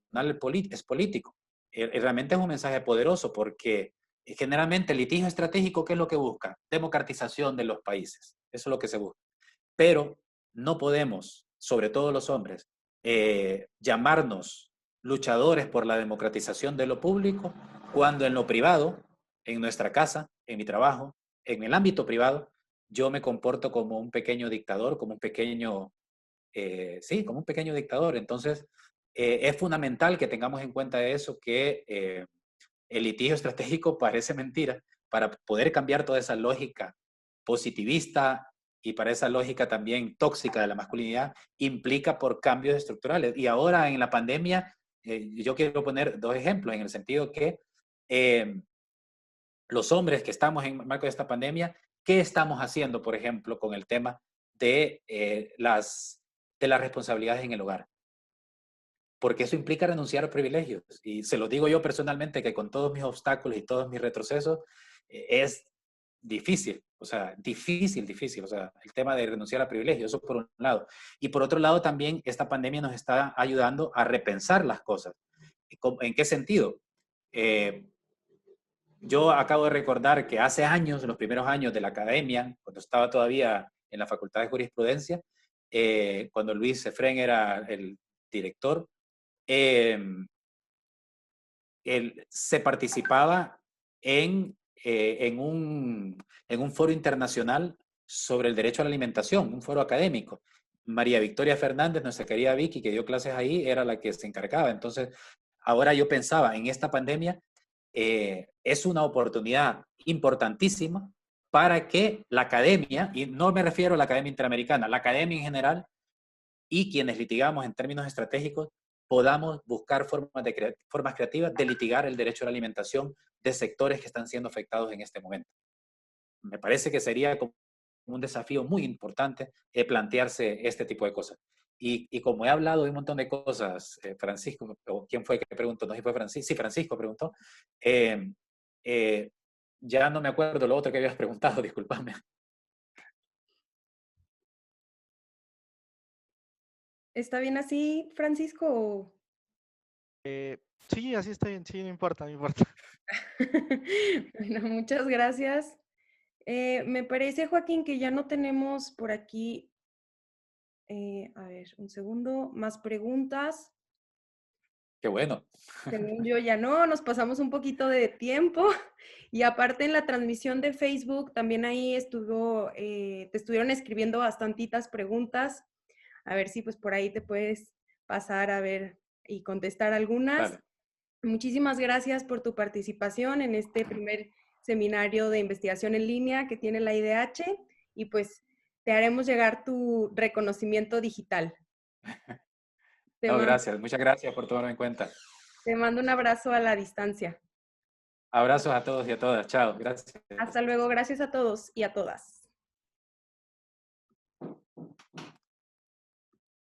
es político. Realmente es un mensaje poderoso, porque generalmente el litigio estratégico, ¿qué es lo que busca? Democratización de los países. Eso es lo que se busca. Pero no podemos, sobre todo los hombres, llamarnos luchadores por la democratización de lo público cuando en lo privado, en nuestra casa, en mi trabajo, en el ámbito privado, yo me comporto como un pequeño dictador, como un pequeño, sí, como un pequeño dictador. Entonces, es fundamental que tengamos en cuenta eso, que el litigio estratégico parece mentira, para poder cambiar toda esa lógica positivista y para esa lógica también tóxica de la masculinidad, implica por cambios estructurales. Y ahora en la pandemia, yo quiero poner dos ejemplos, en el sentido que los hombres que estamos en marco de esta pandemia, ¿qué estamos haciendo, por ejemplo, con el tema de las responsabilidades en el hogar? Porque eso implica renunciar a privilegios. Y se lo digo yo personalmente, que con todos mis obstáculos y todos mis retrocesos, es difícil, o sea, difícil, o sea, el tema de renunciar a privilegios, eso por un lado. Y por otro lado también esta pandemia nos está ayudando a repensar las cosas. ¿En qué sentido? Yo acabo de recordar que hace años, en los primeros años de la academia, cuando estaba todavía en la Facultad de Jurisprudencia, cuando Luis Efrén era el director, se participaba en un foro internacional sobre el derecho a la alimentación, un foro académico. María Victoria Fernández, nuestra querida Vicky, que dio clases ahí, era la que se encargaba. Entonces, ahora yo pensaba, en esta pandemia, es una oportunidad importantísima para que la academia, y no me refiero a la academia interamericana, la academia en general, y quienes litigamos en términos estratégicos, podamos buscar formas creativas de litigar el derecho a la alimentación de sectores que están siendo afectados en este momento. Me parece que sería como un desafío muy importante plantearse este tipo de cosas. Y como he hablado de un montón de cosas, Francisco, o quién fue que preguntó, no sé si fue Francisco, sí, Francisco preguntó, ya no me acuerdo lo otro que habías preguntado, discúlpame. ¿Está bien así, Francisco? Sí, así está bien, sí, no importa, no importa. Bueno, muchas gracias. Me parece, Joaquín, que ya no tenemos por aquí, a ver, un segundo, más preguntas. Qué bueno. Según yo ya no, nos pasamos un poquito de tiempo. Y aparte en la transmisión de Facebook, también ahí te estuvieron escribiendo bastantitas preguntas. A ver si pues por ahí te puedes pasar a ver y contestar algunas. Vale. Muchísimas gracias por tu participación en este primer seminario de investigación en línea que tiene la IDH, y pues te haremos llegar tu reconocimiento digital. No, gracias. Muchas gracias por tomarme en cuenta. Te mando un abrazo a la distancia. Abrazos a todos y a todas. Chao. Gracias. Hasta luego. Gracias a todos y a todas.